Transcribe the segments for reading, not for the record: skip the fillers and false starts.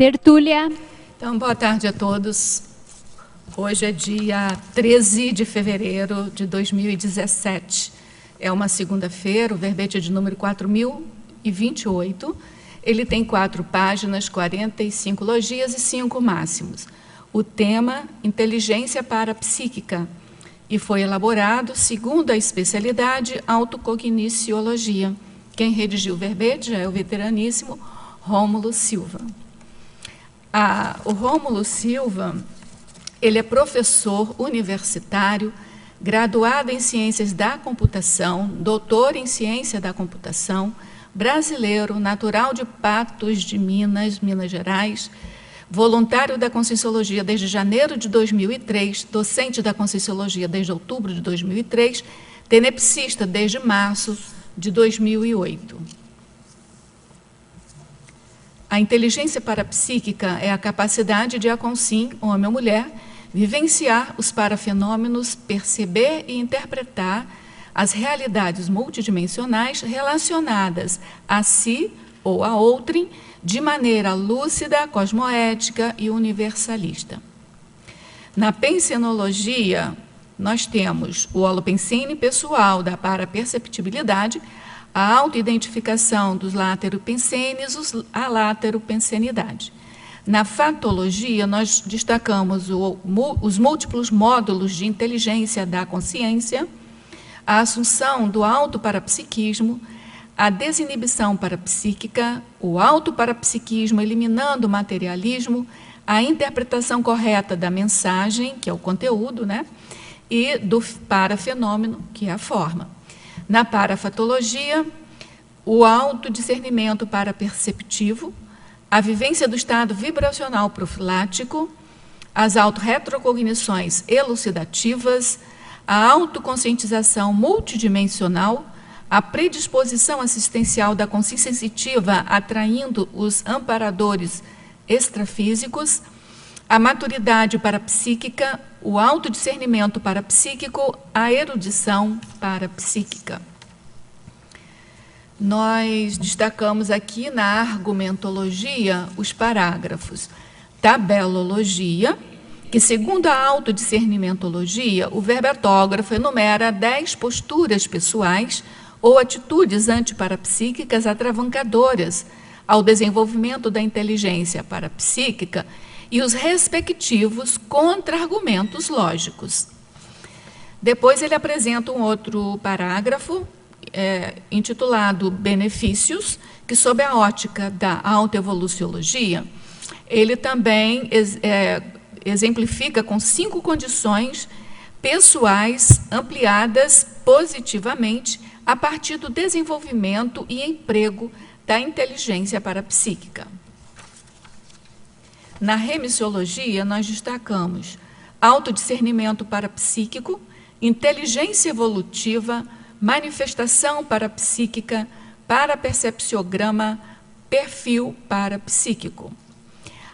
tertúlia. Então, boa tarde a todos. Hoje é dia 13 de fevereiro de 2017. É uma segunda-feira, o verbete é de número 4028. Ele tem 4 páginas, 45 logias e 5 máximos. O tema, inteligência parapsíquica, e foi elaborado segundo a especialidade autocogniciologia. Quem redigiu o verbete é o veteraníssimo Rômulo Silva. O Rômulo Silva, ele é professor universitário, graduado em Ciências da Computação, doutor em Ciência da Computação, brasileiro, natural de Patos de Minas, Minas Gerais, voluntário da Conscienciologia desde janeiro de 2003, docente da Conscienciologia desde outubro de 2003, tenepsista desde março de 2008. A inteligência parapsíquica é a capacidade de a consciência, homem ou mulher, vivenciar os parafenômenos, perceber e interpretar as realidades multidimensionais relacionadas a si ou a outrem de maneira lúcida, cosmoética e universalista. Na pensenologia, nós temos o holopensene pessoal da paraperceptibilidade, a autoidentificação dos láteropensenes, a lateropensenidade. Na fatologia, nós destacamos os múltiplos módulos de inteligência da consciência, a assunção do autoparapsiquismo, a desinibição parapsíquica, o autoparapsiquismo eliminando o materialismo, a interpretação correta da mensagem, que é o conteúdo, né? E do parafenômeno, que é a forma. Na parafatologia, o autodiscernimento paraperceptivo, a vivência do estado vibracional profilático, as autorretrocognições elucidativas, a autoconscientização multidimensional, a predisposição assistencial da consciência sensitiva atraindo os amparadores extrafísicos, a maturidade parapsíquica, o autodiscernimento parapsíquico, a erudição parapsíquica. Nós destacamos aqui na argumentologia os parágrafos. Tabelologia, que segundo a autodiscernimentologia, o verbetógrafo enumera 10 posturas pessoais ou atitudes antiparapsíquicas atravancadoras ao desenvolvimento da inteligência parapsíquica e os respectivos contra-argumentos lógicos. Depois ele apresenta um outro parágrafo, intitulado Benefícios, que sob a ótica da autoevoluciologia, ele também exemplifica com 5 condições pessoais ampliadas positivamente a partir do desenvolvimento e emprego da inteligência parapsíquica. Na remissiologia, nós destacamos autodiscernimento parapsíquico, inteligência evolutiva, manifestação parapsíquica, parapercepciograma, perfil parapsíquico.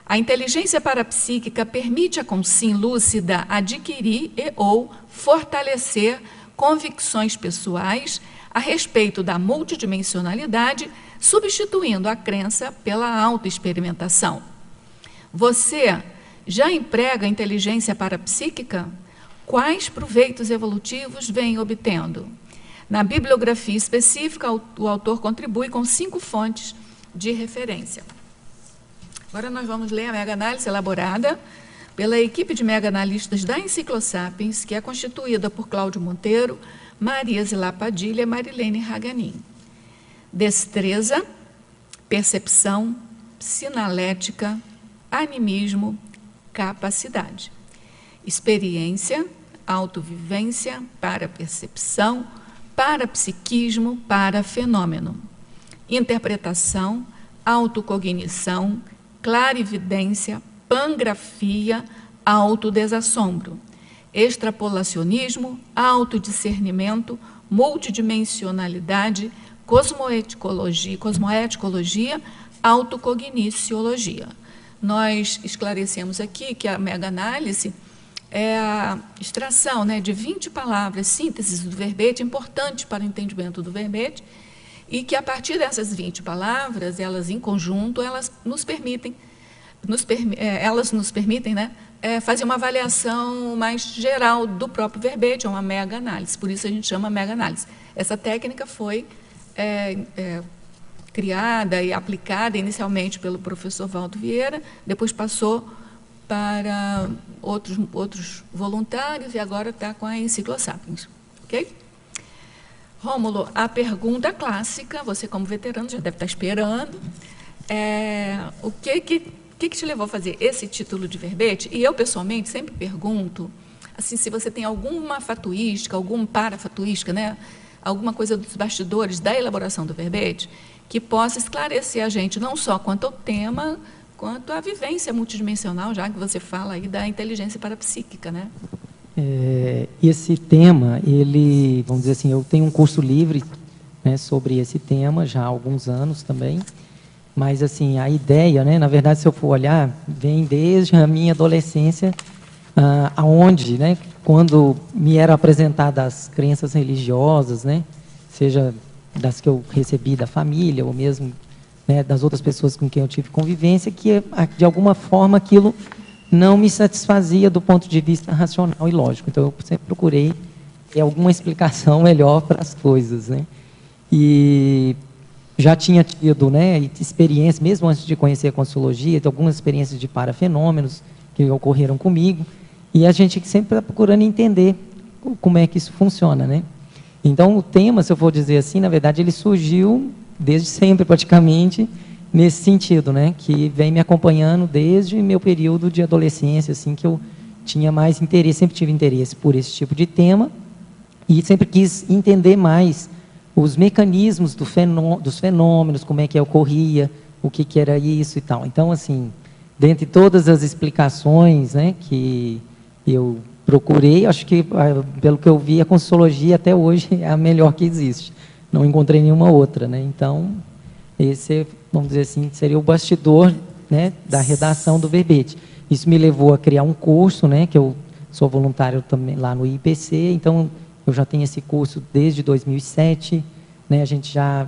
A inteligência parapsíquica permite à consciência lúcida adquirir e ou fortalecer convicções pessoais a respeito da multidimensionalidade, substituindo a crença pela autoexperimentação. Você já emprega a inteligência parapsíquica? Quais proveitos evolutivos vem obtendo? Na bibliografia específica, o autor contribui com 5 fontes de referência. Agora nós vamos ler a mega-análise elaborada pela equipe de mega-analistas da Enciclosapiens, que é constituída por Cláudio Monteiro, Maria Zilá Padilha e Marilene Raganin. Destreza, percepção, sinalética, animismo, capacidade. Experiência, autovivência, parapercepção, parapsiquismo, parafenômeno. Interpretação, autocognição, clarividência, pangrafia, autodesassombro. Extrapolacionismo, autodiscernimento, multidimensionalidade, cosmoeticologia, autocogniciologia. Nós esclarecemos aqui que a mega-análise é a extração, né, de 20 palavras, síntese do verbete, importante para o entendimento do verbete, e que a partir dessas 20 palavras, elas em conjunto, elas nos permitem elas nos permitem, né, fazer uma avaliação mais geral do próprio verbete, é uma mega-análise, por isso a gente chama mega-análise. Essa técnica foi criada e aplicada inicialmente pelo professor Valdo Vieira, depois passou para outros voluntários e agora está com a Enciclosapiens. Ok? Rômulo, a pergunta clássica, você como veterano já deve estar esperando, o que te levou a fazer esse título de verbete? E eu, pessoalmente, sempre pergunto assim, se você tem alguma fatuística, alguma parafatuística, né? Alguma coisa dos bastidores da elaboração do verbete, que possa esclarecer a gente, não só quanto ao tema, quanto à vivência multidimensional, já que você fala aí da inteligência parapsíquica, né? Esse tema, ele, vamos dizer assim, eu tenho um curso livre, né, sobre esse tema já há alguns anos também, mas assim, a ideia, né, na verdade, se eu for olhar, vem desde a minha adolescência, aonde, né, quando me eram apresentadas as crenças religiosas, né, seja das que eu recebi da família ou mesmo, né, das outras pessoas com quem eu tive convivência, que de alguma forma aquilo não me satisfazia do ponto de vista racional e lógico. Então eu sempre procurei ter alguma explicação melhor para as coisas, né? E já tinha tido, né, experiência, mesmo antes de conhecer a Conscienciologia, algumas experiências de parafenômenos que ocorreram comigo, e a gente sempre está procurando entender como é que isso funciona, né? Então o tema, se eu for dizer assim, na verdade ele surgiu desde sempre praticamente nesse sentido, né, que vem me acompanhando desde meu período de adolescência, assim, que eu tinha mais interesse, sempre tive interesse por esse tipo de tema e sempre quis entender mais os mecanismos dos fenômenos, como é que ocorria, o que era isso e tal. Então, assim, dentre todas as explicações, né, que eu procurei, acho que, pelo que eu vi, a Conscienciologia até hoje é a melhor que existe. Não encontrei nenhuma outra, né? Então, esse, vamos dizer assim, seria o bastidor, né, da redação do verbete. Isso me levou a criar um curso, né, que eu sou voluntário também lá no IPC, então eu já tenho esse curso desde 2007, né, a gente já...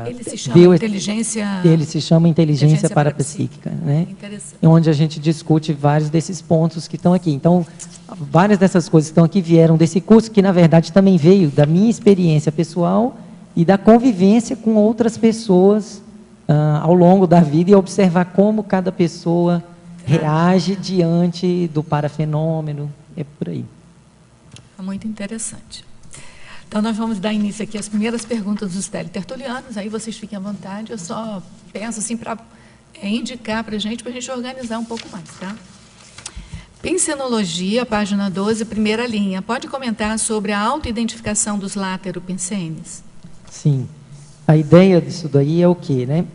ele se chama inteligência... Ele se chama inteligência parapsíquica, né, onde a gente discute vários desses pontos que estão aqui. Então, várias dessas coisas que estão aqui vieram desse curso, que na verdade também veio da minha experiência pessoal e da convivência com outras pessoas ao longo da vida e observar como cada pessoa reage diante do parafenômeno, é por aí. Muito interessante. Então, nós vamos dar início aqui às primeiras perguntas dos teletertulianos, aí vocês fiquem à vontade, eu só penso assim para indicar para a gente organizar um pouco mais, tá? Pensenologia, página 12, primeira linha. Pode comentar sobre a autoidentificação dos láteropensenes? Sim. A ideia disso daí é o quê, né?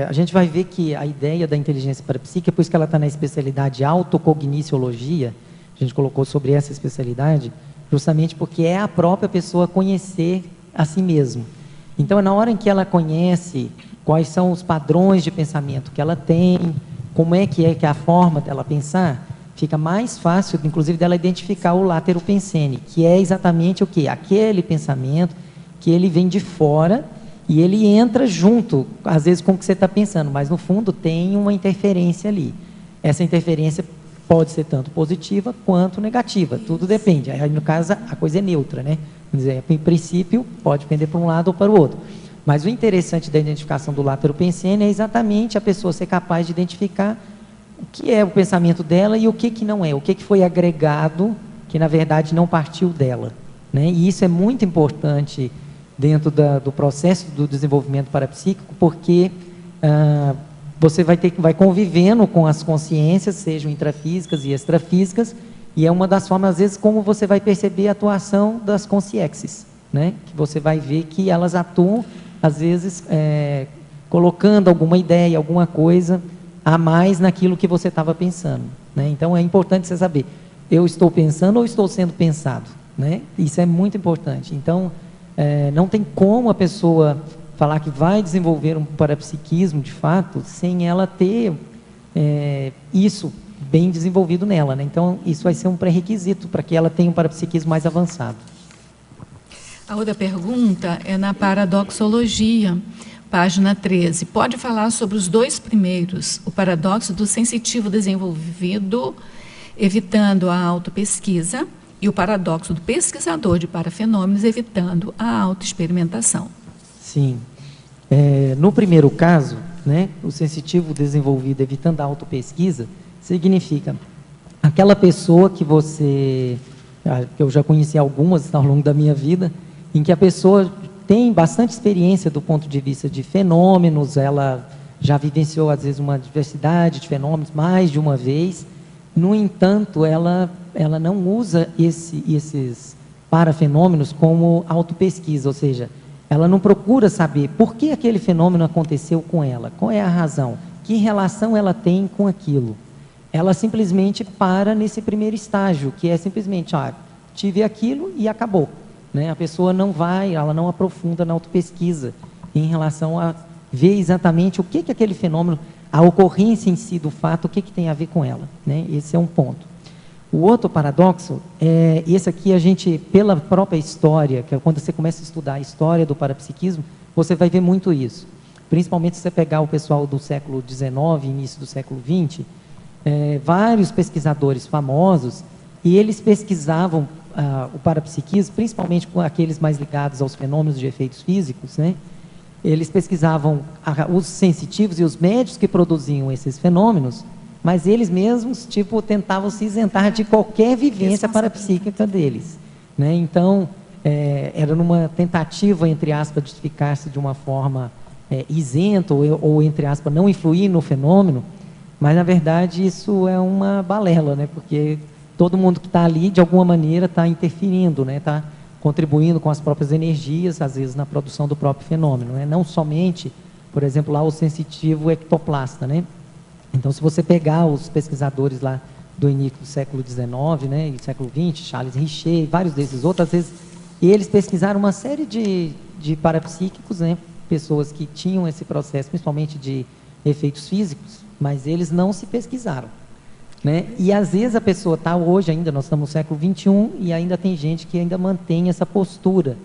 A gente vai ver que a ideia da inteligência parapsíquica, por isso que ela está na especialidade autocogniciologia, a gente colocou sobre essa especialidade, justamente porque é a própria pessoa conhecer a si mesmo. Então, na hora em que ela conhece quais são os padrões de pensamento que ela tem, como é que é a forma dela pensar, fica mais fácil, inclusive, dela identificar o láteropensene, que é exatamente o quê? Aquele pensamento que ele vem de fora e ele entra junto, às vezes, com o que você está pensando, mas, no fundo, tem uma interferência ali. Essa interferência pode ser tanto positiva quanto negativa, tudo depende. Aí, no caso, a coisa é neutra, né? Vamos dizer, em princípio, pode pender para um lado ou para o outro. Mas o interessante da identificação do láteropensene é exatamente a pessoa ser capaz de identificar o que é o pensamento dela e o que não é, o que foi agregado, que na verdade não partiu dela, né? E isso é muito importante dentro do processo do desenvolvimento parapsíquico, porque você vai convivendo com as consciências, sejam intrafísicas e extrafísicas, e é uma das formas, às vezes, como você vai perceber a atuação das consciências, né? Que você vai ver que elas atuam, às vezes, colocando alguma ideia, alguma coisa a mais naquilo que você estava pensando, né? Então, é importante você saber, eu estou pensando ou estou sendo pensado, né? Isso é muito importante. Então, não tem como a pessoa falar que vai desenvolver um parapsiquismo, de fato, sem ela ter isso bem desenvolvido nela, né? Então, isso vai ser um pré-requisito para que ela tenha um parapsiquismo mais avançado. A outra pergunta é na paradoxologia. página 13. Pode falar sobre os dois primeiros, o paradoxo do sensitivo desenvolvido, evitando a autopesquisa, e o paradoxo do pesquisador de parafenômenos, evitando a autoexperimentação. Sim. No primeiro caso, né, o sensitivo desenvolvido evitando a autopesquisa, significa aquela pessoa que eu já conheci algumas ao longo da minha vida, em que a pessoa tem bastante experiência do ponto de vista de fenômenos, ela já vivenciou, às vezes, uma diversidade de fenômenos mais de uma vez. No entanto, ela não usa esses parafenômenos como autopesquisa, ou seja, ela não procura saber por que aquele fenômeno aconteceu com ela, qual é a razão, que relação ela tem com aquilo. Ela simplesmente para nesse primeiro estágio, que é simplesmente, tive aquilo e acabou. Né? A pessoa ela não aprofunda na autopesquisa em relação a ver exatamente o que aquele fenômeno, a ocorrência em si do fato, o que tem a ver com ela. Né? Esse é um ponto. O outro paradoxo é esse aqui, a gente, pela própria história, que é quando você começa a estudar a história do parapsiquismo, você vai ver muito isso. Principalmente se você pegar o pessoal do século XIX, início do século XX, vários pesquisadores famosos, e eles pesquisavam o parapsiquismo, principalmente com aqueles mais ligados aos fenômenos de efeitos físicos, né? Eles pesquisavam os sensitivos e os médios que produziam esses fenômenos, mas eles mesmos, tentavam se isentar de qualquer vivência parapsíquica deles, né? Então, era numa tentativa, entre aspas, de ficar-se de uma forma isento, ou, entre aspas, não influir no fenômeno, mas, na verdade, isso é uma balela, né? Porque todo mundo que está ali, de alguma maneira, está interferindo, né? Está contribuindo com as próprias energias, às vezes, na produção do próprio fenômeno, né? Não somente, por exemplo, lá o sensitivo ectoplasta, né? Então, se você pegar os pesquisadores lá do início do século XIX, né, e século XX, Charles Richer, vários desses outros, às vezes, eles pesquisaram uma série de parapsíquicos, né? Pessoas que tinham esse processo, principalmente de efeitos físicos, mas eles não se pesquisaram. Né? E às vezes a pessoa está hoje ainda, nós estamos no século XXI, e ainda tem gente que ainda mantém essa postura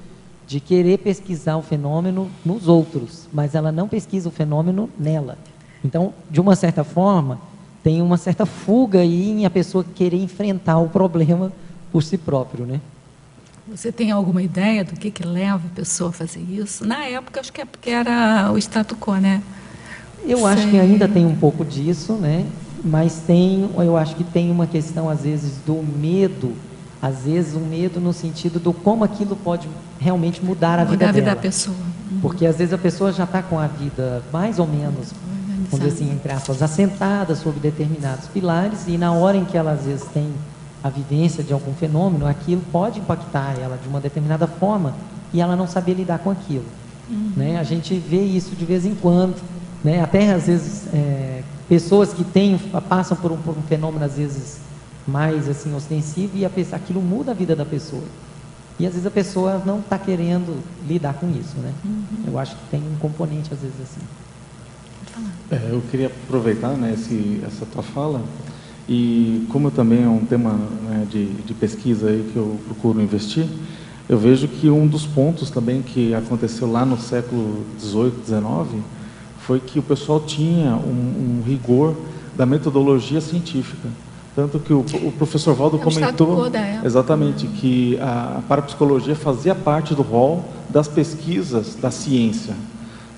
de querer pesquisar o fenômeno nos outros, mas ela não pesquisa o fenômeno nela. Então, de uma certa forma, tem uma certa fuga aí em a pessoa querer enfrentar o problema por si próprio, né? Você tem alguma ideia do que leva a pessoa a fazer isso? Na época, acho que é porque era o status quo, né? Eu acho que ainda tem um pouco disso, né? Mas eu acho que tem uma questão, às vezes, do medo, às vezes um medo no sentido do como aquilo pode realmente mudar a vida dela. Da pessoa. Porque, às vezes, a pessoa já está com a vida mais ou menos, vamos dizer assim, entre aspas, assentada sobre determinados pilares, e na hora em que ela, às vezes, tem a vivência de algum fenômeno, aquilo pode impactar ela de uma determinada forma, e ela não saber lidar com aquilo. Né? A gente vê isso de vez em quando, né? Até, às vezes, pessoas que passam por um fenômeno, às vezes, mais assim, ostensivo, e aquilo muda a vida da pessoa. E, às vezes, a pessoa não está querendo lidar com isso, né? Eu acho que tem um componente, às vezes, assim. Eu queria aproveitar, né, essa tua fala, e como também é um tema, né, de pesquisa aí que eu procuro investir, eu vejo que um dos pontos também que aconteceu lá no século XVIII, XIX, foi que o pessoal tinha um rigor da metodologia científica. Tanto que o professor Valdo comentou exatamente que a parapsicologia fazia parte do rol das pesquisas da ciência.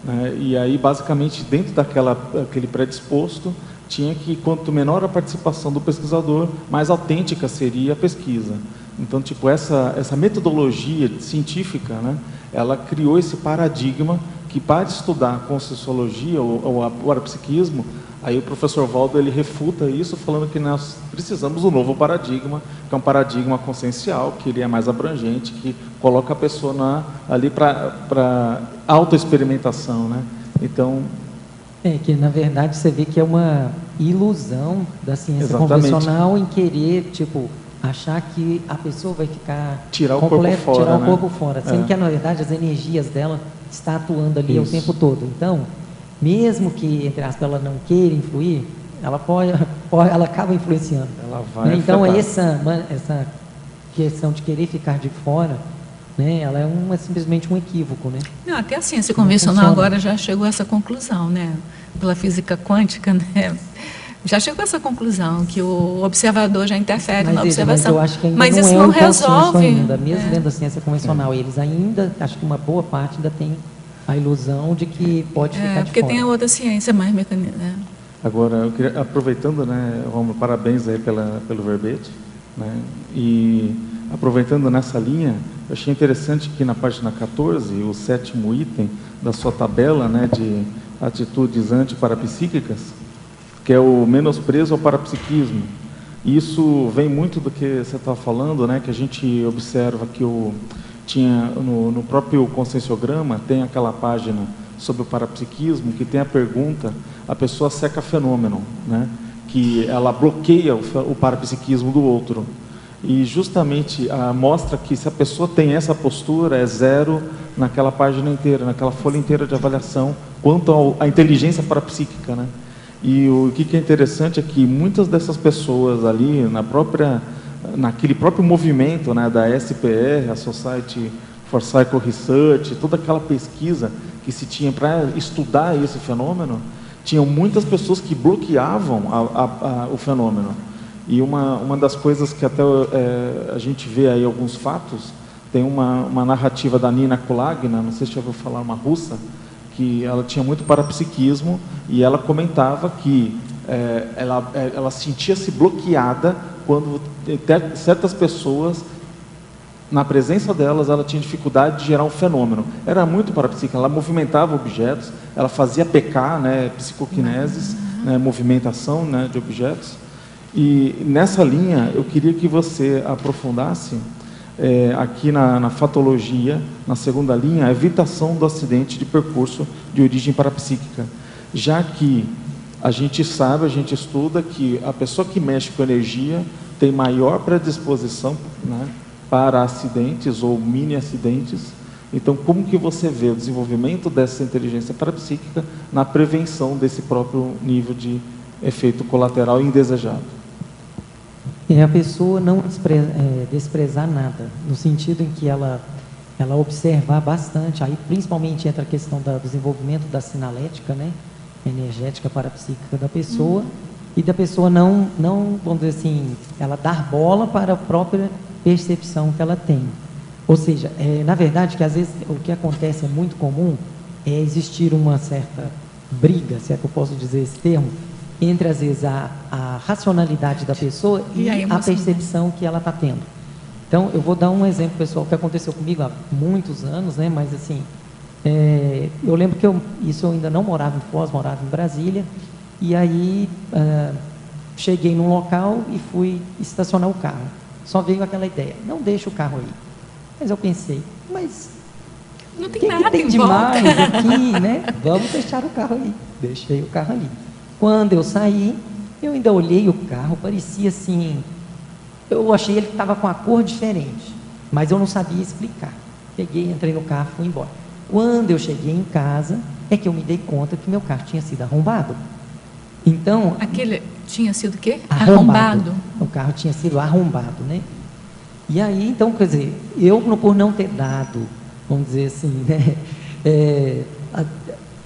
Né? E aí, basicamente, dentro daquele predisposto, tinha que, quanto menor a participação do pesquisador, mais autêntica seria a pesquisa. Então, essa metodologia científica, né, ela criou esse paradigma que, para estudar a conscienciologia ou o parapsiquismo, aí o professor Valdo ele refuta isso, falando que nós precisamos de um novo paradigma, que é um paradigma consciencial, que ele é mais abrangente, que coloca a pessoa ali para autoexperimentação, né? Então... que na verdade você vê que é uma ilusão da ciência convencional em querer, achar que a pessoa vai ficar tirar o corpo fora, sendo que na verdade as energias dela estão atuando ali o tempo todo. Então, mesmo que, entre aspas, ela não queira influir, ela acaba influenciando. Ela vai então afetar. essa questão de querer ficar de fora né? Ela é simplesmente um equívoco, né? Não, até a ciência Não convencional funciona. agora já chegou a essa conclusão, né? Pela física quântica, né? Já chegou a essa conclusão, que o observador já interfere na Mas observação. eu acho que ainda Mas não isso é não um consenso resolve. ainda, mesmo dentro da ciência convencional. Eles ainda, acho que uma boa parte ainda tem a ilusão de que pode ficar de Porque fora. tem a outra ciência mais mecânica. Né? Agora, eu queria, aproveitando, né, Romulo, parabéns aí pelo verbete, né, e aproveitando nessa linha, eu achei interessante que na página 14, o 7º item da sua tabela, né, de atitudes antiparapsíquicas, que é o menosprezo ao parapsiquismo. Isso vem muito do que você estava falando, né, que a gente observa que tinha no próprio conscienciograma, tem aquela página sobre o parapsiquismo, que tem a pergunta, a pessoa seca fenômeno, né, que ela bloqueia o parapsiquismo do outro. E justamente mostra que se a pessoa tem essa postura, é 0 naquela página inteira, naquela folha inteira de avaliação, quanto à inteligência parapsíquica, né? E o que é interessante é que muitas dessas pessoas ali, naquele próprio movimento, né, da SPR, a Society for Psycho Research, toda aquela pesquisa que se tinha para estudar esse fenômeno, tinham muitas pessoas que bloqueavam o fenômeno. E uma das coisas que até a gente vê aí alguns fatos, tem uma narrativa da Nina Kulagina, não sei se já ouviu falar, uma russa, que ela tinha muito parapsiquismo, e ela comentava que ela sentia-se bloqueada quando certas pessoas, na presença delas, ela tinha dificuldade de gerar um fenômeno. Era muito parapsíquica, ela movimentava objetos, ela fazia PK, né, psicoquineses, né, movimentação, né, de objetos. E nessa linha, eu queria que você aprofundasse aqui na fatologia, na segunda linha, a evitação do acidente de percurso de origem parapsíquica, já que a gente sabe, a gente estuda que a pessoa que mexe com energia tem maior predisposição, né, para acidentes ou mini acidentes. Então, como que você vê o desenvolvimento dessa inteligência parapsíquica na prevenção desse próprio nível de efeito colateral indesejado? É a pessoa não desprezar nada, no sentido em que ela observar bastante, aí principalmente entra a questão do desenvolvimento da sinalética, né, energética parapsíquica da pessoa, e da pessoa não, vamos dizer assim, ela dar bola para a própria percepção que ela tem. Ou seja, na verdade, que às vezes o que acontece é muito comum, é existir uma certa briga, se é que eu posso dizer esse termo, entre, às vezes, a racionalidade da pessoa e a percepção que ela está tendo. Então, eu vou dar um exemplo, pessoal, que aconteceu comigo há muitos anos, né? Mas, assim, eu lembro que eu ainda não morava em Foz, morava em Brasília, e aí cheguei num local e fui estacionar o carro. Só veio aquela ideia, não deixa o carro aí. Mas eu pensei, mas não tem que nada tem em demais volta aqui, né? Vamos deixar o carro ali. Deixei o carro ali. Quando eu saí, eu ainda olhei o carro, parecia assim, eu achei ele que estava com a cor diferente, mas eu não sabia explicar. Peguei, entrei no carro, fui embora. Quando eu cheguei em casa, é que eu me dei conta que meu carro tinha sido arrombado. Então... Aquele tinha sido o quê? Arrombado. O carro tinha sido arrombado, né? E aí, então, quer dizer, eu, por não ter dado, vamos dizer assim, né,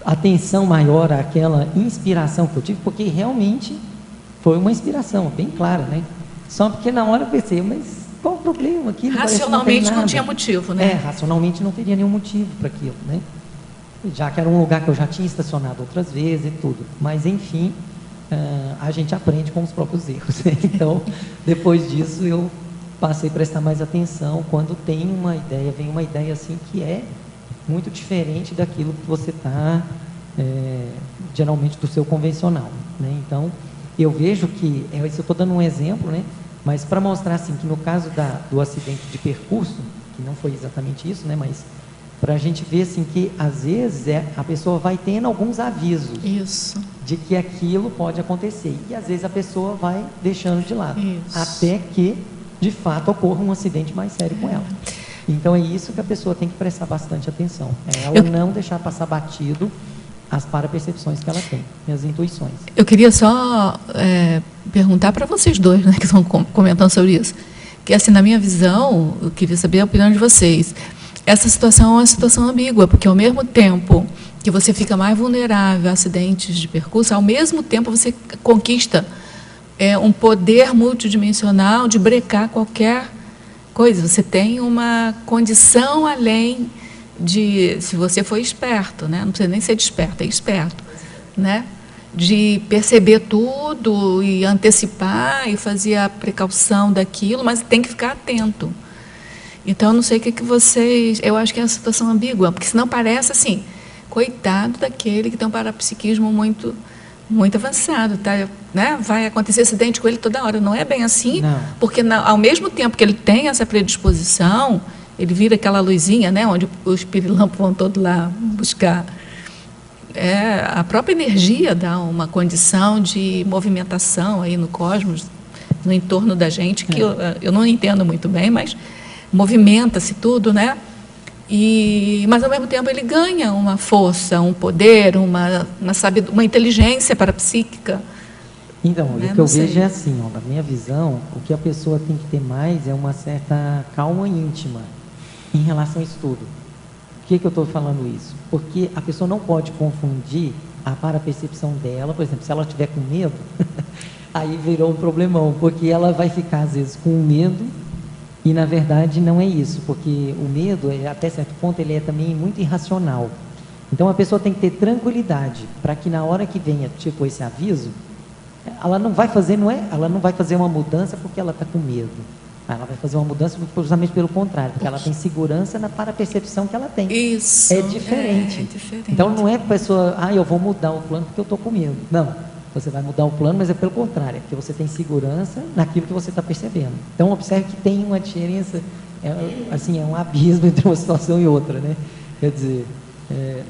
atenção maior àquela inspiração que eu tive, porque realmente foi uma inspiração bem clara, né? Só porque na hora eu pensei, mas qual o problema aqui? Racionalmente não tinha motivo, né? Racionalmente não teria nenhum motivo para aquilo, né? Já que era um lugar que eu já tinha estacionado outras vezes e tudo. Mas, enfim, a gente aprende com os próprios erros, né? Então, depois disso, eu passei a prestar mais atenção quando tem uma ideia, vem uma ideia assim que é muito diferente daquilo que você está, geralmente, do seu convencional, né? Então, eu vejo que, isso eu estou dando um exemplo, né? Mas para mostrar assim, que no caso do acidente de percurso, que não foi exatamente isso, né? Mas para a gente ver assim, que às vezes a pessoa vai tendo alguns avisos de que aquilo pode acontecer, e às vezes a pessoa vai deixando de lado, até que de fato ocorra um acidente mais sério com ela. Então é isso que a pessoa tem que prestar bastante atenção, ela não deixar passar batido as parapercepções que ela tem, e as intuições. Eu queria só perguntar para vocês dois, né, que estão comentando sobre isso, que assim, na minha visão, eu queria saber a opinião de vocês. essa situação é uma situação ambígua, porque ao mesmo tempo que você fica mais vulnerável a acidentes de percurso, ao mesmo tempo você conquista um poder multidimensional de brecar qualquer coisa. Você tem uma condição além de, se você for esperto, né? Não precisa nem ser desperto, é esperto, né? De perceber tudo e antecipar e fazer a precaução daquilo, mas tem que ficar atento. Então, eu não sei o que vocês... Eu acho que é uma situação ambígua, porque senão parece assim, coitado daquele que tem um parapsiquismo muito avançado, tá? Né? Vai acontecer acidente com ele toda hora. Não é bem assim, Não. porque ao mesmo tempo que ele tem essa predisposição, ele vira aquela luzinha, né? Onde os pirilampos vão todos lá buscar. A própria energia dá uma condição de movimentação aí no cosmos, no entorno da gente, que eu não entendo muito bem, mas movimenta-se tudo, né? Mas, ao mesmo tempo, ele ganha uma força, um poder, uma inteligência parapsíquica. Então, o que eu vejo é assim, ó, na minha visão, o que a pessoa tem que ter mais é uma certa calma íntima em relação a isso tudo. Por que eu estou falando isso? Porque a pessoa não pode confundir a parapercepção dela, por exemplo, se ela estiver com medo, aí virou um problemão, porque ela vai ficar, às vezes, com medo, e, na verdade, não é isso, porque o medo, até certo ponto, ele é também muito irracional. Então, a pessoa tem que ter tranquilidade, para que na hora que venha, tipo, esse aviso, ela não vai fazer, ela não vai fazer uma mudança porque ela está com medo. Ela vai fazer uma mudança justamente pelo contrário, porque ela tem segurança na parapercepção que ela tem. Isso. É diferente. É diferente. Então, não é a pessoa, eu vou mudar o plano porque eu estou com medo. Não. Você vai mudar o plano, mas é pelo contrário, é porque você tem segurança naquilo que você está percebendo. Então, observe que tem uma diferença, é um abismo entre uma situação e outra, né? Quer dizer,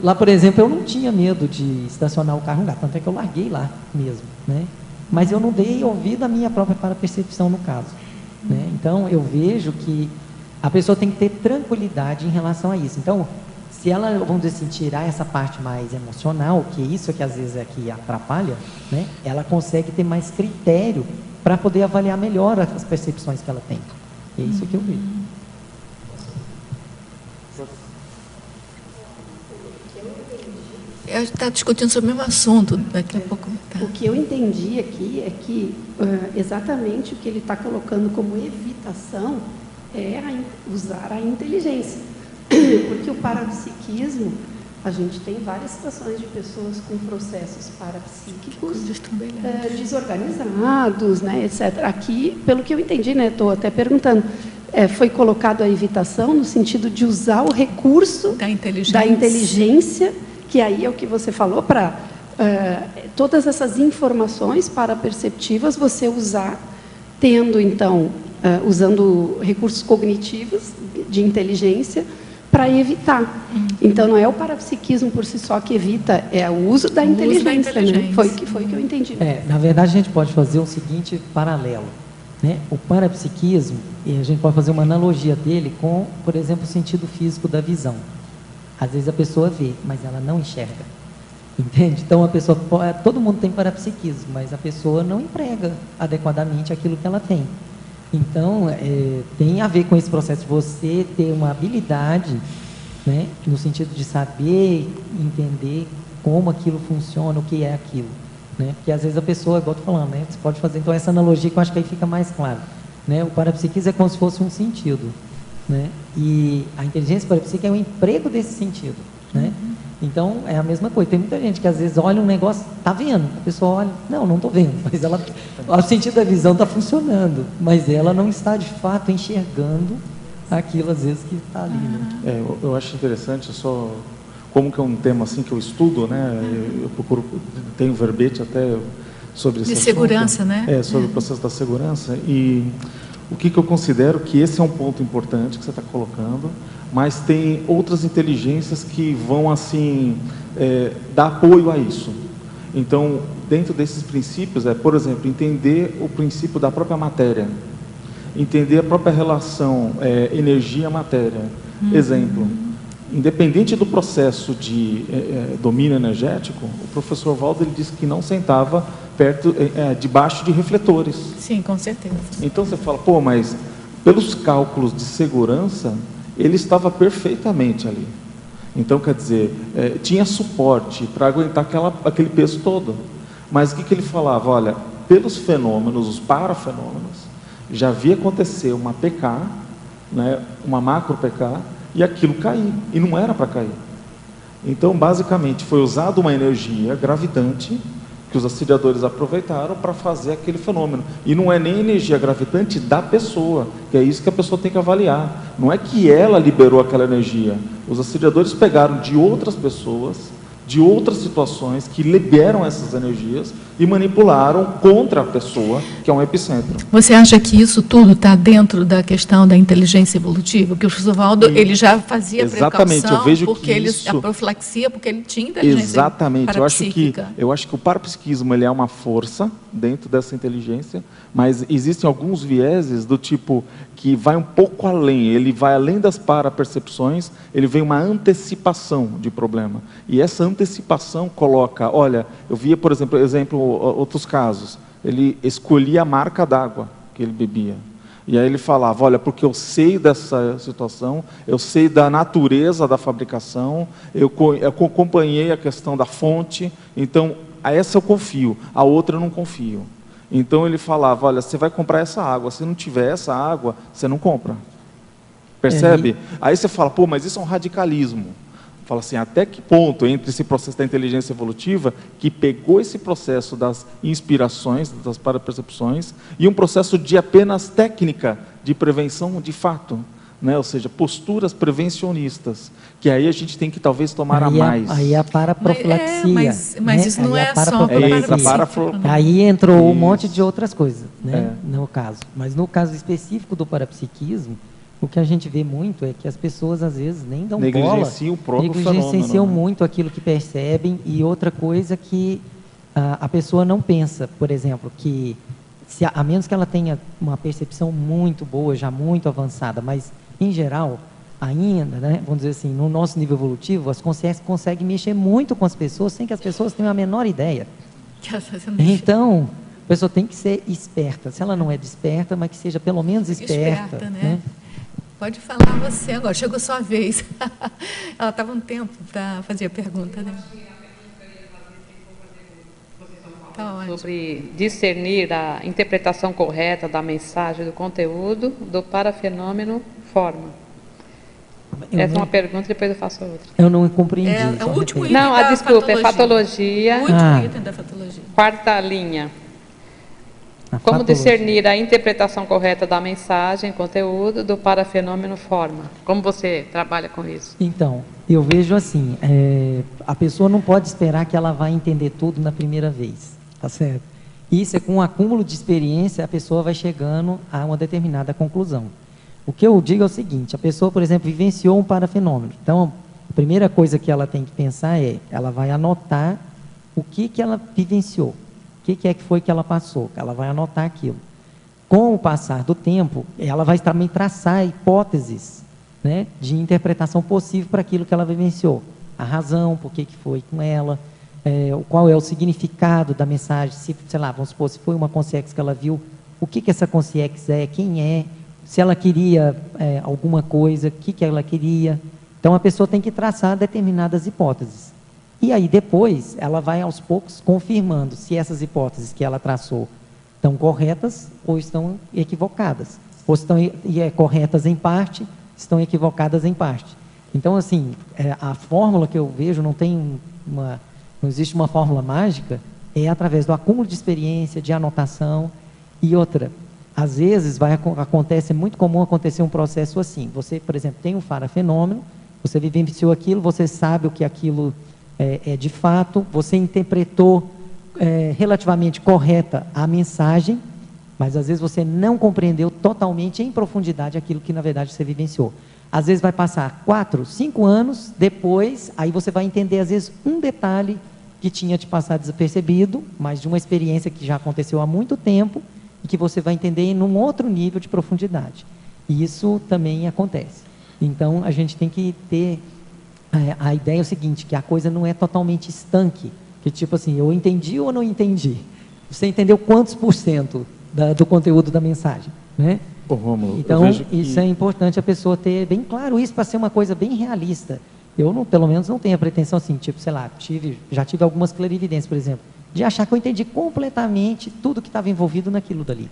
lá, por exemplo, eu não tinha medo de estacionar o carro no lugar, tanto é que eu larguei lá mesmo, né? Mas eu não dei ouvido à minha própria parapercepção no caso, né? Então, eu vejo que a pessoa tem que ter tranquilidade em relação a isso. Então, se ela, vamos dizer assim, tirar essa parte mais emocional, que isso que às vezes é que atrapalha, né? Ela consegue ter mais critério para poder avaliar melhor as percepções que ela tem. É isso que eu vejo. A gente está discutindo sobre o mesmo assunto, daqui a pouco. Tá. O que eu entendi aqui é que exatamente o que ele está colocando como evitação é usar a inteligência. Porque o parapsiquismo, a gente tem várias situações de pessoas com processos parapsíquicos desorganizados, né, etc. Aqui, pelo que eu entendi, né, estou até perguntando, foi colocado a evitação no sentido de usar o recurso da inteligência, que aí é o que você falou, para todas essas informações paraperceptivas você usar, tendo, então, usando recursos cognitivos de inteligência, para evitar. Então, não é o parapsiquismo por si só que evita, é o uso da inteligência. Né? Foi o que eu entendi. Na verdade, a gente pode fazer o seguinte paralelo, né? O parapsiquismo, e a gente pode fazer uma analogia dele com, por exemplo, o sentido físico da visão. Às vezes a pessoa vê, mas ela não enxerga. Entende? Então, todo mundo tem parapsiquismo, mas a pessoa não emprega adequadamente aquilo que ela tem. Então, tem a ver com esse processo de você ter uma habilidade, né, no sentido de saber, entender como aquilo funciona, o que é aquilo. Né? Porque às vezes a pessoa, igual eu estou falando, né, você pode fazer então essa analogia que eu acho que aí fica mais claro. Né? O parapsiquismo é como se fosse um sentido. Né? E a inteligência parapsíquica é o emprego desse sentido. Né? Então, é a mesma coisa. Tem muita gente que às vezes olha um negócio, está vendo. A pessoa olha, não estou vendo. Mas o sentido da visão está funcionando. Mas ela não está, de fato, enxergando aquilo, às vezes, que está ali. Né? Eu acho interessante, como que é um tema assim que eu estudo, né? Eu procuro, tenho verbete até sobre esse assunto. De segurança, né? Sobre o processo da segurança. E o que eu considero que esse é um ponto importante que você está colocando, mas tem outras inteligências que vão, assim, dar apoio a isso. Então, dentro desses princípios, por exemplo, entender o princípio da própria matéria, entender a própria relação energia-matéria. Exemplo, independente do processo de domínio energético, o professor Valdo ele disse que não sentava debaixo de refletores. Sim, com certeza. Então, você fala, mas pelos cálculos de segurança, ele estava perfeitamente ali. Então, quer dizer, tinha suporte para aguentar aquele peso todo. Mas o que ele falava? Olha, pelos fenômenos, os parafenômenos, já havia acontecer uma PK, né, uma macro PK, e aquilo cair, e não era para cair. Então, basicamente, foi usada uma energia gravitante que os assediadores aproveitaram para fazer aquele fenômeno. E não é nem energia gravitante da pessoa, que é isso que a pessoa tem que avaliar. Não é que ela liberou aquela energia. Os assediadores pegaram de outras pessoas, de outras situações, que liberam essas energias e manipularam contra a pessoa, que é um epicentro. Você acha que isso tudo está dentro da questão da inteligência evolutiva? Porque o Josuvaldo, ele já fazia precaução, eu vejo porque que isso... a profilaxia, porque ele tinha inteligência parapsíquica. Eu acho que o parapsiquismo ele é uma força dentro dessa inteligência, mas existem alguns vieses do tipo que vai um pouco além, ele vai além das parapercepções, ele vem uma antecipação de problema. E essa antecipação coloca, olha, eu via, por exemplo, outros casos, ele escolhia a marca d'água que ele bebia. E aí ele falava, olha, porque eu sei dessa situação, eu sei da natureza da fabricação, eu acompanhei a questão da fonte, então a essa eu confio, a outra eu não confio. Então ele falava, olha, você vai comprar essa água, se não tiver essa água, você não compra. Percebe? Aí você fala, pô, mas isso é um radicalismo. Fala assim, até que ponto, entre esse processo da inteligência evolutiva, que pegou esse processo das inspirações, das parapercepções, e um processo de apenas técnica de prevenção de fato, né? Ou seja, posturas prevencionistas, que aí a gente tem que talvez tomar a mais. Aí é a paraprofilaxia. Mas né? isso não é só Aí entrou um monte de outras coisas, né? No caso. Mas no caso específico do parapsiquismo, o que a gente vê muito é que as pessoas, às vezes, nem dão bola, negligenciam muito aquilo que percebem, e outra coisa que a pessoa não pensa, por exemplo, que a menos que ela tenha uma percepção muito boa, já muito avançada, mas, em geral, ainda, né, vamos dizer assim, no nosso nível evolutivo, as consciências conseguem mexer muito com as pessoas sem que as pessoas tenham a menor ideia. Então, a pessoa tem que ser esperta. Se ela não é desperta, mas que seja pelo menos esperta. Né? Pode falar você agora, chegou sua vez. Ela estava um tempo para fazer a pergunta, né? Sobre discernir a interpretação correta da mensagem, do conteúdo, do parafenômeno forma. Essa é uma pergunta, depois eu faço a outra. Eu não compreendi. É o último item da desculpa, é patologia. O último item da patologia. Quarta linha. Como discernir a interpretação correta da mensagem, conteúdo, do parafenômeno forma? Como você trabalha com isso? Então, eu vejo assim, a pessoa não pode esperar que ela vai entender tudo na primeira vez, tá certo? Isso é com um acúmulo de experiência, a pessoa vai chegando a uma determinada conclusão. O que eu digo é o seguinte, a pessoa, por exemplo, vivenciou um parafenômeno. Então, a primeira coisa que ela tem que pensar ela vai anotar o que ela vivenciou. O que é que foi que ela passou? Ela vai anotar aquilo. Com o passar do tempo, ela vai também traçar hipóteses, né, de interpretação possível para aquilo que ela vivenciou. A razão, por que foi com ela, qual é o significado da mensagem, se, sei lá, vamos supor, se foi uma consciência que ela viu, o que essa consciência é, quem é, se ela queria alguma coisa, o que ela queria. Então, a pessoa tem que traçar determinadas hipóteses. E aí, depois, ela vai, aos poucos, confirmando se essas hipóteses que ela traçou estão corretas ou estão equivocadas. Ou estão corretas em parte, estão equivocadas em parte. Então, assim, a fórmula que eu vejo, não existe uma fórmula mágica, é através do acúmulo de experiência, de anotação. E outra, às vezes, acontece, é muito comum acontecer um processo assim. Você, por exemplo, tem um parafenômeno, você vivenciou aquilo, você sabe o que aquilo de fato, você interpretou relativamente correta a mensagem, mas às vezes você não compreendeu totalmente em profundidade aquilo que na verdade você vivenciou. Às vezes vai passar 4, 5 anos depois, aí você vai entender às vezes um detalhe que tinha te passado desapercebido, mas de uma experiência que já aconteceu há muito tempo e que você vai entender em um outro nível de profundidade. E isso também acontece. Então, a gente tem que ter a ideia é o seguinte, que a coisa não é totalmente estanque, que tipo assim, eu entendi ou não entendi? Você entendeu quantos % do conteúdo da mensagem, né? Ô, Rômulo, então, isso é importante a pessoa ter bem claro isso para ser uma coisa bem realista. Eu, não, pelo menos, não tenho a pretensão assim, tipo, sei lá, já tive algumas clarividências, por exemplo, de achar que eu entendi completamente tudo que estava envolvido naquilo dali.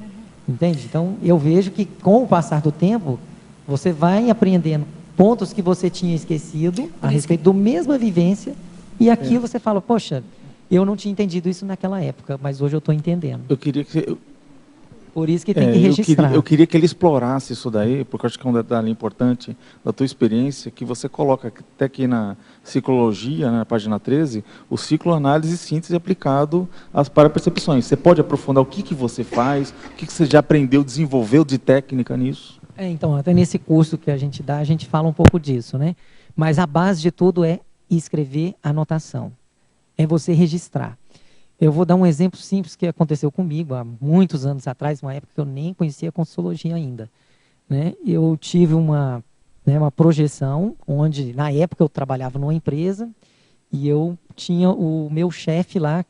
Entende? Então, eu vejo que, com o passar do tempo, você vai aprendendo pontos que você tinha esquecido a respeito da mesma vivência, e aqui você fala, poxa, eu não tinha entendido isso naquela época, mas hoje eu estou entendendo. Eu queria que... Por isso que tem que registrar. Eu queria que ele explorasse isso daí, porque eu acho que é um detalhe importante da tua experiência, que você coloca até aqui na ciclologia, na página 13, o ciclo análise e síntese aplicado às parapercepções. Você pode aprofundar o que você faz, o que você já aprendeu, desenvolveu de técnica nisso? Então, até nesse curso que a gente dá, a gente fala um pouco disso, né? Mas a base de tudo é escrever anotação. É você registrar. Eu vou dar um exemplo simples que aconteceu comigo há muitos anos atrás, uma época que eu nem conhecia Consultologia ainda. Né? Eu tive uma projeção, onde na época eu trabalhava numa empresa e eu tinha o meu chefe lá,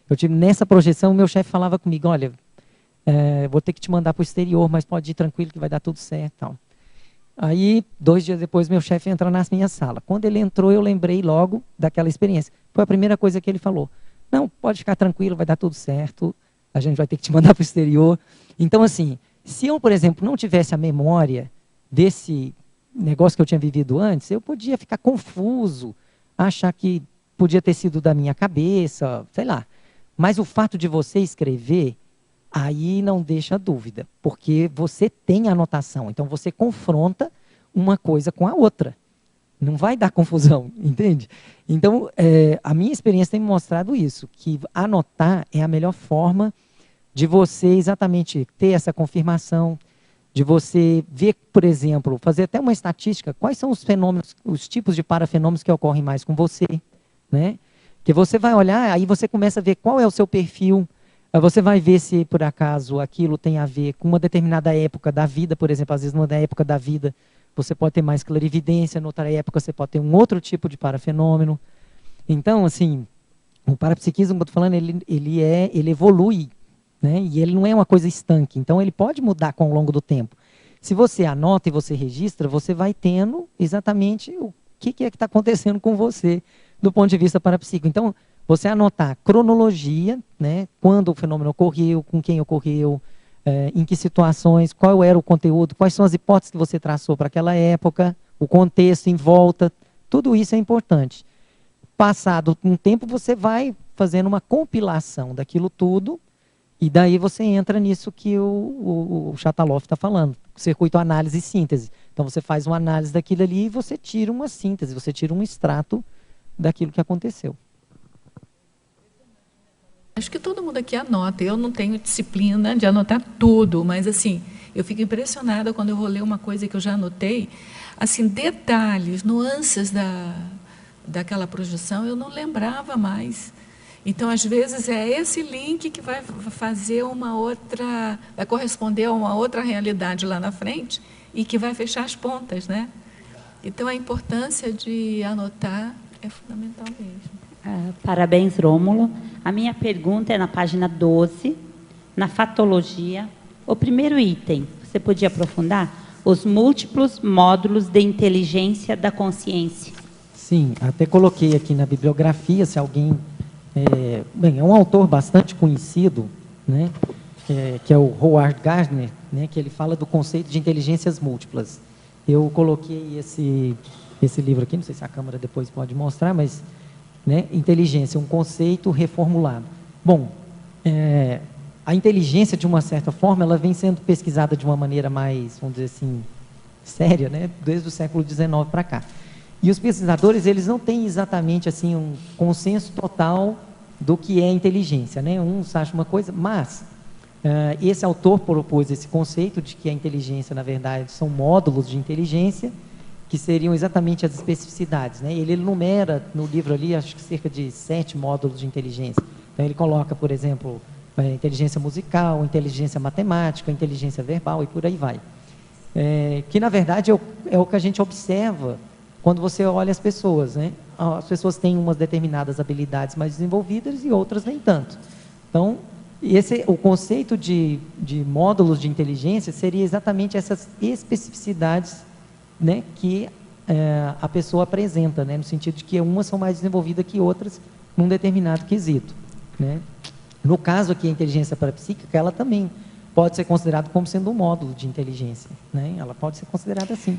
eu tive nessa projeção, o meu chefe falava comigo, olha, vou ter que te mandar para o exterior, mas pode ir tranquilo que vai dar tudo certo. Tal. Aí, 2 dias depois, meu chefe entra na minha sala. Quando ele entrou, eu lembrei logo daquela experiência. Foi a primeira coisa que ele falou. Não, pode ficar tranquilo, vai dar tudo certo, a gente vai ter que te mandar para o exterior. Então, assim, se eu, por exemplo, não tivesse a memória desse negócio que eu tinha vivido antes, eu podia ficar confuso, achar que podia ter sido da minha cabeça, sei lá. Mas o fato de você escrever, aí não deixa dúvida, porque você tem anotação, então você confronta uma coisa com a outra. Não vai dar confusão, entende? Então, a minha experiência tem me mostrado isso, que anotar é a melhor forma de você exatamente ter essa confirmação, de você ver, por exemplo, fazer até uma estatística, quais são os fenômenos, os tipos de parafenômenos que ocorrem mais com você, né? Que você vai olhar, aí você começa a ver qual é o seu perfil, você vai ver se, por acaso, aquilo tem a ver com uma determinada época da vida, por exemplo, às vezes numa época da vida, você pode ter mais clarividência, em outra época você pode ter um outro tipo de parafenômeno. Então, assim, o parapsiquismo, como eu estou falando, ele evolui, né? E ele não é uma coisa estanque. Então, ele pode mudar ao longo do tempo. Se você anota e você registra, você vai tendo exatamente o que é que está acontecendo com você do ponto de vista parapsíquico. Então, você anotar cronologia, né? Quando o fenômeno ocorreu, com quem ocorreu, em que situações, qual era o conteúdo, quais são as hipóteses que você traçou para aquela época, o contexto em volta, tudo isso é importante. Passado um tempo, você vai fazendo uma compilação daquilo tudo, e daí você entra nisso que o Chataloff está falando, circuito análise e síntese. Então, você faz uma análise daquilo ali e você tira uma síntese, você tira um extrato daquilo que aconteceu. Acho que todo mundo aqui anota. Eu não tenho disciplina de anotar tudo, mas assim, eu fico impressionada quando eu vou ler uma coisa que eu já anotei, assim, detalhes, nuances daquela projeção, eu não lembrava mais. Então, às vezes, é esse link que vai fazer vai corresponder a uma outra realidade lá na frente e que vai fechar as pontas, né? Então, a importância de anotar é fundamental mesmo. Parabéns, Rômulo. A minha pergunta é na página 12, na fatologia. O primeiro item, você podia aprofundar? Os múltiplos módulos de inteligência da consciência. Sim, até coloquei aqui na bibliografia, se alguém... é um autor bastante conhecido, né, que é o Howard Gardner, né, que ele fala do conceito de inteligências múltiplas. Eu coloquei esse livro aqui, não sei se a câmera depois pode mostrar, mas... Né? Inteligência, um conceito reformulado. Bom, a inteligência, de uma certa forma, ela vem sendo pesquisada de uma maneira mais, vamos dizer assim, séria, né? Desde o século XIX para cá. E os pesquisadores, eles não têm exatamente assim, um consenso total do que é inteligência. Né? Uns acham uma coisa, mas esse autor propôs esse conceito de que a inteligência, na verdade, são módulos de inteligência, que seriam exatamente as especificidades. Né? Ele enumera no livro ali, acho que cerca de 7 módulos de inteligência. Então, ele coloca, por exemplo, inteligência musical, inteligência matemática, inteligência verbal e por aí vai. Que, na verdade, é o que a gente observa quando você olha as pessoas. Né? As pessoas têm umas determinadas habilidades mais desenvolvidas e outras nem tanto. Então, E o conceito de módulos de inteligência seria exatamente essas especificidades, né, que a pessoa apresenta, né, no sentido de que umas são mais desenvolvidas que outras num determinado quesito, né. No caso aqui, a inteligência parapsíquica, ela também pode ser considerada como sendo um módulo de inteligência, né? Ela pode ser considerada assim,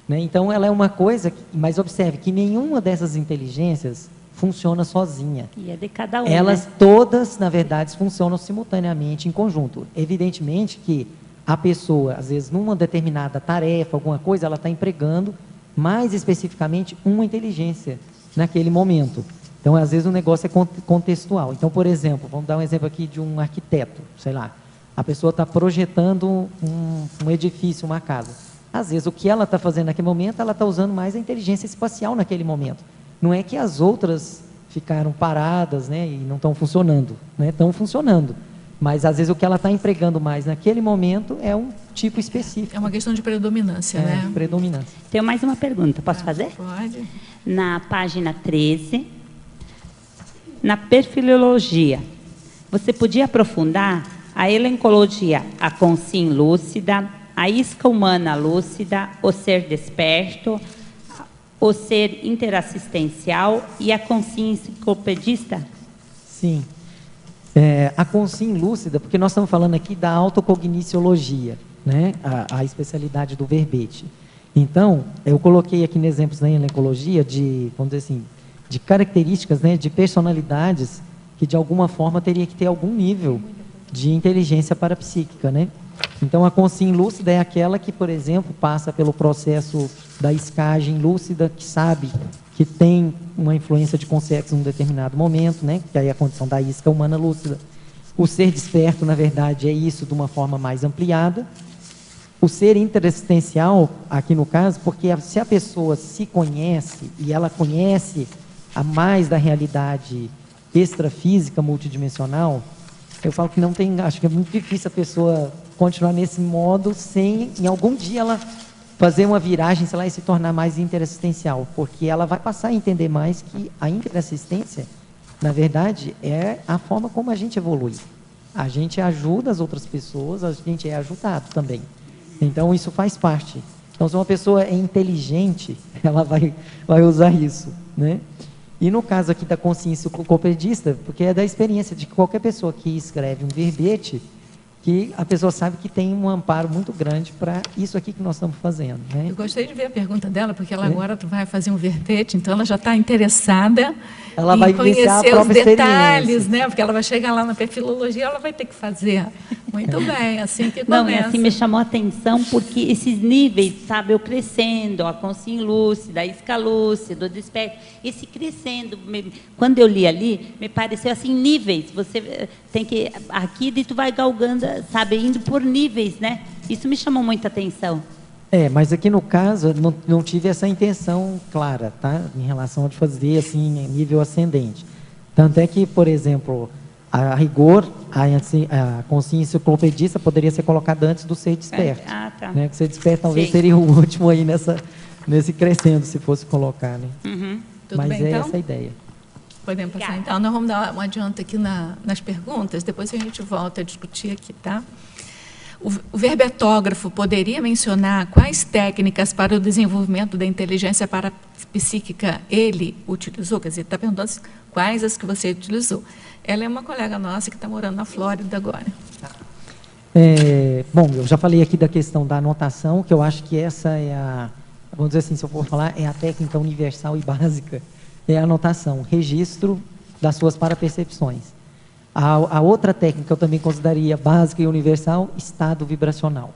né? Então, ela é uma coisa, mas observe que nenhuma dessas inteligências funciona sozinha. E é de cada um, Elas né? todas, na verdade, funcionam simultaneamente em conjunto. Evidentemente que a pessoa, às vezes, numa determinada tarefa, alguma coisa, ela está empregando mais especificamente uma inteligência naquele momento. Então, às vezes, o negócio é contextual. Então, por exemplo, vamos dar um exemplo aqui de um arquiteto, sei lá. A pessoa está projetando um edifício, uma casa. Às vezes, o que ela está fazendo naquele momento, ela está usando mais a inteligência espacial naquele momento. Não é que as outras ficaram paradas, né, e não estão funcionando, né? Estão funcionando. Mas, às vezes, o que ela está empregando mais naquele momento é um tipo específico. É uma questão de predominância, né? Predominância. Tenho mais uma pergunta, posso fazer? Pode. Na página 13, na perfilologia, você podia aprofundar a elencologia, a consciência lúcida, a isca humana lúcida, o ser desperto, o ser interassistencial e a consciência enciclopedista? Sim. A consciência lúcida, porque nós estamos falando aqui da autocogniciologia, né? A especialidade do verbete. Então, eu coloquei aqui no exemplos da elencologia de, vamos dizer assim, de características, né, de personalidades que de alguma forma teria que ter algum nível de inteligência parapsíquica, né? Então, a consciência lúcida é aquela que, por exemplo, passa pelo processo da escagem lúcida, que sabe que tem uma influência de consciência em um determinado momento, né? Que aí é a condição da isca humana lúcida. O ser desperto, na verdade, é isso de uma forma mais ampliada. O ser interassistencial, aqui no caso, porque se a pessoa se conhece e ela conhece a mais da realidade extrafísica multidimensional, eu falo que não tem, acho que é muito difícil a pessoa continuar nesse modo sem, em algum dia, ela fazer uma viragem, sei lá, e se tornar mais interassistencial, porque ela vai passar a entender mais que a interassistência, na verdade, é a forma como a gente evolui. A gente ajuda as outras pessoas, a gente é ajudado também. Então, isso faz parte. Então, se uma pessoa é inteligente, ela vai usar isso, né? E no caso aqui da consciência enciclopedista, porque é da experiência de qualquer pessoa que escreve um verbete, que a pessoa sabe que tem um amparo muito grande para isso aqui que nós estamos fazendo, né? Eu gostei de ver a pergunta dela, porque ela agora vai fazer um verbete, então ela já está interessada ela em vai conhecer os detalhes, né? Porque ela vai chegar lá na perfilologia, ela vai ter que fazer. Muito bem, assim que começa. Não, e assim me chamou a atenção porque esses níveis, sabe, eu crescendo, a consciência lúcida, a isca lúcida, o desperto, esse crescendo, quando eu li ali, me pareceu assim, níveis, você tem que, aqui tu vai galgando, sabe, indo por níveis, né? Isso me chamou muita atenção. Mas aqui no caso, não tive essa intenção clara, tá? Em relação a fazer, assim, em nível ascendente. Tanto é que, por exemplo, a rigor, a consciência enciclopedista poderia ser colocada antes do ser desperto. Tá. Né? Que ser desperto talvez Sim. seria o último aí nesse crescendo, se fosse colocar, né? Uhum. Tudo Mas bem, é então? essa a ideia. Podemos passar, então. Nós vamos dar um adianto aqui nas perguntas, depois a gente volta a discutir aqui, tá? O verbetógrafo poderia mencionar quais técnicas para o desenvolvimento da inteligência parapsíquica ele utilizou? Quer dizer, está perguntando quais as que você utilizou. Ela é uma colega nossa que está morando na Flórida agora. Bom, eu já falei aqui da questão da anotação, que eu acho que essa é vamos dizer assim, se eu for falar, é a técnica universal e básica, é a anotação, registro das suas parapercepções. A outra técnica que eu também consideraria básica e universal, estado vibracional.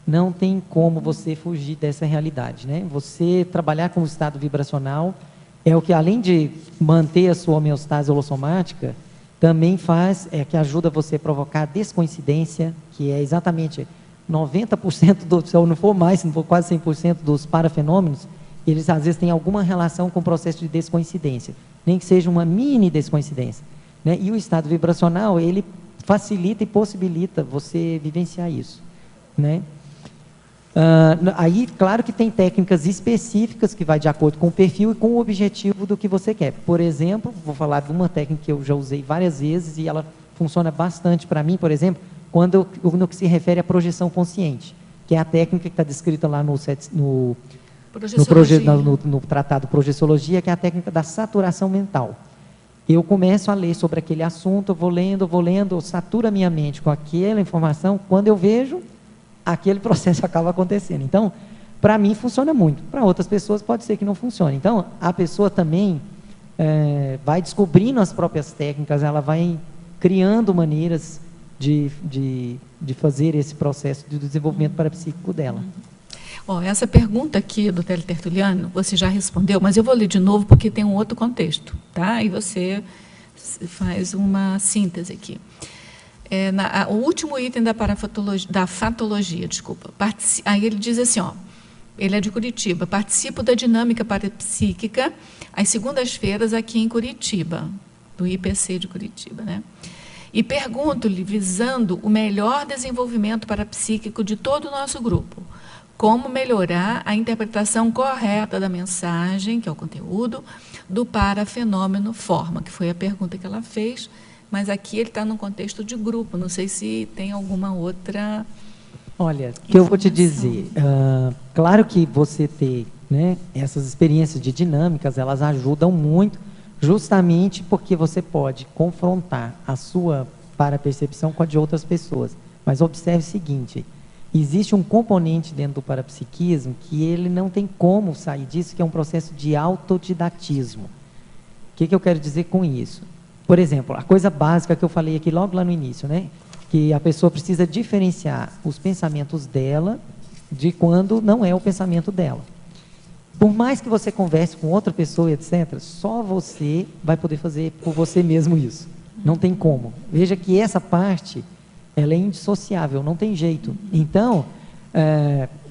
Não tem como você fugir dessa realidade, né? Você trabalhar com o estado vibracional é o que, além de manter a sua homeostase holossomática, também faz, que ajuda você a provocar descoincidência, que é exatamente 90%, se não for mais, se não for quase 100% dos parafenômenos, eles às vezes têm alguma relação com o processo de descoincidência, nem que seja uma mini descoincidência, né? E o estado vibracional, ele facilita e possibilita você vivenciar isso, né? Aí, claro que tem técnicas específicas que vai de acordo com o perfil e com o objetivo do que você quer. Por exemplo, vou falar de uma técnica que eu já usei várias vezes e ela funciona bastante para mim, por exemplo, no que se refere à projeção consciente, que é a técnica que está descrita lá no tratado Projeciologia, que é a técnica da saturação mental. Eu começo a ler sobre aquele assunto, eu vou lendo, eu saturo a minha mente com aquela informação, quando eu vejo, aquele processo acaba acontecendo. Então, para mim funciona muito, para outras pessoas pode ser que não funcione. Então, a pessoa também vai descobrindo as próprias técnicas, ela vai criando maneiras de fazer esse processo de desenvolvimento parapsíquico dela. Essa pergunta aqui do teletertuliano, você já respondeu, mas eu vou ler de novo porque tem um outro contexto, tá? E você faz uma síntese aqui. O último item da fatologia, desculpa. Aí ele diz assim, ele é de Curitiba, participo da dinâmica parapsíquica às segundas-feiras aqui em Curitiba, do IPC de Curitiba, né? E pergunto-lhe, visando o melhor desenvolvimento parapsíquico de todo o nosso grupo, como melhorar a interpretação correta da mensagem, que é o conteúdo, do parafenômeno forma, que foi a pergunta que ela fez, mas aqui ele está num contexto de grupo, não sei se tem alguma outra... Olha, o que eu vou te dizer, claro que você ter, né, essas experiências de dinâmicas, elas ajudam muito, justamente porque você pode confrontar a sua parapercepção com a de outras pessoas. Mas observe o seguinte, existe um componente dentro do parapsiquismo que ele não tem como sair disso, que é um processo de autodidatismo. O que eu quero dizer com isso? Por exemplo, a coisa básica que eu falei aqui logo lá no início, né? Que a pessoa precisa diferenciar os pensamentos dela de quando não é o pensamento dela. Por mais que você converse com outra pessoa, etc., só você vai poder fazer por você mesmo isso. Não tem como. Veja que essa parte, ela é indissociável, não tem jeito. Então,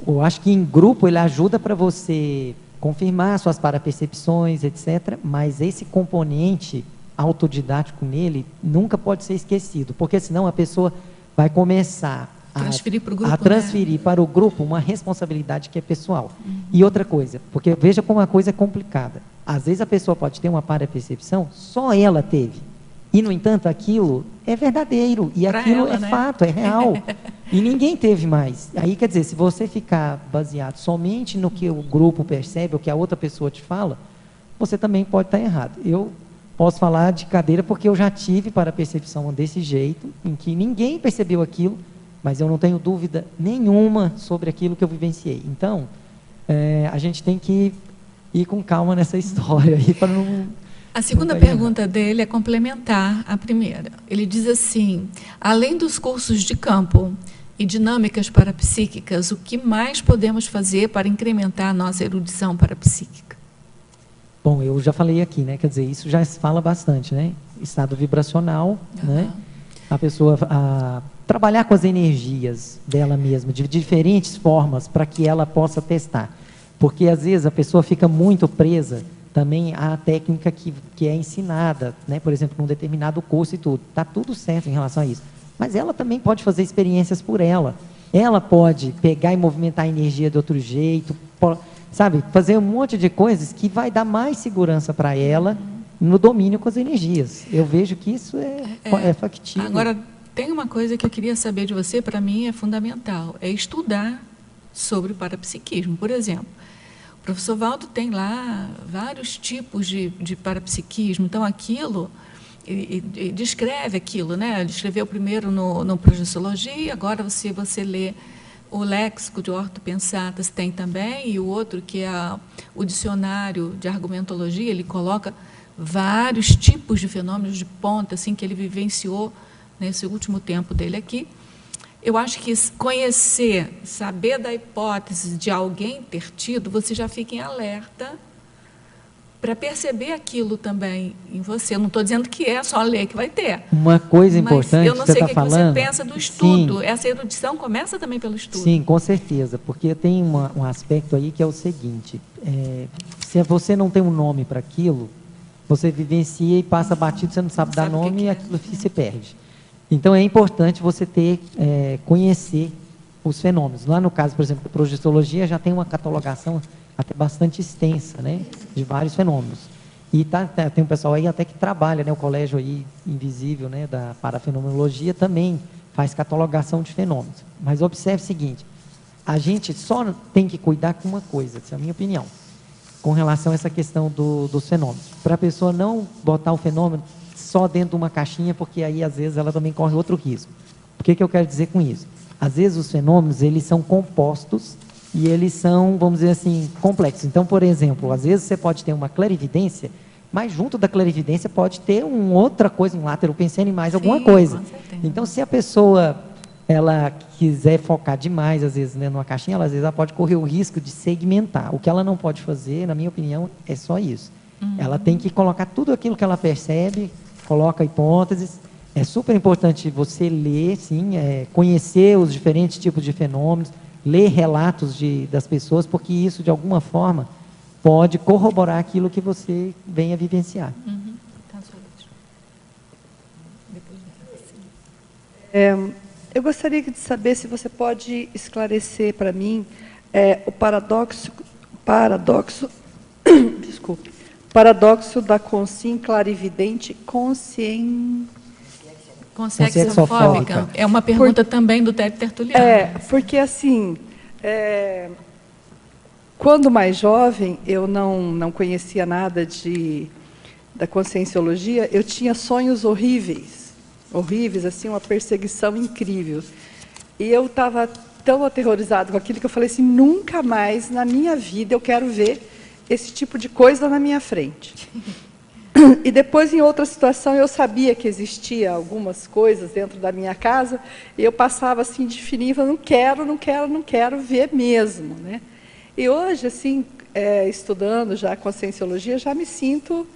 eu acho que em grupo ele ajuda para você confirmar suas parapercepções, etc., mas esse componente autodidático nele nunca pode ser esquecido, porque senão a pessoa vai começar a transferir para o grupo uma responsabilidade que é pessoal. E outra coisa, porque veja como a coisa é complicada. Às vezes a pessoa pode ter uma parapercepção, só ela teve. E, no entanto, aquilo é verdadeiro, e pra aquilo ela, é, né, fato, é real. E ninguém teve mais. Aí, quer dizer, se você ficar baseado somente no que o grupo percebe, ou que a outra pessoa te fala, você também pode estar errado. Eu posso falar de cadeira porque eu já tive parapercepção desse jeito, em que ninguém percebeu aquilo, mas eu não tenho dúvida nenhuma sobre aquilo que eu vivenciei. Então, a gente tem que ir com calma nessa história aí para não... A segunda pergunta dele é complementar à primeira. Ele diz assim, além dos cursos de campo e dinâmicas parapsíquicas, o que mais podemos fazer para incrementar a nossa erudição parapsíquica? Bom, eu já falei aqui, né? Quer dizer, isso já se fala bastante, né? Estado vibracional, né? A pessoa trabalhar com as energias dela mesma, de diferentes formas, para que ela possa testar. Porque, às vezes, a pessoa fica muito presa também à técnica que é ensinada, né? Por exemplo, num determinado curso e tudo. Está tudo certo em relação a isso. Mas ela também pode fazer experiências por ela. Ela pode pegar e movimentar a energia de outro jeito, sabe? Fazer um monte de coisas que vai dar mais segurança para ela no domínio com as energias. Eu vejo que isso é factível. Agora, tem uma coisa que eu queria saber de você, para mim é fundamental, é estudar sobre o parapsiquismo. Por exemplo, o professor Valdo tem lá vários tipos de parapsiquismo, então aquilo, ele descreve aquilo, né? Ele escreveu primeiro no Projeciologia, agora você lê o léxico de ortopensatas, tem também, e o outro que é o dicionário de argumentologia, ele coloca vários tipos de fenômenos de ponta, assim, que ele vivenciou nesse último tempo dele aqui. Eu acho que conhecer, saber da hipótese de alguém ter tido, você já fica em alerta para perceber aquilo também em você. Eu não estou dizendo que é só ler que vai ter. Uma coisa importante eu não sei o que falando, você pensa do estudo. Sim. Essa erudição começa também pelo estudo. Sim, com certeza, porque tem um aspecto aí que é o seguinte, se você não tem um nome para aquilo, você vivencia e passa batido, você não sabe dar nome e aquilo se perde. Então, é importante você conhecer os fenômenos. Lá no caso, por exemplo, da projeciologia, já tem uma catalogação até bastante extensa, né, de vários fenômenos. E tem um pessoal aí até que trabalha, né, o colégio aí invisível, né, da parafenomenologia também faz catalogação de fenômenos. Mas observe o seguinte, a gente só tem que cuidar com uma coisa, essa é a minha opinião, com relação a essa questão dos fenômenos. Para a pessoa não botar o fenômeno só dentro de uma caixinha, porque aí às vezes ela também corre outro risco. O que eu quero dizer com isso? Às vezes os fenômenos, eles são compostos e eles são, vamos dizer assim, complexos. Então, por exemplo, às vezes você pode ter uma clarividência, mas junto da clarividência pode ter outra coisa, um látero pensando em mais alguma coisa. Então, se a pessoa ela quiser focar demais, às vezes, né, numa caixinha, às vezes ela pode correr o risco de segmentar. O que ela não pode fazer, na minha opinião, é só isso. Ela tem que colocar tudo aquilo que ela percebe, coloca hipóteses. É super importante você ler, sim, conhecer os diferentes tipos de fenômenos, ler relatos das pessoas, porque isso, de alguma forma, pode corroborar aquilo que você venha vivenciar. Eu gostaria de saber se você pode esclarecer para mim o paradoxo da consciência clarividente consciexofóbica. É uma pergunta também do Ted Tertuliano. Porque assim, quando mais jovem, eu não conhecia nada da conscienciologia, eu tinha sonhos horríveis, assim, uma perseguição incrível. E eu estava tão aterrorizado com aquilo que eu falei assim, nunca mais na minha vida eu quero ver esse tipo de coisa na minha frente. E depois, em outra situação, eu sabia que existia algumas coisas dentro da minha casa, e eu passava assim de fininho, falando, não quero ver mesmo, né? E hoje, assim, estudando já a conscienciologia, já me sinto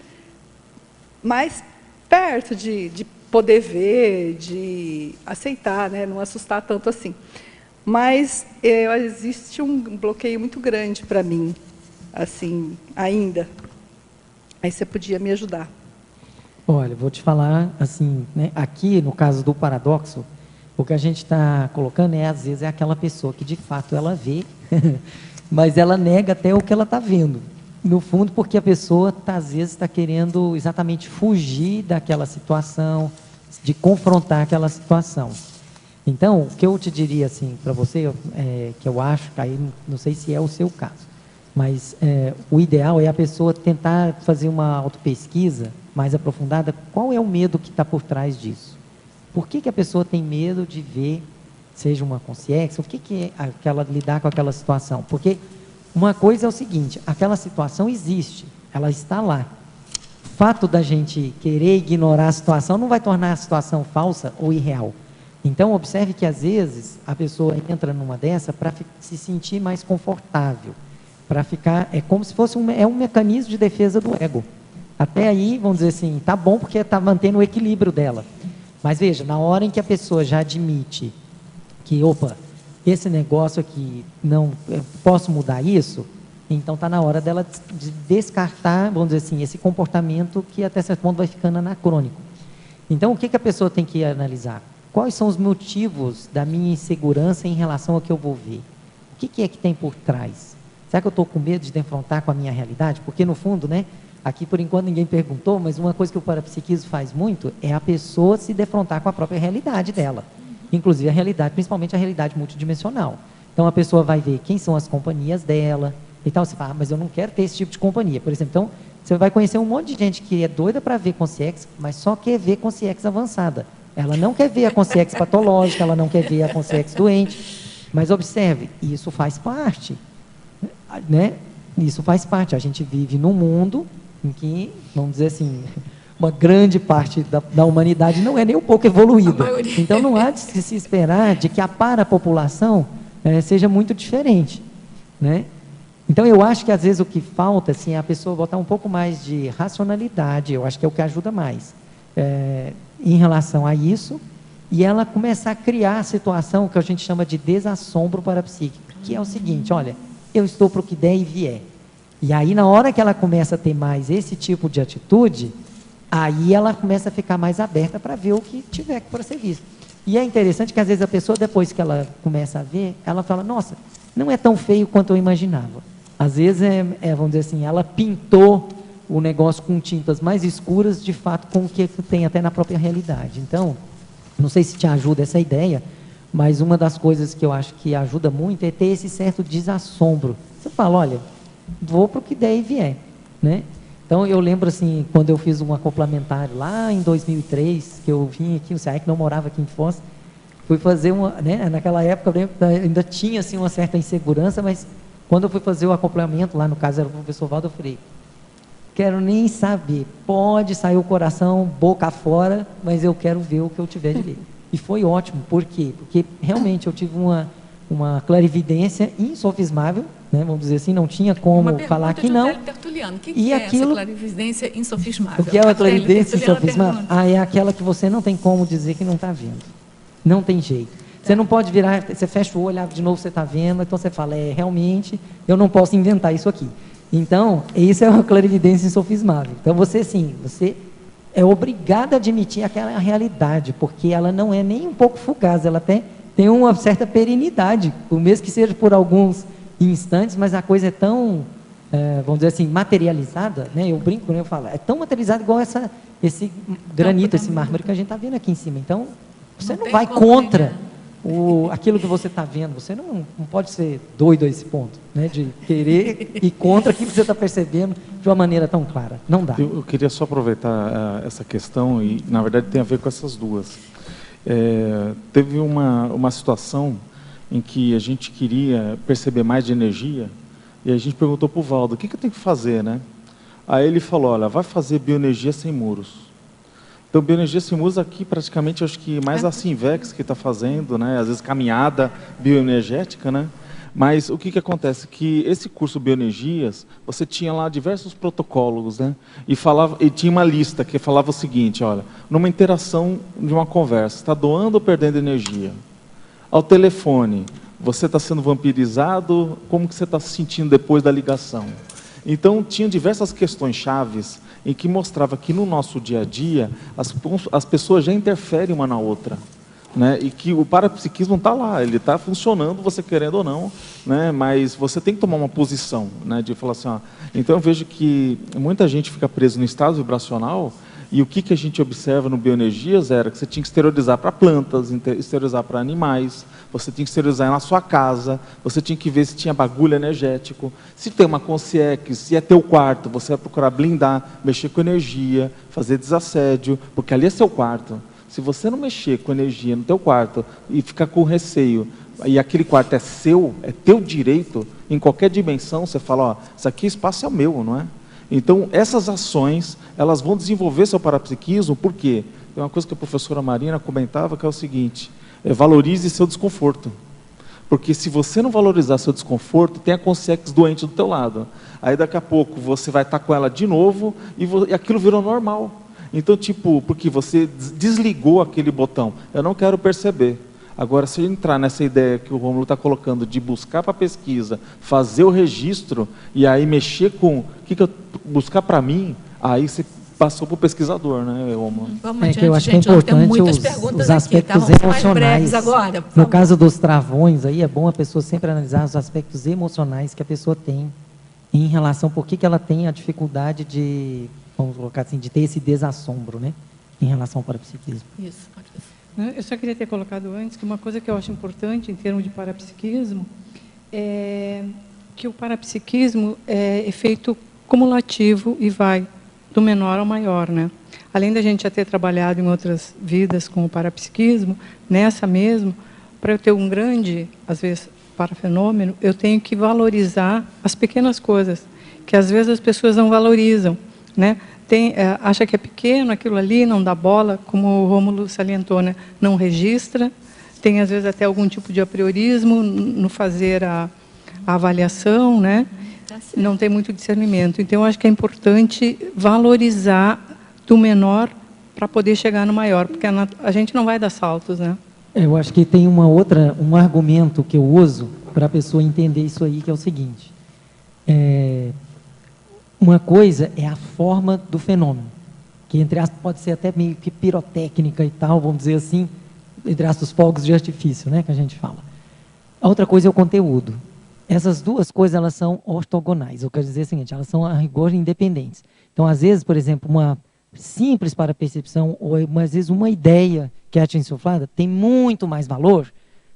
mais perto de poder ver, de aceitar, né? Não assustar tanto assim. Mas existe um bloqueio muito grande para mim, assim, ainda. Aí você podia me ajudar. Olha, vou te falar, assim, né, aqui no caso do paradoxo, o que a gente está colocando às vezes, é aquela pessoa que de fato ela vê, mas ela nega até o que ela está vendo. No fundo, porque a pessoa, às vezes, está querendo exatamente fugir daquela situação, de confrontar aquela situação. Então, o que eu te diria, assim, para você, que eu acho, aí não sei se é o seu caso, mas o ideal é a pessoa tentar fazer uma autopesquisa mais aprofundada. Qual é o medo que está por trás disso? Por que a pessoa tem medo de ver, seja uma consciência, o que é aquela, lidar com aquela situação? Porque uma coisa é o seguinte, aquela situação existe, ela está lá. O fato da gente querer ignorar a situação não vai tornar a situação falsa ou irreal. Então, observe que, às vezes, a pessoa entra numa dessa para se sentir mais confortável, para ficar, é como se fosse um mecanismo de defesa do ego. Até aí, vamos dizer assim, tá bom porque está mantendo o equilíbrio dela. Mas veja, na hora em que a pessoa já admite que, opa, esse negócio aqui, não, eu posso mudar isso, então está na hora dela de descartar, vamos dizer assim, esse comportamento que até certo ponto vai ficando anacrônico. Então, o que a pessoa tem que analisar? Quais são os motivos da minha insegurança em relação ao que eu vou ver? O que é que tem por trás? Será que eu estou com medo de defrontar com a minha realidade? Porque, no fundo, né, aqui por enquanto ninguém perguntou, mas uma coisa que o parapsiquismo faz muito é a pessoa se defrontar com a própria realidade dela. Inclusive a realidade, principalmente a realidade multidimensional. Então a pessoa vai ver quem são as companhias dela e tal. Você fala, mas eu não quero ter esse tipo de companhia. Por exemplo, então você vai conhecer um monte de gente que é doida para ver consciência, mas só quer ver consciência avançada. Ela não quer ver a consciência patológica, ela não quer ver a consciência doente. Mas observe, isso faz parte. Né? Isso faz parte. A gente vive num mundo em que, vamos dizer assim, uma grande parte da humanidade não é nem um pouco evoluída. Então não há de se esperar de que a parapopulação seja muito diferente, né? Então eu acho que às vezes o que falta assim, é a pessoa botar um pouco mais de racionalidade, eu acho que é o que ajuda mais em relação a isso, e ela começar a criar a situação que a gente chama de desassombro parapsíquico, que é o seguinte, olha, eu estou para o que der e vier. E aí, na hora que ela começa a ter mais esse tipo de atitude, aí ela começa a ficar mais aberta para ver o que tiver para ser visto. E é interessante que, às vezes, a pessoa, depois que ela começa a ver, ela fala, nossa, não é tão feio quanto eu imaginava. Às vezes, vamos dizer assim, ela pintou o negócio com tintas mais escuras, de fato, com o que tem até na própria realidade. Então, não sei se te ajuda essa ideia, mas uma das coisas que eu acho que ajuda muito é ter esse certo desassombro. Você fala, olha, vou para o que der e vier, né? Então, eu lembro, assim, quando eu fiz um acoplamentário lá em 2003, que eu vim aqui, o SEAC não morava aqui em Foz, fui fazer uma, né, naquela época ainda tinha, assim, uma certa insegurança, mas quando eu fui fazer o acoplamento, lá no caso era o professor Valdo, eu falei, quero nem saber, pode sair o coração boca fora, mas eu quero ver o que eu tiver de ver. E foi ótimo, por quê? Porque realmente eu tive uma clarividência insofismável, né, vamos dizer assim, não tinha como falar que não. O que é essa clarividência insofismável? O que é uma clarividência insofismável? É aquela que você não tem como dizer que não está vendo. Não tem jeito. Você não pode virar, você fecha o olho, abre de novo, você está vendo, então você fala, realmente, eu não posso inventar isso aqui. Então, isso é uma clarividência insofismável. Então, você é obrigado a admitir aquela realidade, porque ela não é nem um pouco fugaz, ela até tem uma certa perenidade, mesmo que seja por alguns instantes, mas a coisa é tão, vamos dizer assim, materializada, né? Eu brinco, né? Eu falo, é tão materializado igual esse granito, esse mármore que a gente está vendo aqui em cima. Então, você não vai contra aquilo que você está vendo, você não pode ser doido a esse ponto, né? De querer ir contra aquilo que você está percebendo de uma maneira tão clara. Não dá. Eu queria só aproveitar essa questão e, na verdade, tem a ver com essas duas. Teve uma situação em que a gente queria perceber mais de energia e a gente perguntou para o Valdo, o que eu tenho que fazer, né? Aí ele falou, olha, vai fazer bioenergia sem muros. Então, bioenergia sem muros aqui, praticamente, acho que mais a Sinvex que está fazendo, né? Às vezes caminhada bioenergética, né? Mas o que acontece? Que esse curso Bioenergias, você tinha lá diversos protocolos, né? E tinha uma lista que falava o seguinte, olha, numa interação de uma conversa, está doando ou perdendo energia? Ao telefone, você está sendo vampirizado? Como que você está se sentindo depois da ligação? Então, tinha diversas questões chaves em que mostrava que no nosso dia a dia, as pessoas já interferem uma na outra. Né? E que o parapsiquismo está lá, ele está funcionando, você querendo ou não, né? Mas você tem que tomar uma posição, né? De falar assim, então eu vejo que muita gente fica preso no estado vibracional e o que a gente observa no Bioenergias era que você tinha que esterilizar para plantas, esterilizar para animais, você tinha que esterilizar na sua casa, você tinha que ver se tinha bagulho energético, se tem uma consciência, se é teu quarto, você vai procurar blindar, mexer com energia, fazer desassédio, porque ali é seu quarto. Se você não mexer com energia no teu quarto e ficar com receio, e aquele quarto é seu, é teu direito, em qualquer dimensão, você fala, isso aqui espaço é meu, não é? Então, essas ações, elas vão desenvolver seu parapsiquismo, por quê? Tem uma coisa que a professora Marina comentava, que é o seguinte, valorize seu desconforto. Porque se você não valorizar seu desconforto, tem a consciência doente do teu lado. Aí daqui a pouco você vai estar com ela de novo e aquilo virou normal. Então, porque você desligou aquele botão, eu não quero perceber. Agora, se entrar nessa ideia que o Rômulo está colocando, de buscar para a pesquisa, fazer o registro, e aí mexer com o que eu buscar para mim, aí você passou para o pesquisador, né, Rômulo? Vamos adiante, eu acho que é importante os aspectos emocionais. Agora, no caso dos travões, aí é bom a pessoa sempre analisar os aspectos emocionais que a pessoa tem em relação, por que ela tem a dificuldade de, vamos colocar assim, de ter esse desassombro, né, em relação ao parapsiquismo. Isso, pode ser. Eu só queria ter colocado antes que uma coisa que eu acho importante em termos de parapsiquismo é que o parapsiquismo é efeito cumulativo e vai do menor ao maior, né? Além da gente já ter trabalhado em outras vidas com o parapsiquismo, nessa mesmo, para eu ter um grande, às vezes, parafenômeno, eu tenho que valorizar as pequenas coisas, que às vezes as pessoas não valorizam, né? Acha que é pequeno aquilo ali, não dá bola, como o Rômulo salientou, né? Não registra, tem às vezes até algum tipo de apriorismo no fazer a avaliação, né? Não tem muito discernimento. Então, eu acho que é importante valorizar do menor para poder chegar no maior, porque a gente não vai dar saltos, né? Eu acho que tem um argumento que eu uso para a pessoa entender isso aí, que é o seguinte. Uma coisa é a forma do fenômeno, que entre aspas pode ser até meio que pirotécnica e tal, vamos dizer assim, entre aspas, fogos de artifício, né, que a gente fala. A outra coisa é o conteúdo. essas duas coisas, elas são ortogonais. Eu quero dizer o seguinte, elas são, a rigor, independentes. Então, às vezes, por exemplo, uma simples para-percepção, ou às vezes uma ideia que é insuflada, tem muito mais valor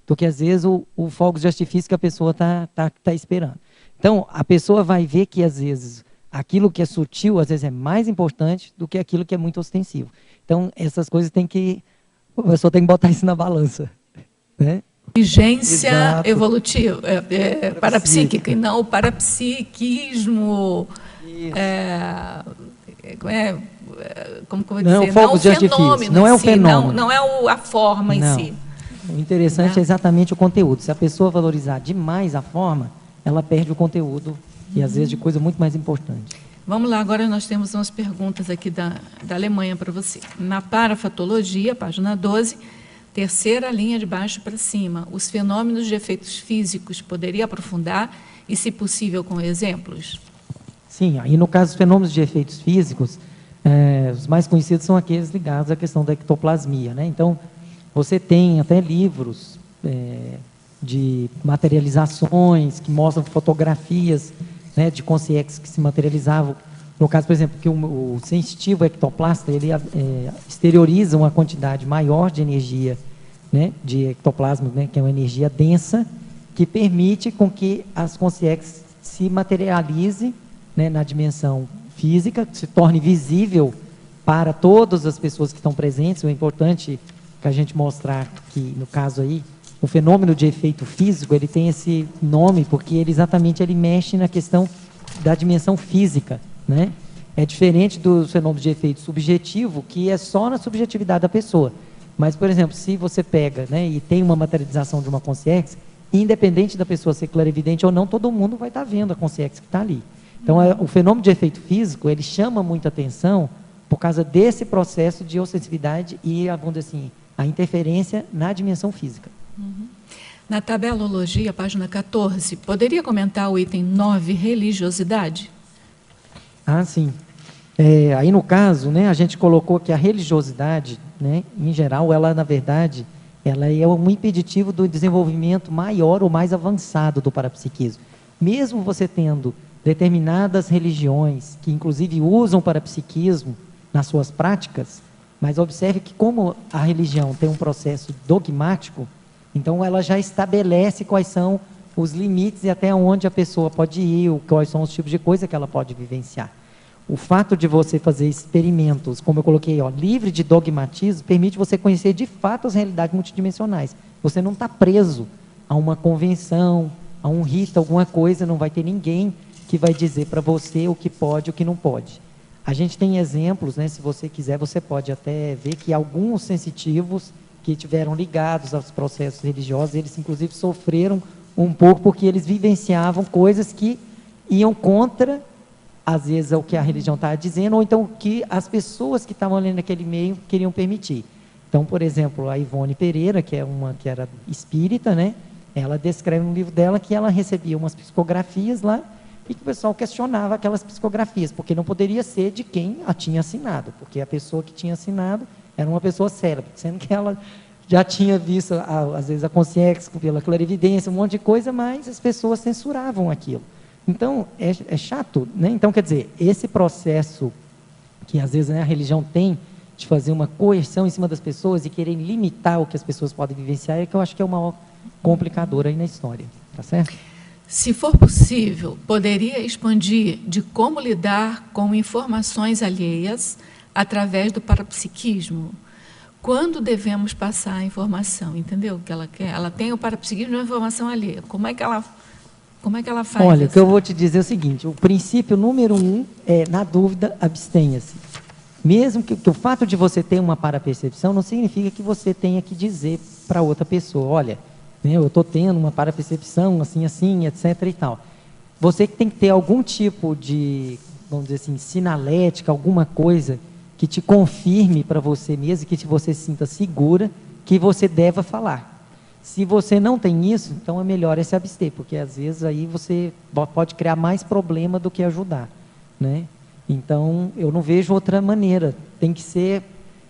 do que, às vezes, o fogo de artifício que a pessoa está esperando. Então, a pessoa vai ver que, às vezes, aquilo que é sutil, às vezes, é mais importante do que aquilo que é muito ostensivo. Então, essas coisas a pessoa tem que botar isso na balança, né? Inteligência evolutiva, parapsíquica, e não o parapsiquismo, como que eu vou dizer? Não é o fenômeno, não é o fenômeno. Não é a forma em si. O interessante é exatamente o conteúdo. Se a pessoa valorizar demais a forma, ela perde o conteúdo, e às vezes de coisa muito mais importante. Vamos lá, agora nós temos umas perguntas aqui da Alemanha para você. Na parafatologia, página 12, terceira linha de baixo para cima, os fenômenos de efeitos físicos, poderia aprofundar e, se possível, com exemplos? Sim, aí no caso dos fenômenos de efeitos físicos, os mais conhecidos são aqueles ligados à questão da ectoplasmia, né? Então, você tem até livros de materializações que mostram fotografias, né, de consciências que se materializavam. No caso, por exemplo, que o sensitivo ectoplasta, ele exterioriza uma quantidade maior de energia, né, de ectoplasma, né, que é uma energia densa, que permite com que as consciências se materialize, né, na dimensão física, se torne visível para todas as pessoas que estão presentes. O importante é a gente mostrar que, no caso aí, o fenômeno de efeito físico, ele tem esse nome porque ele mexe na questão da dimensão física, né? É diferente do fenômeno de efeito subjetivo, que é só na subjetividade da pessoa. Mas, por exemplo, se você pega, né, e tem uma materialização de uma consciência, independente da pessoa ser clarividente ou não, todo mundo vai estar vendo a consciência que está ali. Então, o fenômeno de efeito físico, ele chama muita atenção por causa desse processo de ostensividade e, vamos dizer assim, a interferência na dimensão física. Uhum. Na tabelologia, página 14, poderia comentar o item 9, religiosidade? Ah, sim. Aí, no caso, né, a gente colocou que a religiosidade, né, em geral, ela, na verdade, ela é um impeditivo do desenvolvimento maior ou mais avançado do parapsiquismo. Mesmo você tendo determinadas religiões que, inclusive, usam o parapsiquismo nas suas práticas, mas observe que, como a religião tem um processo dogmático, então ela já estabelece quais são os limites e até onde a pessoa pode ir, quais são os tipos de coisa que ela pode vivenciar. O fato de você fazer experimentos, como eu coloquei, livre de dogmatismo, permite você conhecer de fato as realidades multidimensionais. Você não está preso a uma convenção, a um rito, alguma coisa, não vai ter ninguém que vai dizer para você o que pode e o que não pode. A gente tem exemplos, né, se você quiser, você pode até ver que alguns sensitivos que tiveram ligados aos processos religiosos, eles inclusive sofreram um pouco porque eles vivenciavam coisas que iam contra, às vezes, o que a religião estava dizendo, ou então o que as pessoas que estavam ali naquele meio queriam permitir. Então, por exemplo, a Ivone Pereira, que era espírita, né, ela descreve no livro dela que ela recebia umas psicografias lá e que o pessoal questionava aquelas psicografias, porque não poderia ser de quem a tinha assinado, porque a pessoa que tinha assinado era uma pessoa célebre, sendo que ela já tinha visto, às vezes, a consciência pela clarividência, um monte de coisa, mas as pessoas censuravam aquilo. Então, é chato, né? Então, quer dizer, esse processo que, às vezes, né, a religião tem de fazer uma coerção em cima das pessoas e querer limitar o que as pessoas podem vivenciar, é que eu acho que é o maior complicador aí na história, tá certo? Se for possível, poderia expandir de como lidar com informações alheias através do parapsiquismo? Quando devemos passar a informação? Entendeu o que ela quer? Ela tem o parapsiquismo e a informação alheia. Como é que ela faz? Olha, o que eu vou te dizer é o seguinte, o princípio número 1 é, na dúvida, abstenha-se. Mesmo que o fato de você ter uma parapercepção não significa que você tenha que dizer para outra pessoa, olha, eu estou tendo uma parapercepção, assim, assim, etc. e tal. Você que tem que ter algum tipo de, vamos dizer assim, sinalética, alguma coisa que te confirme para você mesmo, que você se sinta segura, que você deva falar. Se você não tem isso, então é melhor se abster, porque às vezes aí você pode criar mais problema do que ajudar, né? Então, eu não vejo outra maneira. Tem que ser,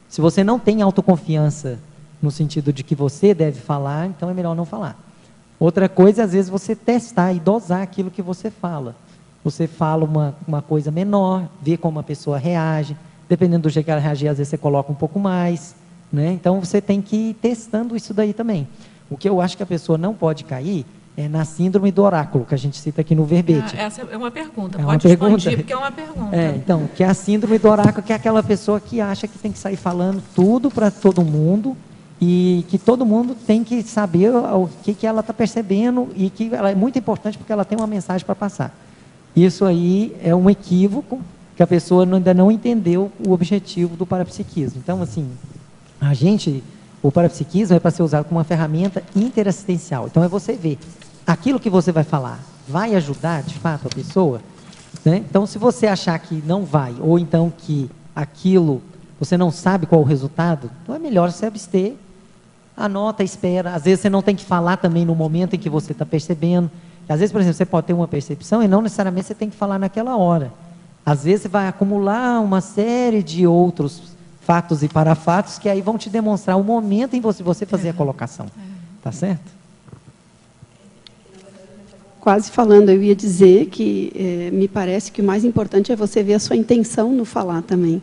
se você não tem autoconfiança no sentido de que você deve falar, então é melhor não falar. Outra coisa, às vezes, você testar e dosar aquilo que você fala. Você fala uma coisa menor, vê como a pessoa reage. Dependendo do jeito que ela reagir, às vezes você coloca um pouco mais, né? Então, você tem que ir testando isso daí também. O que eu acho que a pessoa não pode cair é na síndrome do oráculo, que a gente cita aqui no verbete. Essa é uma pergunta, É pode uma pergunta? expandir, porque é uma pergunta. Então, que é a síndrome do oráculo, que é aquela pessoa que acha que tem que sair falando tudo para todo mundo e que todo mundo tem que saber o que ela está percebendo e que ela é muito importante porque ela tem uma mensagem para passar. Isso aí é um equívoco que a pessoa ainda não entendeu o objetivo do parapsiquismo. Então, assim, o parapsiquismo é para ser usado como uma ferramenta interassistencial. Então, é você ver aquilo que você vai falar vai ajudar, de fato, a pessoa, né? Então, se você achar que não vai, ou então que aquilo, você não sabe qual é o resultado, então é melhor você abster, anota, espera. Às vezes, você não tem que falar também no momento em que você está percebendo. Às vezes, por exemplo, você pode ter uma percepção e não necessariamente você tem que falar naquela hora. Às vezes, você vai acumular uma série de outros fatos e parafatos que aí vão te demonstrar o momento em você fazer a colocação. Tá certo? Quase falando, eu ia dizer que me parece que o mais importante é você ver a sua intenção no falar também.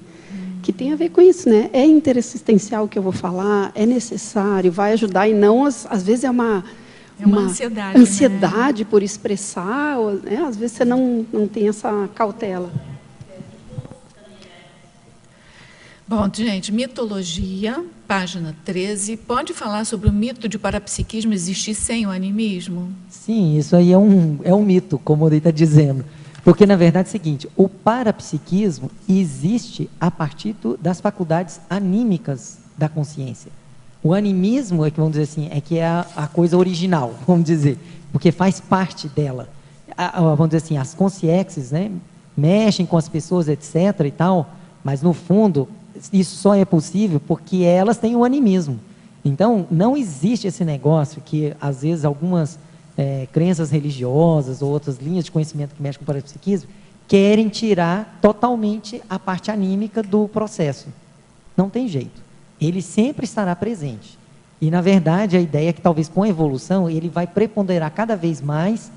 Que tem a ver com isso, né? É interassistencial o que eu vou falar, é necessário, vai ajudar, e não, às vezes, é uma ansiedade, né? Por expressar, né? Às vezes você não tem essa cautela. Bom, gente, mitologia, página 13. Pode falar sobre o mito de parapsiquismo existir sem o animismo? Sim, isso aí é um mito, como ele está dizendo. Porque, na verdade, é o seguinte, o parapsiquismo existe a partir das faculdades anímicas da consciência. O animismo, é que vamos dizer assim, é que é a coisa original, vamos dizer, porque faz parte dela. Vamos dizer assim, as consciências, né, mexem com as pessoas, etc. e tal, mas, no fundo, isso só é possível porque elas têm o animismo. Então, não existe esse negócio que, às vezes, algumas crenças religiosas ou outras linhas de conhecimento que mexem com o parapsiquismo querem tirar totalmente a parte anímica do processo. Não tem jeito. Ele sempre estará presente. E, na verdade, a ideia é que, talvez, com a evolução, ele vai preponderar cada vez mais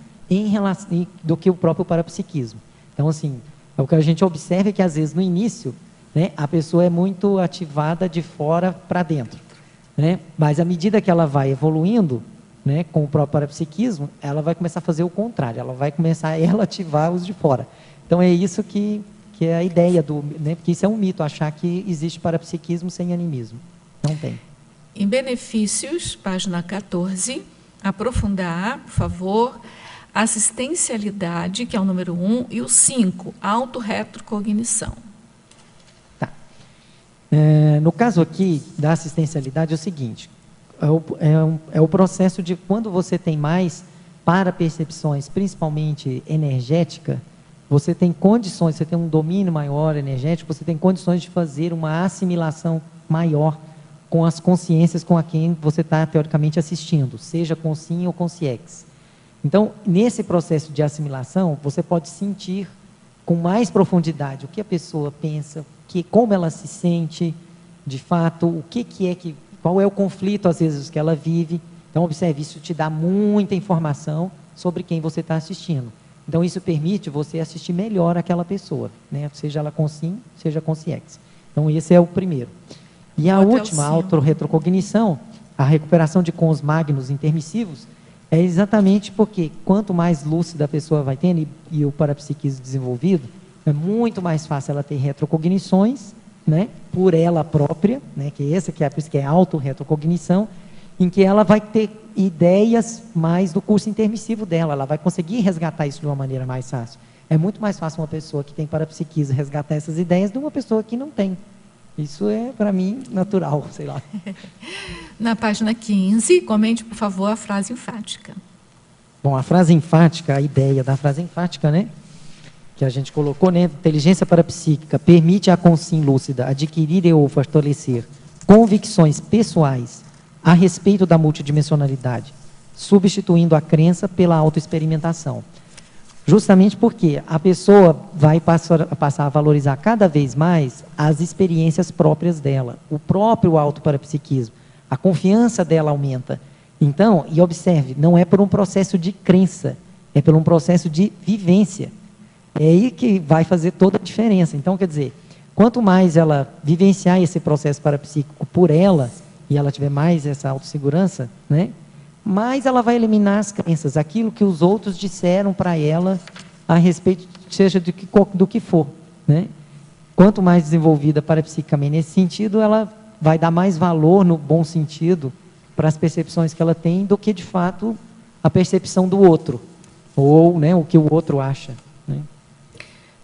do que o próprio parapsiquismo. Então, assim, o que a gente observa é que, às vezes, no início, né, a pessoa é muito ativada de fora para dentro, né? Mas, à medida que ela vai evoluindo, né, com o próprio parapsiquismo, ela vai começar a fazer o contrário, ela vai começar a ativar os de fora. Então, é isso que é a ideia, né, porque isso é um mito, achar que existe parapsiquismo sem animismo. Não tem. Em benefícios, página 14, aprofundar, por favor, assistencialidade, que é o número 1, e o 5, autorretrocognição. Tá. No caso aqui da assistencialidade é o seguinte, é o processo de quando você tem mais parapercepções, principalmente energética, você tem condições, você tem um domínio maior energético, você tem condições de fazer uma assimilação maior com as consciências com a quem você está teoricamente assistindo, seja com sim ou com CIEX. Então, nesse processo de assimilação, você pode sentir com mais profundidade o que a pessoa pensa, como ela se sente, de fato, qual é o conflito, às vezes, que ela vive. Então, observe, isso te dá muita informação sobre quem você está assistindo. Então, isso permite você assistir melhor aquela pessoa, né? Seja ela com sim, seja com CIEX. Então, esse é o primeiro. E a última, a autorretrocognição, a recuperação de cons magnos intermissivos, é exatamente porque quanto mais lúcida a pessoa vai tendo e o parapsiquismo desenvolvido, é muito mais fácil ela ter retrocognições, né, por ela própria, né, que é a autorretrocognição, em que ela vai ter ideias mais do curso intermissivo dela, ela vai conseguir resgatar isso de uma maneira mais fácil. É muito mais fácil uma pessoa que tem parapsiquismo resgatar essas ideias do que uma pessoa que não tem. Isso é, para mim, natural, sei lá. Na página 15, comente, por favor, a frase enfática. Bom, a frase enfática, a ideia da frase enfática, né, que a gente colocou, né, inteligência parapsíquica permite à consciência lúcida adquirir ou fortalecer convicções pessoais a respeito da multidimensionalidade, substituindo a crença pela autoexperimentação. Justamente porque a pessoa vai passar a valorizar cada vez mais as experiências próprias dela, o próprio autoparapsiquismo. A confiança dela aumenta. Então, e observe, não é por um processo de crença, é por um processo de vivência. É aí que vai fazer toda a diferença. Então, quer dizer, quanto mais ela vivenciar esse processo parapsíquico por ela, e ela tiver mais essa autossegurança, né, mais ela vai eliminar as crenças, aquilo que os outros disseram para ela a respeito, seja do que for, né? Quanto mais desenvolvida parapsiquicamente nesse sentido, ela vai dar mais valor, no bom sentido, para as percepções que ela tem, do que, de fato, a percepção do outro, ou, né, o que o outro acha, né?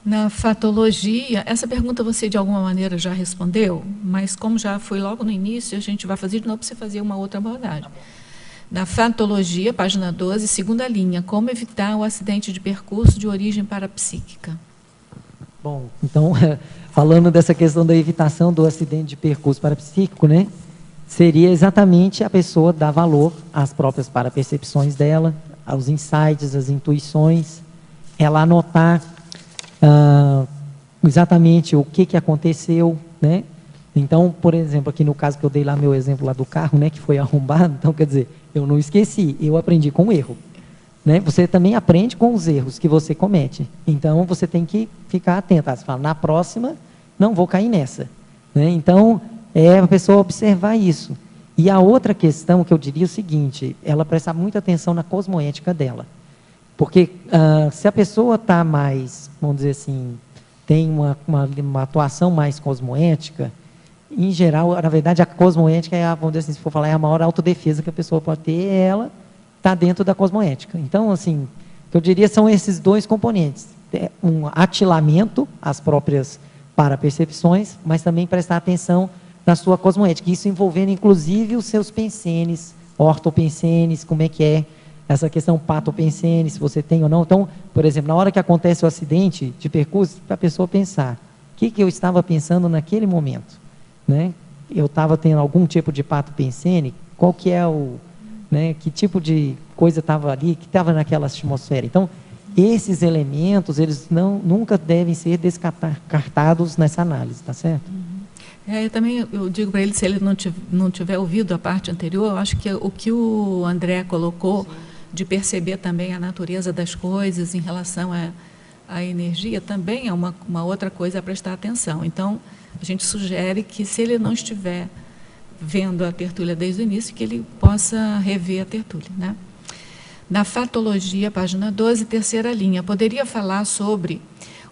Na fatologia, essa pergunta você, de alguma maneira, já respondeu, mas como já foi logo no início, a gente vai fazer de novo para você fazer uma outra abordagem. Na fatologia, página 12, segunda linha, como evitar o acidente de percurso de origem parapsíquica? Bom, então, falando dessa questão da evitação do acidente de percurso parapsíquico, né, seria exatamente a pessoa dar valor às próprias parapercepções dela, aos insights, às intuições, ela anotar exatamente o que aconteceu, né? Então, por exemplo, aqui no caso que eu dei lá, meu exemplo lá do carro, né, que foi arrombado, então, quer dizer, eu não esqueci, eu aprendi com o erro, né? Você também aprende com os erros que você comete, então você tem que ficar atento. Você fala, na próxima, não vou cair nessa, né? Então, é a pessoa observar isso. E a outra questão que eu diria é o seguinte, ela prestar muita atenção na cosmoética dela. Porque se a pessoa está mais, vamos dizer assim, tem uma atuação mais cosmoética, em geral, na verdade, a cosmoética é, vamos dizer assim, se for falar, é a maior autodefesa que a pessoa pode ter, ela está dentro da cosmoética. Então, assim, o que eu diria são esses dois componentes. Um atilamento às próprias parapercepções, mas também prestar atenção na sua cosmoética. Isso envolvendo, inclusive, os seus pensenes, ortopensenes, como é que é essa questão patopensene, se você tem ou não. Então, por exemplo, na hora que acontece o acidente de percurso, para a pessoa pensar, o que eu estava pensando naquele momento, né? Eu estava tendo algum tipo de patopensene, qual que é o, né, que tipo de coisa estava ali, que estava naquela atmosfera. Então, esses elementos, eles nunca devem ser descartados nessa análise, tá certo? Eu digo para ele, se ele não tiver ouvido a parte anterior, eu acho que o que o André colocou, de perceber também a natureza das coisas em relação à energia, também é uma outra coisa a prestar atenção. Então, a gente sugere que, se ele não estiver vendo a tertúlia desde o início, que ele possa rever a tertúlia, né? Na fatologia, página 12, terceira linha, poderia falar sobre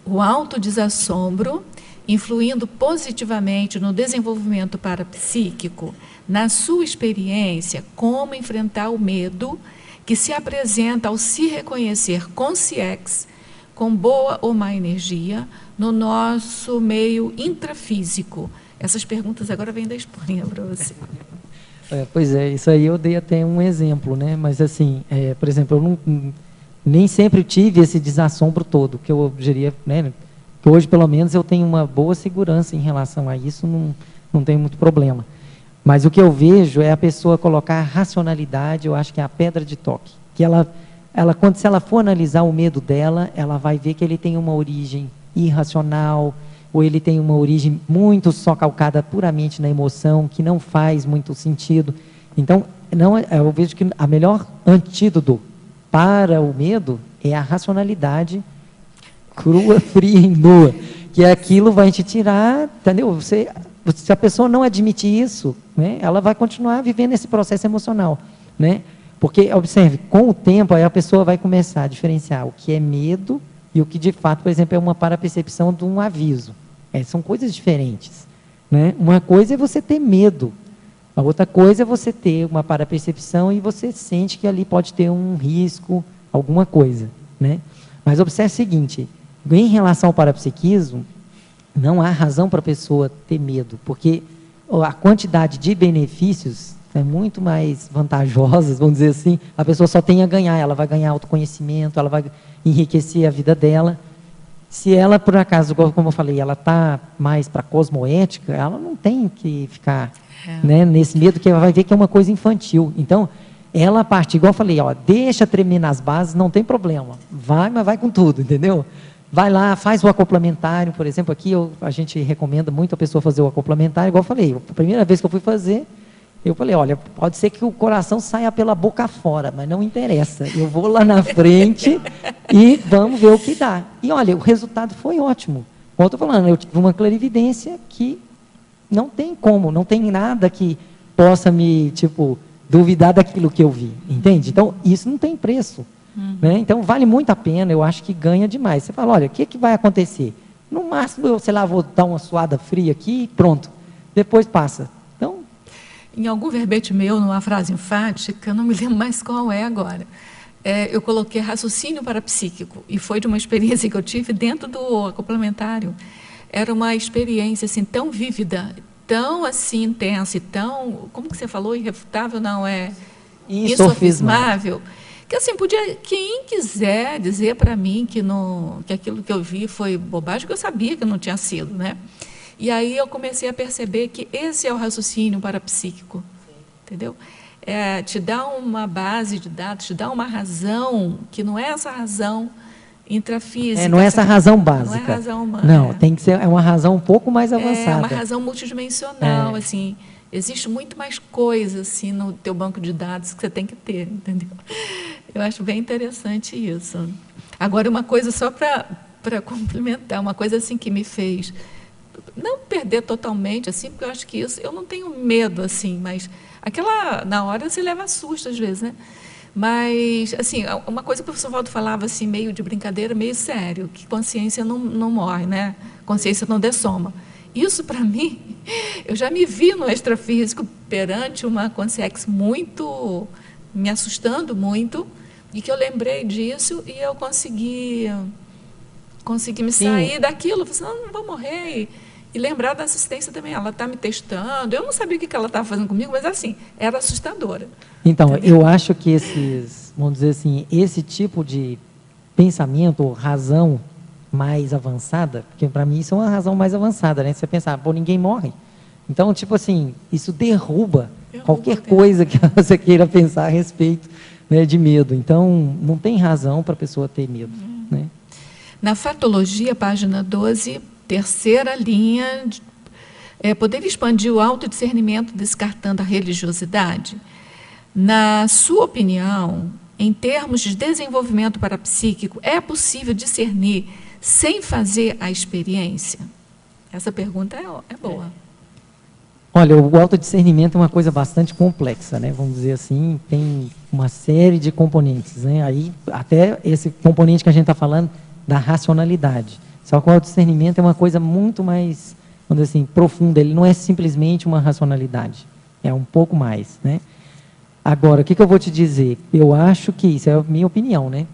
o autodesassombro influindo positivamente no desenvolvimento parapsíquico, na sua experiência, como enfrentar o medo que se apresenta ao se reconhecer consciex, com boa ou má energia, no nosso meio intrafísico. Essas perguntas agora vêm da Espanha para você. Pois é, isso aí eu dei até um exemplo, né? Mas assim, por exemplo, eu nem sempre tive esse desassombro todo, que eu diria, né? Que hoje, pelo menos, eu tenho uma boa segurança em relação a isso, não tem muito problema. Mas o que eu vejo é a pessoa colocar a racionalidade, eu acho que é a pedra de toque. Que se ela for analisar o medo dela, ela vai ver que ele tem uma origem irracional, ou ele tem uma origem muito só calcada puramente na emoção, que não faz muito sentido. Então, eu vejo que a melhor antídoto para o medo é a racionalidade crua, fria e nua, que aquilo vai te tirar, entendeu? Se a pessoa não admitir isso, né, ela vai continuar vivendo esse processo emocional, né? Porque, observe, com o tempo, aí a pessoa vai começar a diferenciar o que é medo e o que, de fato, por exemplo, é uma parapercepção de um aviso. São coisas diferentes, né? Uma coisa é você ter medo, a outra coisa é você ter uma parapercepção e você sente que ali pode ter um risco, alguma coisa, né? Mas observe o seguinte, em relação ao parapsiquismo, não há razão para a pessoa ter medo, porque a quantidade de benefícios é muito mais vantajosa, vamos dizer assim, a pessoa só tem a ganhar, ela vai ganhar autoconhecimento, ela vai enriquecer a vida dela. Se ela, por acaso, como eu falei, ela está mais para a cosmoética, ela não tem que ficar né, nesse medo, que ela vai ver que é uma coisa infantil. Então, ela parte, igual eu falei, deixa tremer nas bases, não tem problema, mas vai com tudo, entendeu? Vai lá, faz o acoplamentário, por exemplo, aqui a gente recomenda muito a pessoa fazer o acoplamentário, igual eu falei, a primeira vez que eu fui fazer, Eu falei, olha, pode ser que o coração saia pela boca fora, mas não interessa. Eu vou lá na frente e vamos ver o que dá. E olha, o resultado foi ótimo. Como eu estou falando, eu tive uma clarividência que não tem como, não tem nada que possa me, duvidar daquilo que eu vi, entende? Então, isso não tem preço. Né? Então, vale muito a pena, eu acho que ganha demais. Você fala, olha, o que vai acontecer? No máximo, eu, sei lá, vou dar uma suada fria aqui e pronto. Depois passa. Então, em algum verbete meu, numa frase enfática, não me lembro mais qual é agora, eu coloquei raciocínio parapsíquico, e foi de uma experiência que eu tive dentro do complementário. Era uma experiência assim, tão vívida, tão assim, intensa, e tão, como que você falou, irrefutável, não, insofismável, que assim, podia, quem quiser dizer para mim que aquilo que eu vi foi bobagem, que eu sabia que não tinha sido, né? E aí eu comecei a perceber que esse é o raciocínio parapsíquico, entendeu? Te dá uma base de dados, te dá uma razão, que não é essa razão intrafísica. Não é essa razão básica. Não é a razão humana. Não, tem que ser uma razão um pouco mais avançada. É uma razão multidimensional, assim. Existe muito mais coisa assim, no teu banco de dados que você tem que ter, entendeu? Eu acho bem interessante isso. Agora, uma coisa só para complementar, uma coisa assim que me fez não perder totalmente, assim, porque eu acho que isso, eu não tenho medo, assim, mas na hora você leva susto às vezes, né? Mas, assim, uma coisa que o professor Valdo falava, assim, meio de brincadeira, meio sério, que consciência não morre, né? Consciência não dessoma. Isso, para mim, eu já me vi no extrafísico perante uma consciência muito, me assustando muito, e que eu lembrei disso e eu consegui me sair daquilo. Eu falei, não vou morrer. E lembrar da assistência também, ela está me testando. Eu não sabia o que ela estava fazendo comigo, mas assim, era assustadora. Então, entendeu? eu acho que vamos dizer assim, esse tipo de pensamento ou razão mais avançada, porque para mim isso é uma razão mais avançada, né? Você pensar, ninguém morre. Então, isso derruba qualquer coisa que você queira pensar a respeito, né, de medo. Então, não tem razão para a pessoa ter medo, né? Na Fatologia, página 12, terceira linha, poder expandir o autodiscernimento descartando a religiosidade. Na sua opinião, em termos de desenvolvimento parapsíquico, é possível discernir sem fazer a experiência? Essa pergunta é boa. Olha, o autodiscernimento é uma coisa bastante complexa, né? Vamos dizer assim, tem uma série de componentes, né? Aí, até esse componente que a gente está falando da racionalidade. Só que o autodiscernimento é uma coisa muito mais, vamos dizer assim, profunda. Ele não é simplesmente uma racionalidade. É um pouco mais, né? Agora, o que eu vou te dizer? Eu acho que, isso é a minha opinião, né?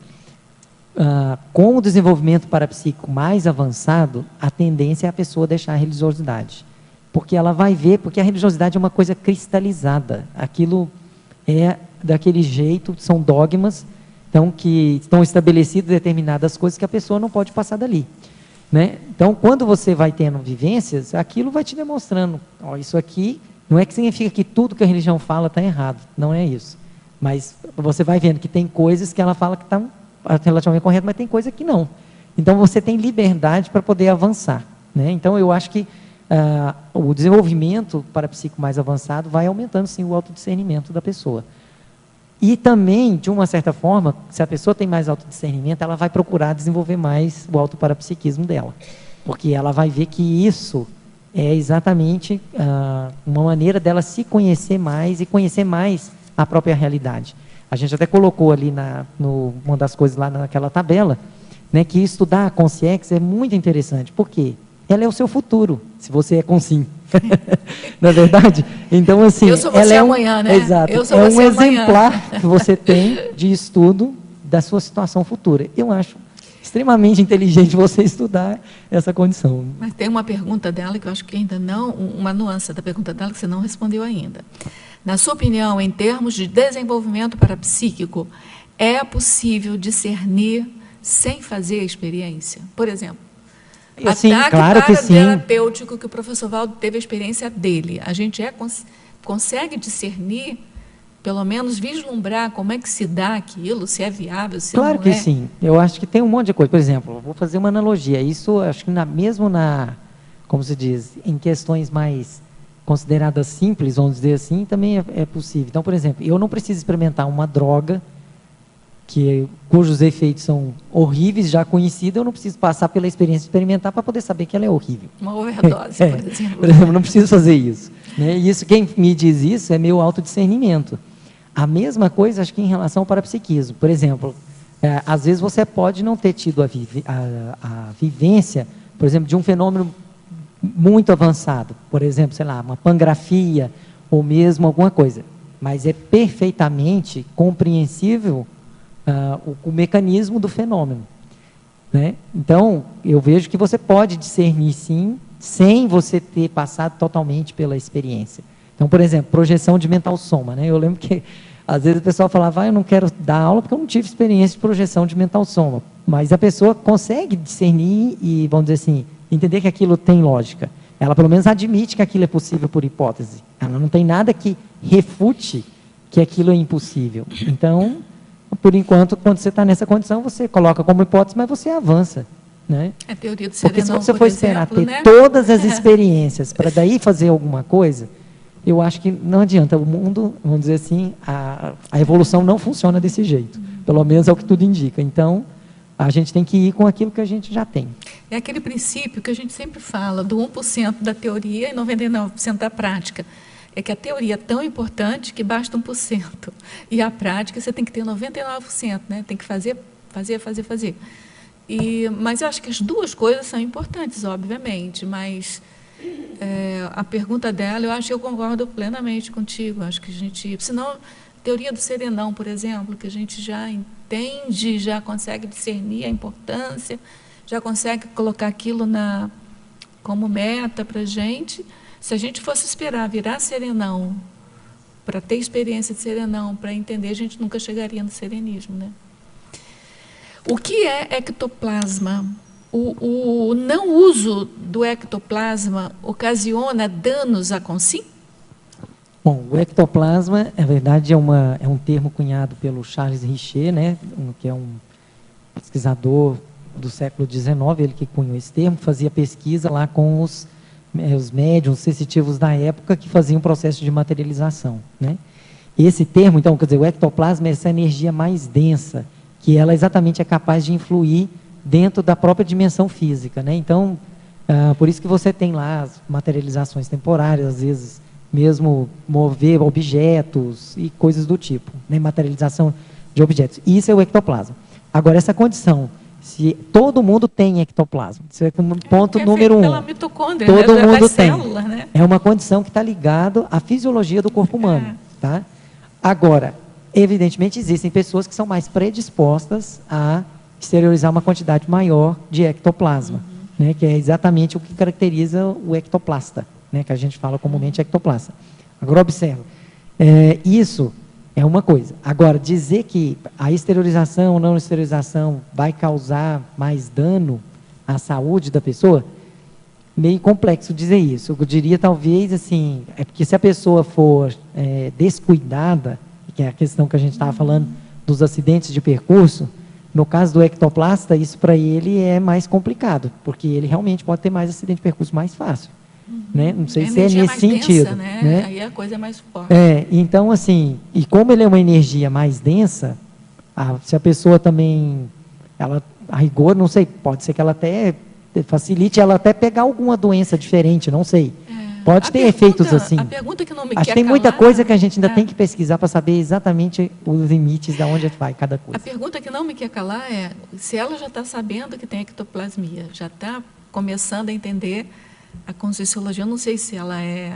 Com o desenvolvimento parapsíquico mais avançado, a tendência é a pessoa deixar a religiosidade. Porque ela vai ver, porque a religiosidade é uma coisa cristalizada. Aquilo é daquele jeito, são dogmas, então, que estão estabelecidas determinadas coisas que a pessoa não pode passar dali, né? Então, quando você vai tendo vivências, aquilo vai te demonstrando, isso aqui não é que significa que tudo que a religião fala está errado, não é isso. Mas você vai vendo que tem coisas que ela fala que estão relativamente corretas, mas tem coisa que não. Então, você tem liberdade para poder avançar, né? Então, eu acho que o desenvolvimento parapsíquico mais avançado vai aumentando, sim, o autodiscernimento da pessoa. E também, de uma certa forma, se a pessoa tem mais autodiscernimento, ela vai procurar desenvolver mais o autoparapsiquismo dela. Porque ela vai ver que isso é exatamente uma maneira dela se conhecer mais e conhecer mais a própria realidade. A gente até colocou ali uma das coisas lá naquela tabela, né, que estudar a consciência é muito interessante. Por quê? Ela é o seu futuro, se você é consim. Não é verdade? Então, assim, eu sou você amanhã, né? Exato. Eu sou é você um amanhã. exemplar que você tem de estudo da sua situação futura. Eu acho extremamente inteligente você estudar essa condição. Mas tem uma pergunta dela que eu acho que ainda não, uma nuance da pergunta dela que você não respondeu ainda. Na sua opinião, em termos de desenvolvimento parapsíquico, é possível discernir sem fazer a experiência? Por exemplo, assim, ataque claro que sim. terapêutico que o professor Valdo teve a experiência dele. A gente consegue discernir, pelo menos vislumbrar como é que se dá aquilo, se é viável, se claro não é? Claro que sim. Eu acho que tem um monte de coisa. Por exemplo, vou fazer uma analogia. Isso, acho que mesmo como se diz, em questões mais consideradas simples, vamos dizer assim, também é possível. Então, por exemplo, eu não preciso experimentar uma droga cujos efeitos são horríveis, já conhecida, eu não preciso passar pela experiência de experimentar para poder saber que ela é horrível. Uma overdose, por exemplo. Por exemplo, não preciso fazer isso. Né? E isso, quem me diz isso é meu autodiscernimento. A mesma coisa, acho que em relação ao parapsiquismo. Por exemplo, às vezes você pode não ter tido a vivência, por exemplo, de um fenômeno muito avançado. Por exemplo, sei lá, uma pangrafia ou mesmo alguma coisa. Mas é perfeitamente compreensível o mecanismo do fenômeno. Né? Então, eu vejo que você pode discernir, sim, sem você ter passado totalmente pela experiência. Então, por exemplo, projeção de mental soma. Né? Eu lembro que, às vezes, o pessoal falava, eu não quero dar aula porque eu não tive experiência de projeção de mental soma. Mas a pessoa consegue discernir e, vamos dizer assim, entender que aquilo tem lógica. Ela, pelo menos, admite que aquilo é possível por hipótese. Ela não tem nada que refute que aquilo é impossível. Então, por enquanto, quando você está nessa condição, você coloca como hipótese, mas você avança. Né? A teoria do serenão, porque se você for esperar ter né? todas as experiências para daí fazer alguma coisa, eu acho que não adianta. O mundo, vamos dizer assim, a evolução não funciona desse jeito. Pelo menos é o que tudo indica. Então, a gente tem que ir com aquilo que a gente já tem. É aquele princípio que a gente sempre fala, do 1% da teoria e 99% da prática. É que a teoria é tão importante que basta 1%. E a prática você tem que ter 99%, né? Tem que fazer. Mas eu acho que as duas coisas são importantes, obviamente, mas a pergunta dela, eu acho que eu concordo plenamente contigo. Acho que a gente... Senão, a teoria do serenão, por exemplo, que a gente já entende, já consegue discernir a importância, já consegue colocar aquilo como meta para a gente. Se a gente fosse esperar virar serenão, para ter experiência de serenão, para entender, a gente nunca chegaria no serenismo, né? O que é ectoplasma? O não uso do ectoplasma ocasiona danos à consciência? Bom, o ectoplasma, na verdade, é um termo cunhado pelo Charles Richer, né, que é um pesquisador do século XIX, ele que cunhou esse termo, fazia pesquisa lá com os médiuns sensitivos da época que faziam o processo de materialização. Né? Esse termo, então, quer dizer, o ectoplasma é essa energia mais densa, que ela exatamente é capaz de influir dentro da própria dimensão física. Né? Então, por isso que você tem lá as materializações temporárias, às vezes mesmo mover objetos e coisas do tipo, né? Materialização de objetos. Isso é o ectoplasma. Agora, essa condição, se todo mundo tem ectoplasma, isso é como ponto número 1. Pela mitocôndria, todo né? mundo Das tem. células, né? É uma condição que está ligada à fisiologia do corpo humano. Tá? Agora, evidentemente, existem pessoas que são mais predispostas a exteriorizar uma quantidade maior de ectoplasma, né? Que é exatamente o que caracteriza o ectoplasta, né? Que a gente fala comumente ectoplasta. Agora, observa, isso é uma coisa. Agora, dizer que a exteriorização ou não exteriorização vai causar mais dano à saúde da pessoa, meio complexo dizer isso. Eu diria, talvez, assim, é porque se a pessoa for descuidada, que é a questão que a gente estava falando dos acidentes de percurso, no caso do ectoplasta, isso para ele é mais complicado, porque ele realmente pode ter mais acidente de percurso mais fácil. Né? Não sei se é nesse sentido. Densa, né? Aí a coisa é mais forte. Então, assim, e como ele é uma energia mais densa, se a pessoa também, a rigor, não sei, pode ser que ela até facilite ela até pegar alguma doença diferente, não sei. Pode ter efeitos assim. A pergunta que não me Acho quer que tem muita calar, coisa que a gente ainda tem que pesquisar para saber exatamente os limites de onde vai cada coisa. A pergunta que não me quer calar é se ela já está sabendo que tem ectoplasmia, já está começando a entender a conscienciologia. Eu não sei se ela é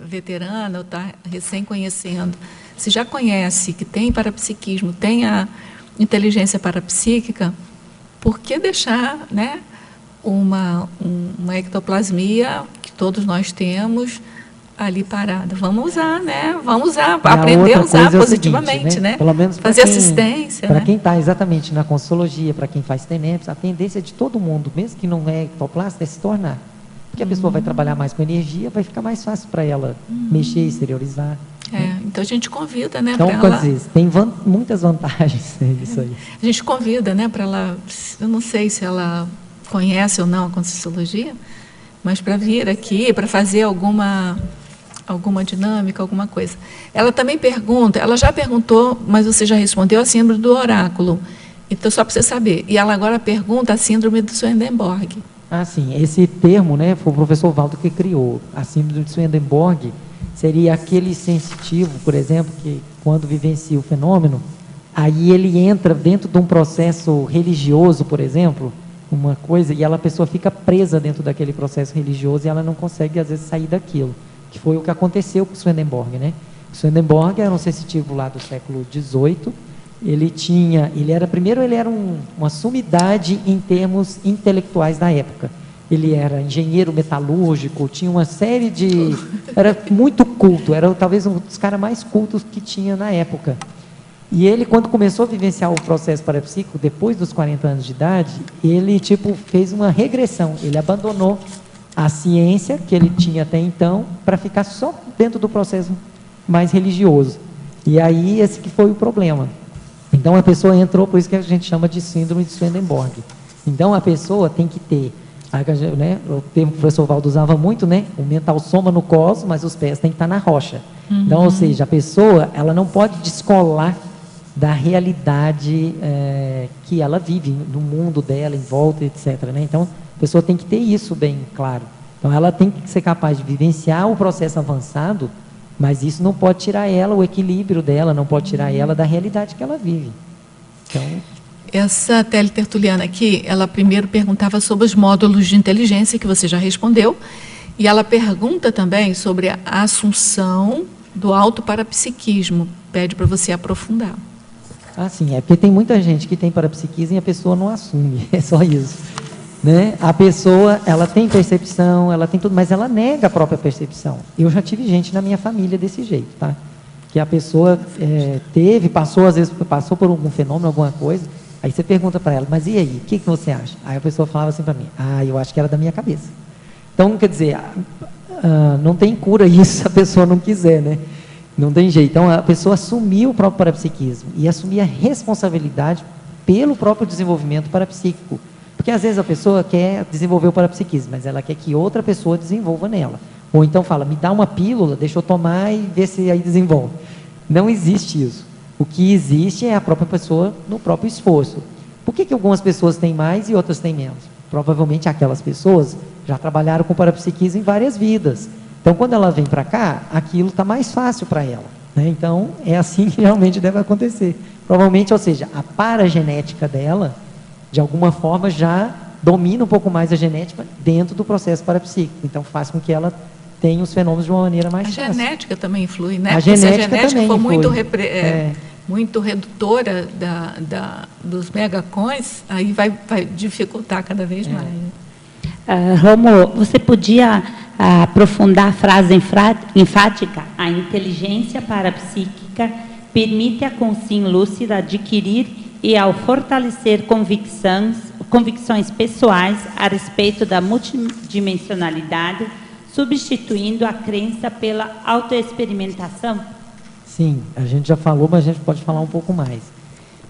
veterana ou está recém conhecendo. Se já conhece que tem parapsiquismo, tem a inteligência parapsíquica, por que deixar, né, uma ectoplasmia que todos nós temos ali parada? Vamos usar, né? Vamos usar, aprender a usar positivamente, seguinte, né? Pelo menos fazer assistência. Para né? quem está exatamente na conscienciologia, para quem faz TENEPS, a tendência de todo mundo, mesmo que não é ectoplasta, é se tornar. Porque a pessoa vai trabalhar mais com energia, vai ficar mais fácil para ela mexer, exteriorizar. Então a gente convida, né? Então, ela... tem muitas vantagens isso aí. A gente convida, né, para ela, eu não sei se ela conhece ou não a conscienciologia, mas para vir aqui, para fazer alguma alguma dinâmica, alguma coisa. Ela também pergunta, ela já perguntou, mas você já respondeu, a síndrome do oráculo. Então, só para você saber. E ela agora pergunta a síndrome do Swedenborg. Ah, sim. Esse termo, né, foi o professor Valdo que criou. A síndrome de Swedenborg seria aquele sensitivo, por exemplo, que quando vivencia o fenômeno, aí ele entra dentro de um processo religioso, por exemplo, uma coisa, e a pessoa fica presa dentro daquele processo religioso e ela não consegue, às vezes, sair daquilo. Que foi o que aconteceu com o Swedenborg, né? O Swedenborg era um sensitivo lá do século XVIII. Ele era uma sumidade em termos intelectuais da época. Ele era engenheiro metalúrgico, tinha uma série de... Era muito culto, era talvez um dos caras mais cultos que tinha na época. E ele, quando começou a vivenciar o processo parapsíquico, depois dos 40 anos de idade, ele fez uma regressão. Ele abandonou a ciência que ele tinha até então para ficar só dentro do processo mais religioso. E aí esse que foi o problema. Então a pessoa entrou, por isso que a gente chama de síndrome de Swedenborg. Então a pessoa tem que ter, né, o termo que o professor Valdo usava muito, né, o mental soma no cosmos, mas os pés têm que estar na rocha. Então, ou seja, a pessoa ela não pode descolar da realidade que ela vive, no mundo dela, em volta, etc. Né? Então, a pessoa tem que ter isso bem claro. Então, ela tem que ser capaz de vivenciar o processo avançado, mas isso não pode tirar ela, o equilíbrio dela, não pode tirar ela da realidade que ela vive. Então... Essa teletertuliana aqui, ela primeiro perguntava sobre os módulos de inteligência, que você já respondeu, e ela pergunta também sobre a assunção do autoparapsiquismo. Pede para você aprofundar. Ah, sim, é porque tem muita gente que tem parapsiquismo e a pessoa não assume, é só isso. Né? A pessoa, ela tem percepção, ela tem tudo, mas ela nega a própria percepção. Eu já tive gente na minha família desse jeito, tá? Que a pessoa às vezes passou por algum fenômeno, alguma coisa, aí você pergunta para ela, mas e aí, o que você acha? Aí a pessoa falava assim para mim, eu acho que era da minha cabeça. Então, quer dizer, não tem cura isso se a pessoa não quiser, né? Não tem jeito. Então, a pessoa assumir o próprio parapsiquismo e assumir a responsabilidade pelo próprio desenvolvimento parapsíquico. Porque, às vezes, a pessoa quer desenvolver o parapsiquismo, mas ela quer que outra pessoa desenvolva nela. Ou então fala, me dá uma pílula, deixa eu tomar e ver se aí desenvolve. Não existe isso. O que existe é a própria pessoa no próprio esforço. Por que algumas pessoas têm mais e outras têm menos? Provavelmente aquelas pessoas já trabalharam com parapsiquismo em várias vidas. Então, quando ela vem para cá, aquilo está mais fácil para ela. Né? Então, é assim que realmente deve acontecer. Provavelmente, ou seja, a paragenética dela, de alguma forma, já domina um pouco mais a genética dentro do processo parapsíquico. Então, faz com que ela tenha os fenômenos de uma maneira mais fácil. A genética também influi, né? A genética também for influi. Muito redutora dos megacons, aí vai dificultar cada vez mais. Rômulo, você podia aprofundar a frase enfática? A inteligência parapsíquica permite a consciência lúcida adquirir e, ao fortalecer convicções pessoais a respeito da multidimensionalidade, substituindo a crença pela autoexperimentação? Sim, a gente já falou, mas a gente pode falar um pouco mais.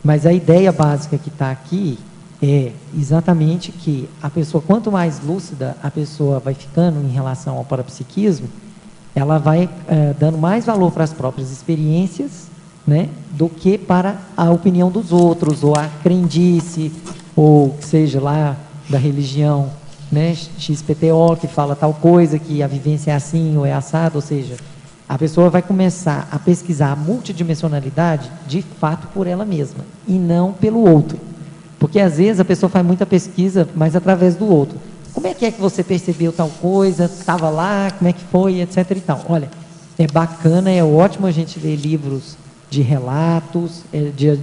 Mas a ideia básica que está aqui é exatamente que a pessoa, quanto mais lúcida a pessoa vai ficando em relação ao parapsiquismo, ela vai dando mais valor para as próprias experiências, né, do que para a opinião dos outros, ou a crendice, ou seja lá da religião, né, XPTO, que fala tal coisa, que a vivência é assim ou é assado, ou seja, a pessoa vai começar a pesquisar a multidimensionalidade de fato por ela mesma, e não pelo outro. Porque às vezes a pessoa faz muita pesquisa, mas através do outro. Como é que você percebeu tal coisa, estava lá, como é que foi, etc. e tal. Olha, é bacana, é ótimo a gente ler livros de relatos,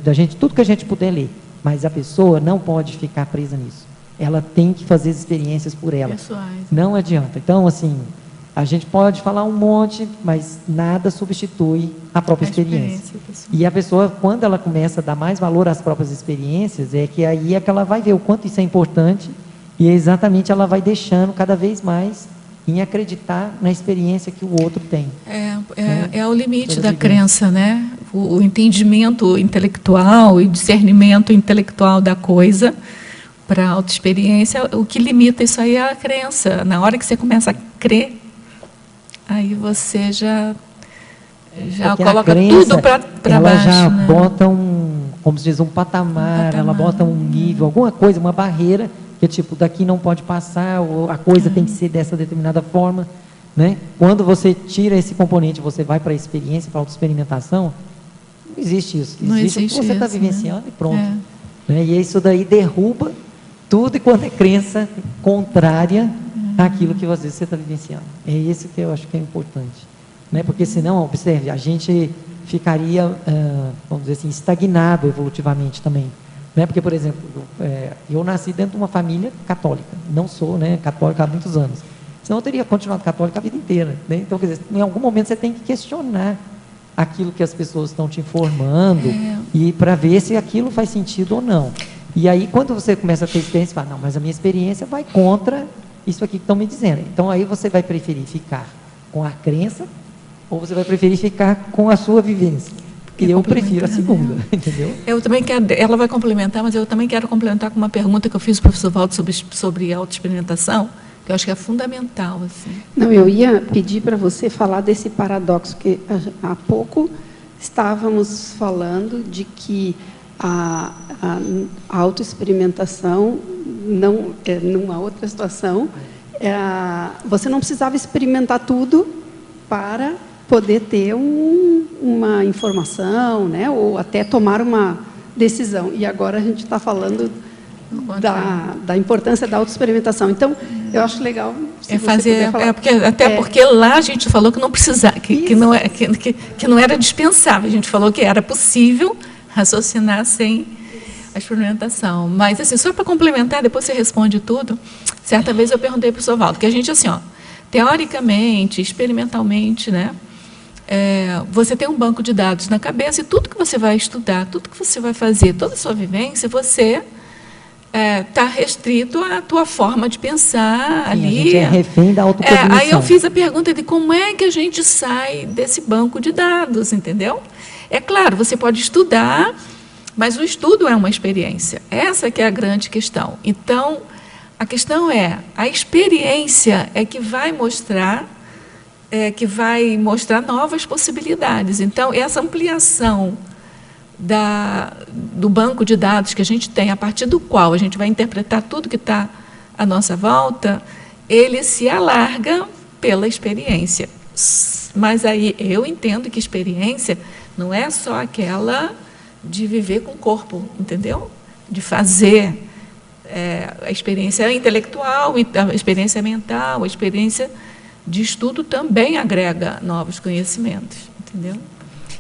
da gente, tudo que a gente puder ler, mas a pessoa não pode ficar presa nisso. Ela tem que fazer as experiências por ela. Pessoais. Não adianta. Então, assim, a gente pode falar um monte, mas nada substitui a própria experiência. E a pessoa, quando ela começa a dar mais valor às próprias experiências, é que aí é que ela vai ver o quanto isso é importante, e exatamente ela vai deixando cada vez mais em acreditar na experiência que o outro tem. É o limite da crença, né? O entendimento intelectual e discernimento intelectual da coisa para a autoexperiência, o que limita isso aí é a crença. Na hora que você começa a crer, aí você já Porque coloca crença, tudo para baixo. Ela já né? bota como se diz, um patamar, ela bota um nível, alguma coisa, uma barreira, que tipo, daqui não pode passar, ou a coisa tem que ser dessa determinada forma. Né? Quando você tira esse componente, você vai para a experiência, para a autoexperimentação, não existe isso. Não existe o que você está isso, vivenciando, né? E pronto. Né? E isso daí derruba tudo e quanto é crença contrária àquilo que às vezes você está vivenciando. É isso que eu acho que é importante. Né? Porque senão, observe, a gente ficaria, vamos dizer assim, estagnado evolutivamente também. Né? Porque, por exemplo, eu nasci dentro de uma família católica, não sou, né, católica há muitos anos. Senão eu teria continuado católica a vida inteira. Né? Então, quer dizer, em algum momento você tem que questionar aquilo que as pessoas estão te informando e para ver se aquilo faz sentido ou não. E aí, quando você começa a ter experiência, você fala, não, mas a minha experiência vai contra isso aqui que estão me dizendo. Então, aí você vai preferir ficar com a crença ou você vai preferir ficar com a sua vivência? E eu prefiro a segunda, entendeu? Eu também quero, ela vai complementar, mas eu também quero complementar com uma pergunta que eu fiz ao professor Valdo sobre autoexperimentação, que eu acho que é fundamental. Assim. Não, eu ia pedir para você falar desse paradoxo, que há pouco estávamos falando de que a autoexperimentação, numa outra situação, você não precisava experimentar tudo para poder ter uma informação, né, ou até tomar uma decisão. E agora a gente está falando da importância da autoexperimentação. Então, eu acho legal se fazer, falar. Porque lá a gente falou que não precisava, que não era dispensável. A gente falou que era possível raciocinar sem a experimentação. Mas, assim, só para complementar, depois você responde tudo. Certa vez eu perguntei para o professor Valdo, que a gente, assim, teoricamente, experimentalmente, né, você tem um banco de dados na cabeça e tudo que você vai estudar, tudo que você vai fazer, toda a sua vivência, você está restrito à tua forma de pensar. Sim, ali. A gente é refém da autocognição. Aí eu fiz a pergunta de como é que a gente sai desse banco de dados, entendeu? É claro, você pode estudar, mas o estudo é uma experiência. Essa que é a grande questão. Então, a questão a experiência é que vai mostrar novas possibilidades. Então, essa ampliação do banco de dados que a gente tem, a partir do qual a gente vai interpretar tudo que está à nossa volta, ele se alarga pela experiência. Mas aí eu entendo que experiência não é só aquela de viver com o corpo, entendeu? De fazer a experiência intelectual, a experiência mental, a experiência de estudo também agrega novos conhecimentos, entendeu?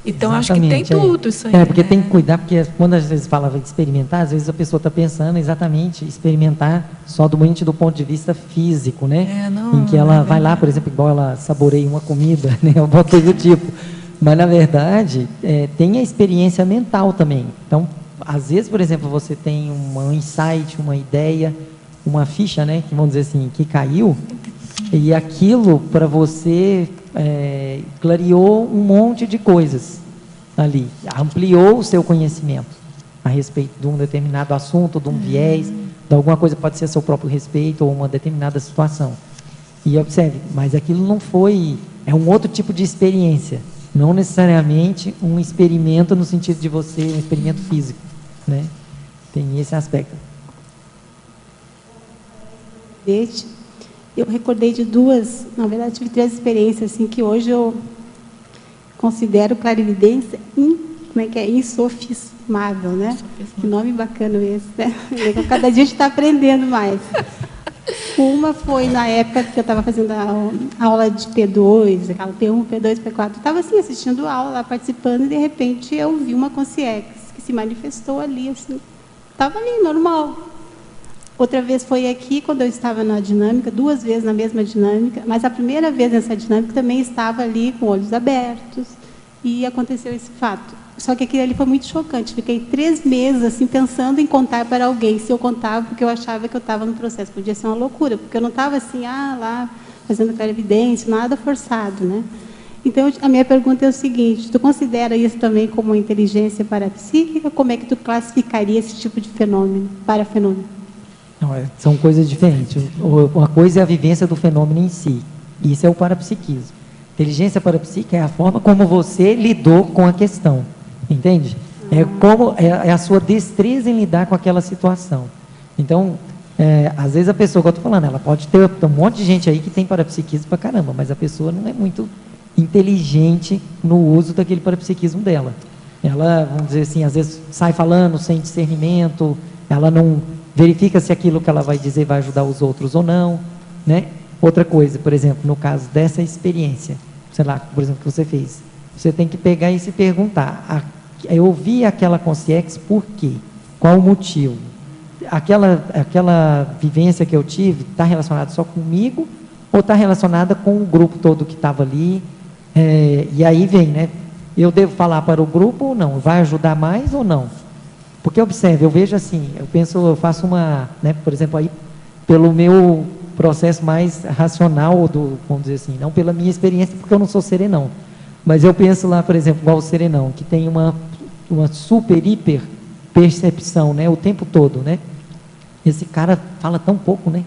Então, Exatamente, acho que tem tudo isso aí. Porque tem que cuidar, porque quando às vezes fala de experimentar, às vezes a pessoa está pensando exatamente experimentar só do ponto de vista físico, né? Em que ela vai lá, por exemplo, igual ela saboreia uma comida, né? Alguma coisa do tipo. Mas, na verdade, tem a experiência mental também. Então, às vezes, por exemplo, você tem um insight, uma ideia, uma ficha, né? Que vamos dizer assim, que caiu, e aquilo para você clareou um monte de coisas ali, ampliou o seu conhecimento a respeito de um determinado assunto, de um viés, de alguma coisa que pode ser a seu próprio respeito ou uma determinada situação. E observe, mas aquilo não foi, é um outro tipo de experiência, não necessariamente um experimento no sentido de você, um experimento físico, né? Tem esse aspecto. Eu recordei de duas, na verdade tive 3 experiências assim, que hoje eu considero clarividência insofismável, né? Que nome bacana esse, né? Cada dia a gente está aprendendo mais. Uma foi na época que eu estava fazendo a aula de P2, aquela P1, P2, P4. Eu estava assim, assistindo a aula, lá, participando, e de repente eu vi uma consciência que se manifestou ali, assim, estava ali, normal. Outra vez foi aqui, quando eu estava na dinâmica, 2 vezes na mesma dinâmica, mas a primeira vez nessa dinâmica também estava ali com olhos abertos e aconteceu esse fato. Só que aquilo ali foi muito chocante. Fiquei 3 meses assim, pensando em contar para alguém, se eu contava, porque eu achava que eu estava no processo. Podia ser uma loucura, porque eu não estava assim, lá, fazendo clarividência, nada forçado, né? Então, a minha pergunta é o seguinte, tu considera isso também como uma inteligência parapsíquica? Como é que tu classificaria esse tipo de fenômeno, parafenômeno? Não, são coisas diferentes. Uma coisa é a vivência do fenômeno em si. Isso é o parapsiquismo. Inteligência parapsíquica é a forma como você lidou com a questão, entende? É a sua destreza em lidar com aquela situação. Então, às vezes a pessoa, que eu estou falando, ela pode ter um monte de gente aí que tem parapsiquismo pra caramba, mas a pessoa não é muito inteligente no uso daquele parapsiquismo dela. Ela, vamos dizer assim, às vezes sai falando sem discernimento, ela não verifica se aquilo que ela vai dizer vai ajudar os outros ou não, né? Outra coisa, por exemplo, no caso dessa experiência, sei lá, por exemplo, que você fez, você tem que pegar e se perguntar, eu ouvi aquela consciência por quê? Qual o motivo? Aquela vivência que eu tive está relacionada só comigo ou está relacionada com o grupo todo que estava ali? E aí vem, né? Eu devo falar para o grupo ou não? Vai ajudar mais ou não? Porque, observe, eu vejo assim, eu faço uma, né, por exemplo, aí, pelo meu processo mais racional, vamos dizer assim, não pela minha experiência, porque eu não sou serenão, mas eu penso lá, por exemplo, igual o serenão, que tem uma super, hiper percepção, né, o tempo todo, né? Esse cara fala tão pouco, né?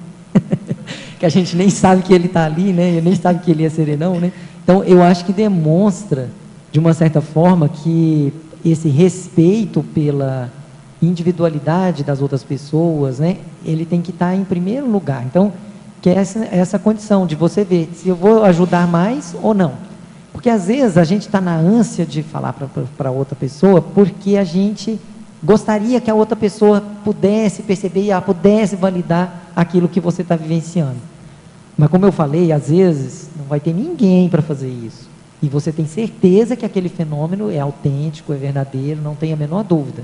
Que a gente nem sabe que ele está ali, né? Nem sabe que ele é serenão, né? Então, eu acho que demonstra, de uma certa forma, que esse respeito pela individualidade das outras pessoas, né? Ele tem que estar em primeiro lugar. Então, que é essa condição de você ver se eu vou ajudar mais ou não. Porque, às vezes, a gente está na ânsia de falar para outra pessoa porque a gente gostaria que a outra pessoa pudesse perceber e pudesse validar aquilo que você está vivenciando. Mas, como eu falei, às vezes não vai ter ninguém para fazer isso. E você tem certeza que aquele fenômeno é autêntico, é verdadeiro, não tem a menor dúvida.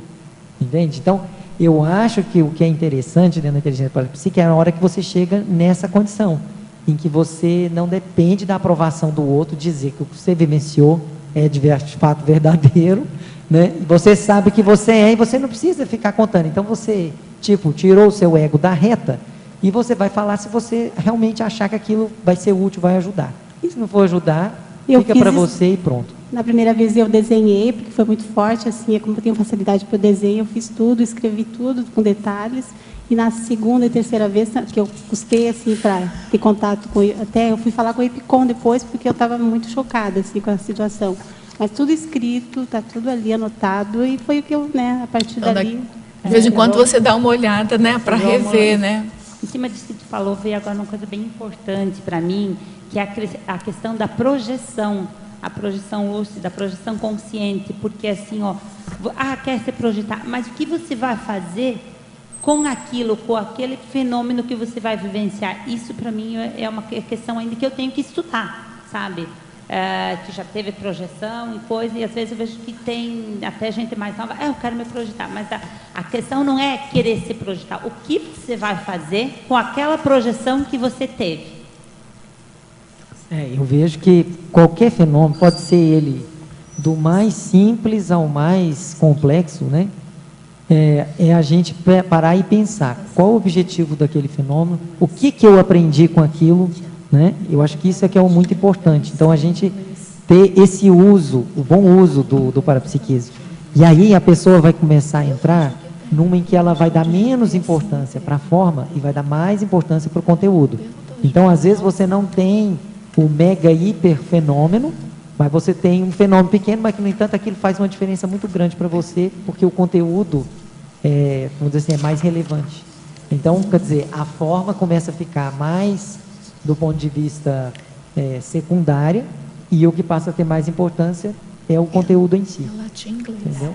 Entende? Então, eu acho que o que é interessante dentro da inteligência parapsíquica é a hora que você chega nessa condição, em que você não depende da aprovação do outro, dizer que o que você vivenciou é de fato verdadeiro, né? E você sabe que você é e você não precisa ficar contando. Então, você, tirou o seu ego da reta e você vai falar se você realmente achar que aquilo vai ser útil, vai ajudar. E se não for ajudar, fica para você e pronto. Na primeira vez eu desenhei, porque foi muito forte, assim, como eu tenho facilidade para o desenho, eu fiz tudo, escrevi tudo com detalhes. E na segunda e terceira vez, que eu busquei, assim, para ter contato com... Até eu fui falar com o Epicom depois, porque eu estava muito chocada, assim, com a situação. Mas tudo escrito, está tudo ali anotado, e foi o que eu, né, a partir dali... De vez em quando você dá uma olhada, né, para rever, né? Em cima disso que tu falou, veio agora uma coisa bem importante para mim, que é a questão da projeção, a projeção lúcida, a projeção consciente, porque assim, quer se projetar, mas o que você vai fazer com aquilo, com aquele fenômeno que você vai vivenciar? Isso para mim é uma questão ainda que eu tenho que estudar, sabe? Que já teve projeção e coisa, e às vezes eu vejo que tem até gente mais nova, eu quero me projetar, mas a questão não é querer se projetar, o que você vai fazer com aquela projeção que você teve? Eu vejo que qualquer fenômeno, pode ser ele do mais simples ao mais complexo, né? É a gente parar e pensar qual o objetivo daquele fenômeno, o que eu aprendi com aquilo, né? Eu acho que isso é que é muito importante. Então, a gente ter esse uso, o bom uso do parapsiquismo. E aí a pessoa vai começar a entrar numa em que ela vai dar menos importância para a forma e vai dar mais importância para o conteúdo. Então, às vezes, você não tem o mega hiper fenômeno, mas você tem um fenômeno pequeno, mas que, no entanto, aquilo faz uma diferença muito grande para você, porque o conteúdo, vamos dizer assim, é mais relevante. Então, quer dizer, a forma começa a ficar mais do ponto de vista secundária, e o que passa a ter mais importância é o conteúdo em si. É latim, inglês. Entendeu?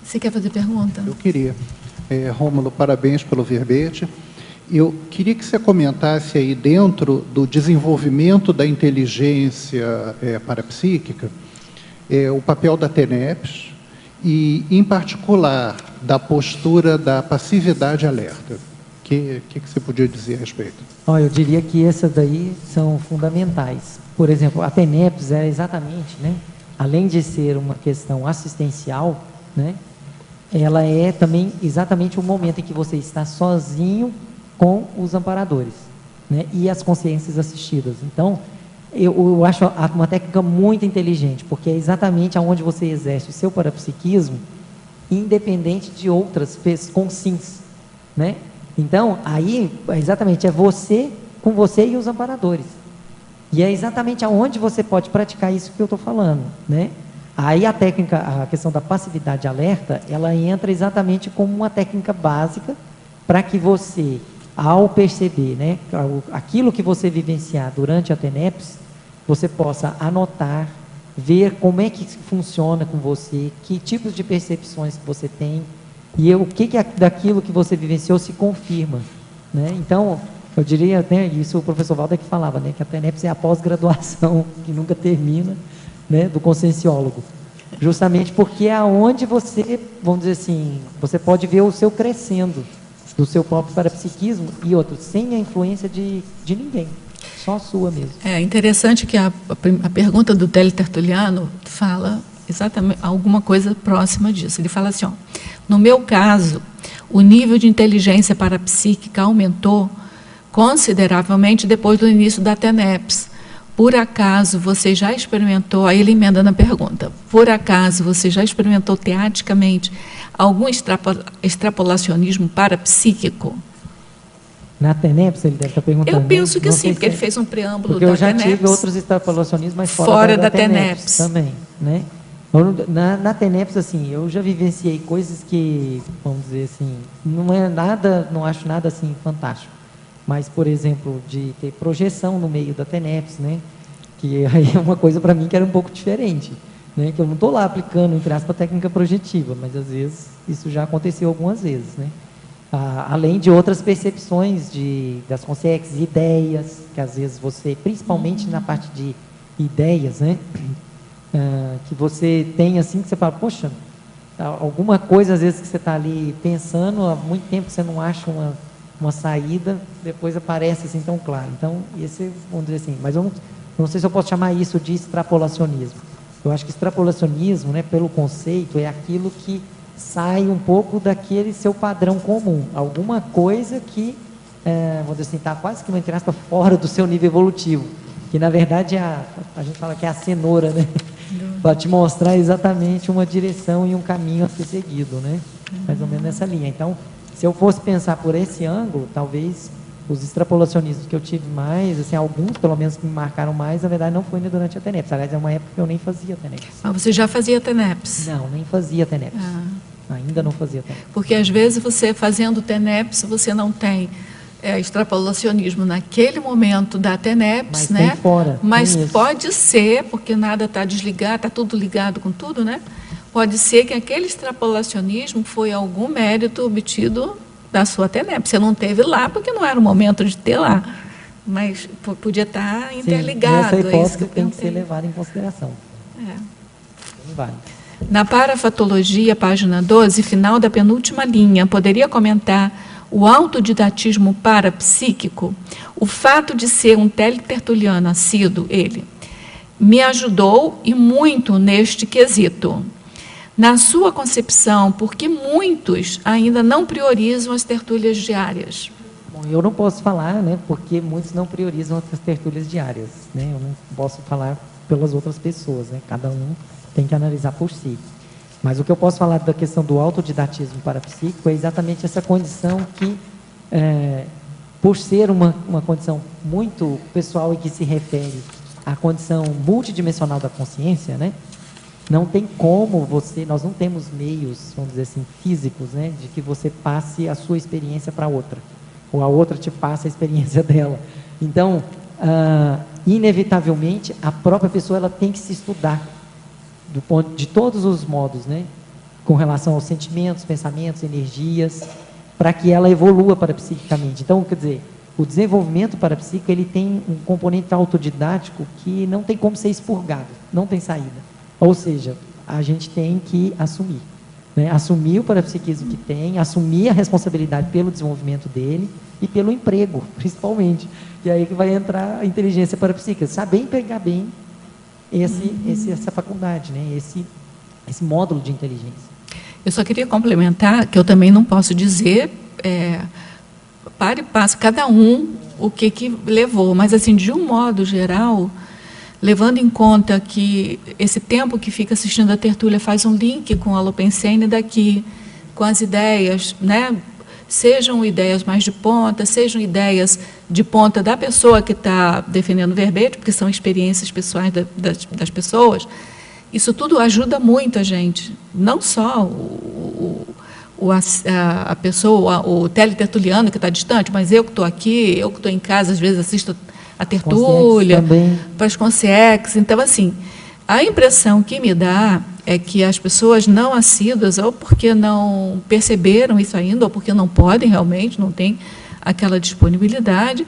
Você quer fazer pergunta? Eu queria. Rômulo, parabéns pelo verbete. Eu queria que você comentasse aí, dentro do desenvolvimento da inteligência parapsíquica, o papel da TENEPS e, em particular, da postura da passividade alerta. O que você podia dizer a respeito? Eu diria que essas daí são fundamentais. Por exemplo, a TENEPS é exatamente, né, além de ser uma questão assistencial, né, ela é também exatamente o momento em que você está sozinho com os amparadores, né, e as consciências assistidas. Então, eu acho uma técnica muito inteligente, porque é exatamente onde você exerce o seu parapsiquismo, independente de outras consins, né? Então, aí, exatamente, é você com você e os amparadores. E é exatamente aonde você pode praticar isso que eu estou falando, né? Aí a técnica, a questão da passividade alerta, ela entra exatamente como uma técnica básica para que você, ao perceber, né, aquilo que você vivenciar durante a TENEPS, você possa anotar, ver como é que funciona com você, que tipos de percepções que você tem, e o que daquilo que você vivenciou se confirma, né? Então, eu diria, né, isso o professor Walter que falava, né, que a TENEPS é a pós-graduação, que nunca termina, né, do conscienciólogo. Justamente porque é aonde você, vamos dizer assim, você pode ver o seu crescendo, do seu próprio parapsiquismo, e outro, sem a influência de ninguém, só a sua mesmo. É interessante que a pergunta do Télio Tertuliano fala exatamente alguma coisa próxima disso. Ele fala assim, ó, no meu caso, o nível de inteligência parapsíquica aumentou consideravelmente depois do início da TENEPS. Por acaso você já experimentou, aí ele emenda na pergunta, por acaso você já experimentou teaticamente algum extrapolacionismo parapsíquico? Na TENEPS ele deve estar perguntando. Eu penso que não sim, porque ele fez um preâmbulo da TENEPS. Porque eu já tive outros extrapolacionismos, mas fora da TENEPS também, né? Na TENEPS, assim, eu já vivenciei coisas que, vamos dizer assim, não é nada, não acho nada assim fantástico. Mas, por exemplo, de ter projeção no meio da TENEPS, né? Que aí é uma coisa para mim que era um pouco diferente, né? Que eu não estou lá aplicando, entre aspas, a técnica projetiva, mas às vezes isso já aconteceu algumas vezes, né? Além de outras percepções das consciências, ideias, que às vezes você, principalmente na parte de ideias, né? Que você tem assim, que você fala, poxa, alguma coisa às vezes que você está ali pensando, há muito tempo que você não acha uma saída, depois aparece assim tão claro. Então, esse, vamos dizer assim, mas eu não sei se eu posso chamar isso de extrapolacionismo. Eu acho que extrapolacionismo, né, pelo conceito, é aquilo que sai um pouco daquele seu padrão comum. Alguma coisa que, vamos dizer assim, está quase que, entre aspas, fora do seu nível evolutivo. Que, na verdade, a gente fala que é a cenoura, né? Para te mostrar exatamente uma direção e um caminho a ser seguido, né? Mais ou menos nessa linha. Então, se eu fosse pensar por esse ângulo, talvez os extrapolacionismos que eu tive mais, assim, alguns pelo menos que me marcaram mais, na verdade não foi durante a TENEPS. Aliás, é uma época que eu nem fazia TENEPS. Ah, você já fazia TENEPS? Não, nem fazia TENEPS. Ainda não fazia TENEPS. Porque às vezes você fazendo TENEPS, você não tem extrapolacionismo naquele momento da TENEPS, mas né? tem fora. Mas pode ser, porque nada está desligado, está tudo ligado com tudo, né? Pode ser que aquele extrapolacionismo foi algum mérito obtido da sua TENEPS. Você não teve lá porque não era o momento de ter lá, mas podia estar interligado. Essa hipótese tem que ser levada em consideração. Vai. Na parafatologia, página 12, final da penúltima linha, poderia comentar o autodidatismo parapsíquico? O fato de ser um teletertuliano assíduo, ele, me ajudou e muito neste quesito. Na sua concepção, por que muitos ainda não priorizam as tertúlias diárias? Bom, eu não posso falar, né, porque muitos não priorizam as tertúlias diárias, né? Eu não posso falar pelas outras pessoas, né? Cada um tem que analisar por si. Mas o que eu posso falar da questão do autodidatismo parapsíquico é exatamente essa condição que, por ser uma condição muito pessoal e que se refere à condição multidimensional da consciência, né? Não tem como nós não temos meios, vamos dizer assim, físicos, né, de que você passe a sua experiência para outra, ou a outra te passe a experiência dela. Então, inevitavelmente, a própria pessoa ela tem que se estudar de todos os modos, né, com relação aos sentimentos, pensamentos, energias, para que ela evolua parapsiquicamente. Então, quer dizer, o desenvolvimento parapsíquico ele tem um componente autodidático que não tem como ser expurgado, não tem saída. Ou seja, a gente tem que assumir, né? Assumir o parapsiquismo que tem, assumir a responsabilidade pelo desenvolvimento dele e pelo emprego, principalmente. E aí que vai entrar a inteligência parapsíquica, saber empregar bem essa faculdade, né? Esse módulo de inteligência. Eu só queria complementar que eu também não posso dizer para e passo cada um o que levou, mas assim, de um modo geral, levando em conta que esse tempo que fica assistindo a tertúlia faz um link com a Holopensene daqui, com as ideias, né? sejam ideias mais de ponta, sejam ideias de ponta da pessoa que está defendendo o verbete, porque são experiências pessoais das pessoas. Isso tudo ajuda muito a gente, não só a pessoa, o teletertuliano que está distante, mas eu que estou aqui, eu que estou em casa, às vezes assisto a tertúlia, para as consciex. Então, assim, a impressão que me dá é que as pessoas não assíduas, ou porque não perceberam isso ainda, ou porque não podem realmente, não têm aquela disponibilidade,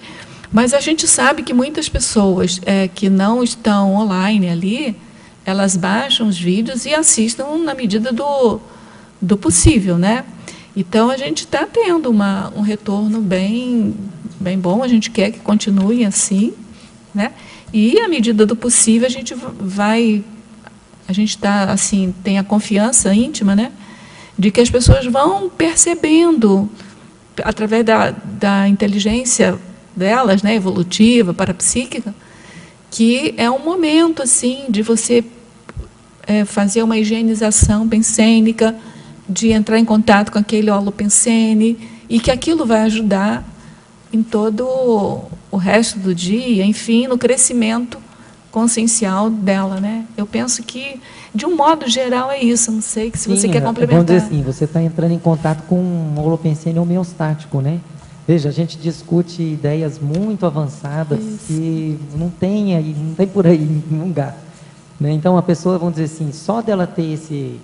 mas a gente sabe que muitas pessoas que não estão online ali, elas baixam os vídeos e assistem na medida do possível, né? Então, a gente está tendo um retorno bem bom, a gente quer que continue assim, né? E, à medida do possível, a gente está, assim, tem a confiança íntima, né, de que as pessoas vão percebendo, através da inteligência delas, né, evolutiva, parapsíquica, que é um momento, assim, de você fazer uma higienização pensênica, de entrar em contato com aquele holopensene, e que aquilo vai ajudar em todo o resto do dia, enfim, no crescimento consciencial dela, né? Eu penso que, de um modo geral, é isso. Não sei se você quer complementar. Vamos dizer assim, você está entrando em contato com um holopensene homeostático, né? Veja, a gente discute ideias muito avançadas que não tem por aí em lugar, né? Então, a pessoa, vamos dizer assim, só dela ter esse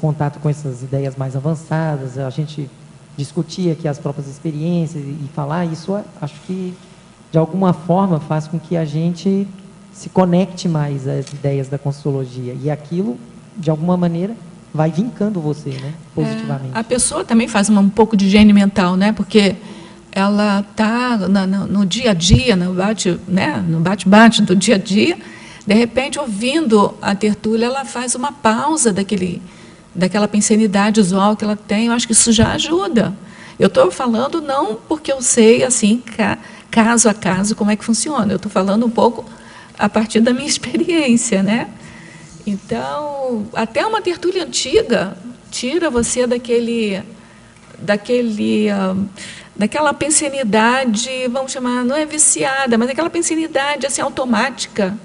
contato com essas ideias mais avançadas, a gente discutir aqui as próprias experiências e falar isso, acho que, de alguma forma, faz com que a gente se conecte mais às ideias da Conscienciologia. E aquilo, de alguma maneira, vai vincando você, né, positivamente. A pessoa também faz um pouco de higiene mental, né, porque ela está no dia a dia, no bate-bate do dia a dia, de repente, ouvindo a tertúlia, ela faz uma pausa daquela pensenidade usual que ela tem. Eu acho que isso já ajuda. Eu estou falando não porque eu sei, assim, caso a caso, como é que funciona. Eu estou falando um pouco a partir da minha experiência, né? Então, até uma tertúlia antiga tira você daquela pensenidade, vamos chamar, não é viciada, mas aquela pensenidade assim, automática,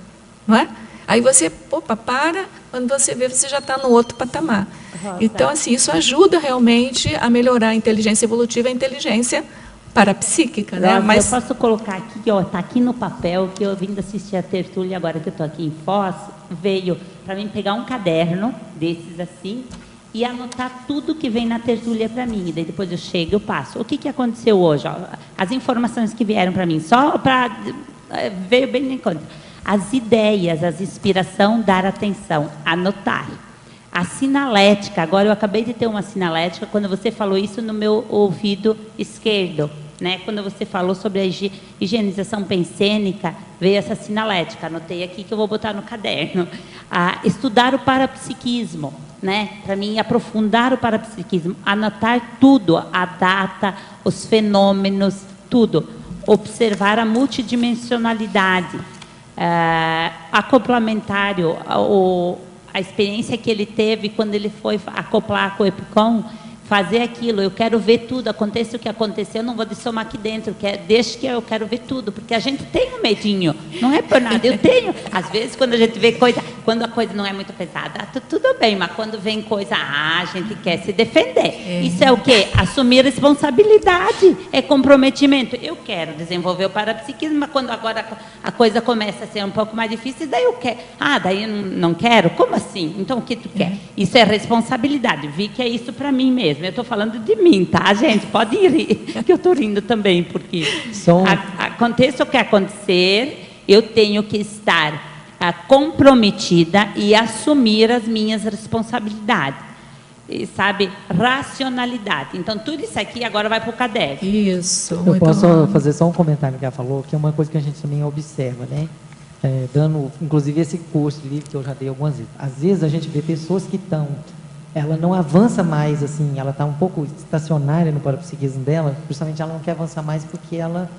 não é? Aí você, para, quando você vê, você já está no outro patamar. Então, assim, isso ajuda realmente a melhorar a inteligência evolutiva e a inteligência parapsíquica, né? Mas eu posso colocar aqui, está aqui no papel, que eu vim assistir a tertúlia agora que eu estou aqui em Foz, veio para mim pegar um caderno desses assim e anotar tudo que vem na tertúlia para mim. E daí depois eu chego e eu passo. O que aconteceu hoje? As informações que vieram para mim, só para... veio bem em conta. As ideias, as inspiração, dar atenção, anotar. A sinalética, agora eu acabei de ter uma sinalética, quando você falou isso no meu ouvido esquerdo, né? Quando você falou sobre a higienização pensênica, veio essa sinalética, anotei aqui que eu vou botar no caderno. Estudar o parapsiquismo, né? Para mim, aprofundar o parapsiquismo, anotar tudo, a data, os fenômenos, tudo. Observar a multidimensionalidade. Acoplamentário, a experiência que ele teve quando ele foi acoplar com o EPICOM, fazer aquilo, eu quero ver tudo, aconteça o que acontecer, eu não vou dissomar aqui dentro, deixa que eu quero ver tudo, porque a gente tem um medinho, não é por nada, eu tenho, às vezes quando a gente vê coisa, quando a coisa não é muito pesada, tudo bem, mas quando vem coisa, a gente quer se defender. Isso é o quê? Assumir responsabilidade, é comprometimento. Eu quero desenvolver o parapsiquismo, mas quando agora a coisa começa a ser um pouco mais difícil, daí eu quero. Daí eu não quero? Como assim? Então o que tu quer? Isso é responsabilidade, vi que é isso para mim mesmo. Eu estou falando de mim, tá, gente? Pode rir, que eu estou rindo também, porque aconteça o que acontecer, eu tenho que estar comprometida e assumir as minhas responsabilidades. E, sabe, racionalidade. Então, tudo isso aqui agora vai para o caderno. Isso. Eu posso fazer só um comentário que ela falou, que é uma coisa que a gente também observa, né? Dando, inclusive, esse curso de livro que eu já dei algumas vezes. Às vezes, a gente vê pessoas que ela não avança mais, assim, ela está um pouco estacionária no parapsiquismo dela, justamente ela não quer avançar mais porque ela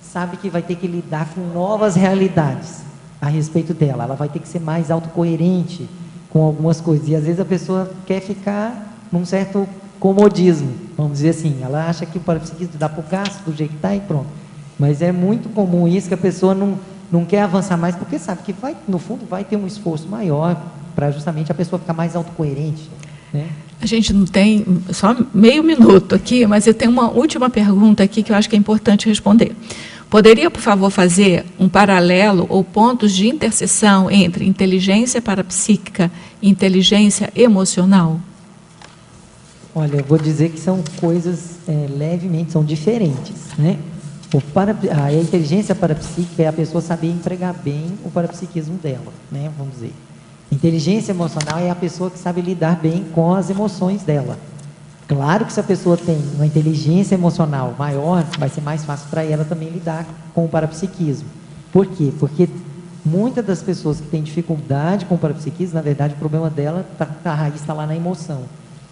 sabe que vai ter que lidar com novas realidades a respeito dela. Ela vai ter que ser mais autocoerente com algumas coisas. E, às vezes, a pessoa quer ficar num certo comodismo, vamos dizer assim. Ela acha que o parapsiquismo dá para o gasto, do jeito que está e pronto. Mas é muito comum isso, que a pessoa não quer avançar mais, porque sabe que no fundo vai ter um esforço maior para justamente a pessoa ficar mais autocoerente, né? A gente não tem só meio minuto aqui, mas eu tenho uma última pergunta aqui que eu acho que é importante responder. Poderia, por favor, fazer um paralelo ou pontos de interseção entre inteligência parapsíquica e inteligência emocional? Olha, eu vou dizer que são coisas levemente, são diferentes, né? A inteligência parapsíquica é a pessoa saber empregar bem o parapsiquismo dela, né? Vamos dizer. Inteligência emocional é a pessoa que sabe lidar bem com as emoções dela. Claro que se a pessoa tem uma inteligência emocional maior, vai ser mais fácil para ela também lidar com o parapsiquismo. Por quê? Porque muitas das pessoas que têm dificuldade com o parapsiquismo, na verdade, o problema dela, a raiz está lá na emoção.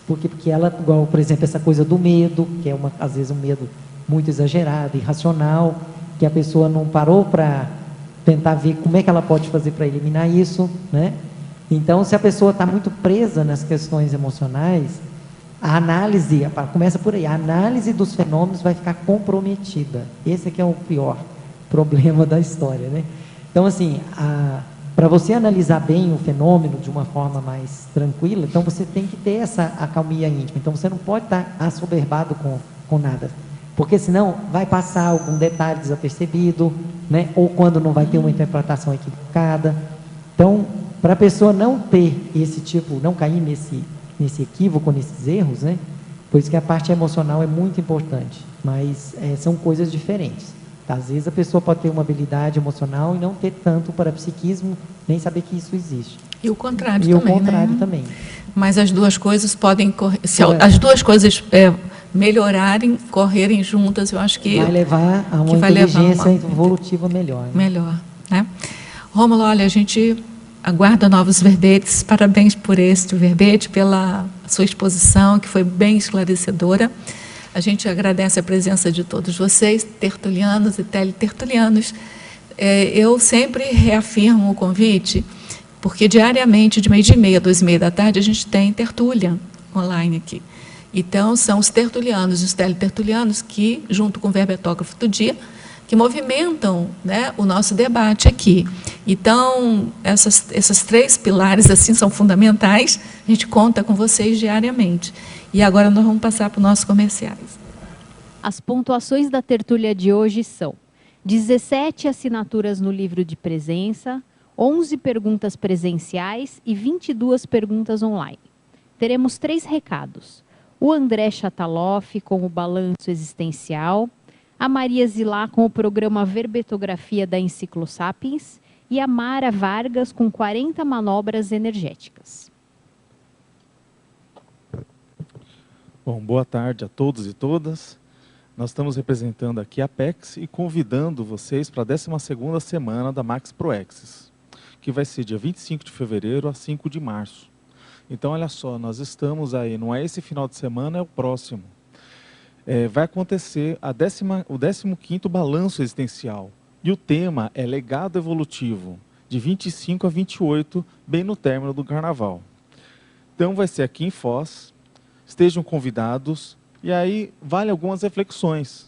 Por quê? Porque ela, igual, por exemplo, essa coisa do medo, que é às vezes um medo muito exagerado, irracional, que a pessoa não parou para tentar ver como é que ela pode fazer para eliminar isso, né? Então, se a pessoa está muito presa nas questões emocionais, a análise, começa por aí, a análise dos fenômenos vai ficar comprometida. Esse aqui é o pior problema da história, né? Então, assim, para você analisar bem o fenômeno de uma forma mais tranquila, então você tem que ter essa acalmia íntima. Então, você não pode estar assoberbado com nada, porque senão vai passar algum detalhe desapercebido, né? Ou quando não vai ter uma interpretação equivocada. Então, para a pessoa não ter esse tipo, não cair nesse equívoco, nesses erros, né? Por isso que a parte emocional é muito importante, mas são coisas diferentes. Tá? Às vezes a pessoa pode ter uma habilidade emocional e não ter tanto parapsiquismo, nem saber que isso existe. E o contrário também. E o contrário também. Mas as duas coisas podem correr, se as duas coisas melhorarem, correrem juntas, eu acho que vai levar a uma inteligência evolutiva melhor. Né? Melhor, né? Rômulo, olha, a gente aguarda novos verbetes. Parabéns por este verbete, pela sua exposição, que foi bem esclarecedora. A gente agradece a presença de todos vocês, tertulianos e teletertulianos. Eu sempre reafirmo o convite, porque diariamente, de 12h30 a 2h30 da tarde, a gente tem tertúlia online aqui. Então, são os tertulianos e os teletertulianos que, junto com o verbetógrafo do dia, que movimentam, né, o nosso debate aqui. Então, essas três pilares assim são fundamentais, a gente conta com vocês diariamente. E agora nós vamos passar para os nossos comerciais. As pontuações da tertúlia de hoje são 17 assinaturas no livro de presença, 11 perguntas presenciais e 22 perguntas online. Teremos 3 recados. O André Chataloff com o balanço existencial, a Maria Zilá com o programa Verbetografia da Enciclosapiens e a Mara Vargas com 40 manobras energéticas. Bom, boa tarde a todos e todas. Nós estamos representando aqui a Apex e convidando vocês para a 12ª semana da Max Proexis, que vai ser dia 25 de fevereiro a 5 de março. Então, olha só, nós estamos aí, não é esse final de semana, é o próximo. Vai acontecer o 15º Balanço Existencial. E o tema é Legado Evolutivo, de 25 a 28, bem no término do Carnaval. Então, vai ser aqui em Foz, estejam convidados, e aí vale algumas reflexões.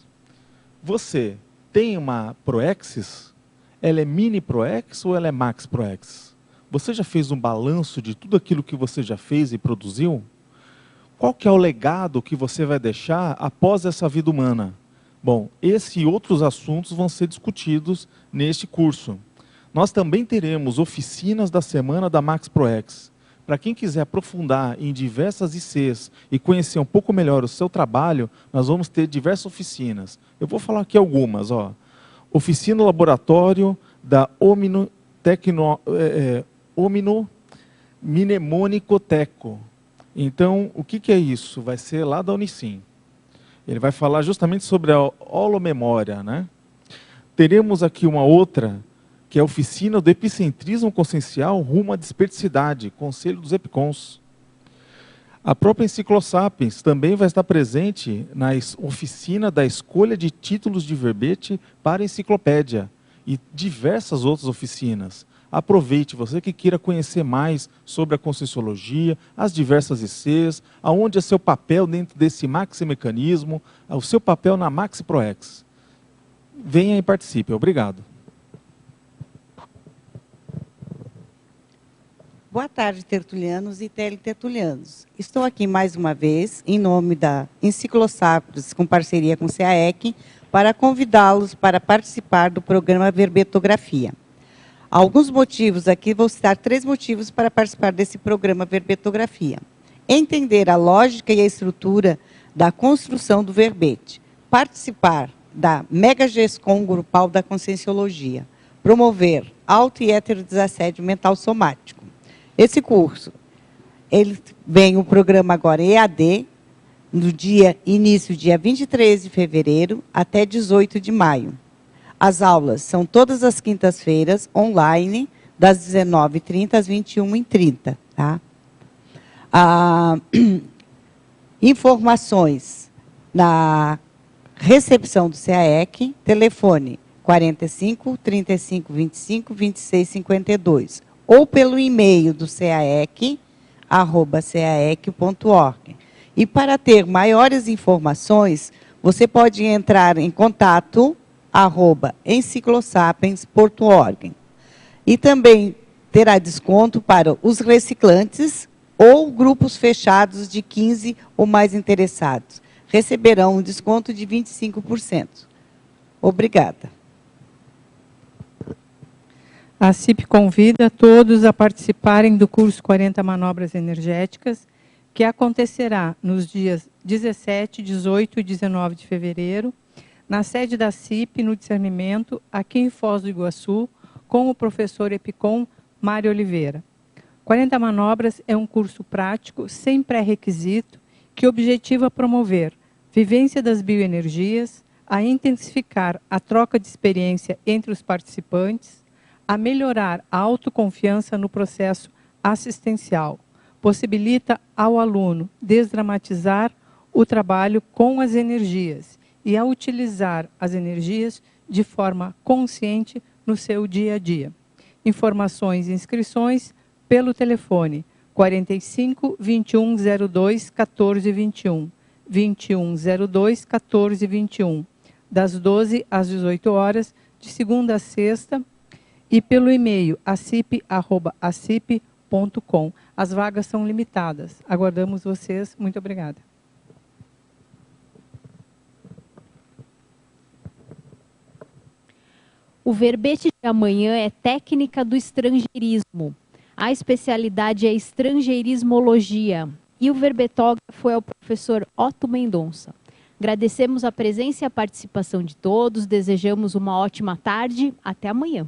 Você tem uma Proexis? Ela é mini Proexis ou ela é Max Proexis? Você já fez um balanço de tudo aquilo que você já fez e produziu? Qual que é o legado que você vai deixar após essa vida humana? Bom, esse e outros assuntos vão ser discutidos neste curso. Nós também teremos oficinas da semana da Max Proex. Para quem quiser aprofundar em diversas ICs e conhecer um pouco melhor o seu trabalho, nós vamos ter diversas oficinas. Eu vou falar aqui algumas. Ó. Oficina Laboratório da Mnemonicoteco. Então, o que é isso? Vai ser lá da Unicim. Ele vai falar justamente sobre a holomemória, né? Teremos aqui uma outra, que é a Oficina do Epicentrismo Consciencial rumo à Desperticidade, Conselho dos Epicons. A própria Enciclosapiens também vai estar presente na oficina da escolha de títulos de verbete para a enciclopédia e diversas outras oficinas. Aproveite, você que queira conhecer mais sobre a Conscienciologia, as diversas ICs, aonde é seu papel dentro desse maximecanismo, o seu papel na Maxi ProEx. Venha e participe. Obrigado. Boa tarde, tertulianos e teletertulianos. Estou aqui mais uma vez, em nome da Enciclosapiens, com parceria com o CAEC, para convidá-los para participar do programa Verbetografia. Alguns motivos aqui, vou citar 3 motivos para participar desse programa Verbetografia. Entender a lógica e a estrutura da construção do verbete. Participar da Mega GESCOM grupal da Conscienciologia. Promover auto e heterodesassédio mental somático. Esse curso, ele vem o programa agora EAD, no início dia 23 de fevereiro até 18 de maio. As aulas são todas as quintas-feiras, online, das 19h30 às 21h30. Tá? Informações na recepção do CAEC, telefone 45 35 25 26 52. Ou pelo e-mail do CAEC, @caec.org. E para ter maiores informações, você pode entrar em contato @enciclosapiens.org. E também terá desconto para os reciclantes ou grupos fechados de 15 ou mais interessados. Receberão um desconto de 25%. Obrigada. A CIP convida todos a participarem do curso 40 Manobras Energéticas, que acontecerá nos dias 17, 18 e 19 de fevereiro, na sede da CIP, no Discernimento, aqui em Foz do Iguaçu, com o professor Epicom Mário Oliveira. 40 Manobras é um curso prático, sem pré-requisito, que objetiva promover vivência das bioenergias, a intensificar a troca de experiência entre os participantes, a melhorar a autoconfiança no processo assistencial. Possibilita ao aluno desdramatizar o trabalho com as energias e a utilizar as energias de forma consciente no seu dia a dia. Informações e inscrições pelo telefone 45 2102 1421, 2102 1421, das 12 às 18 horas, de segunda a sexta, e pelo e-mail acip@acip.com. As vagas são limitadas. Aguardamos vocês. Muito obrigada. O verbete de amanhã é técnica do estrangeirismo. A especialidade é estrangeirismologia. E o verbetógrafo é o professor Otto Mendonça. Agradecemos a presença e a participação de todos. Desejamos uma ótima tarde. Até amanhã.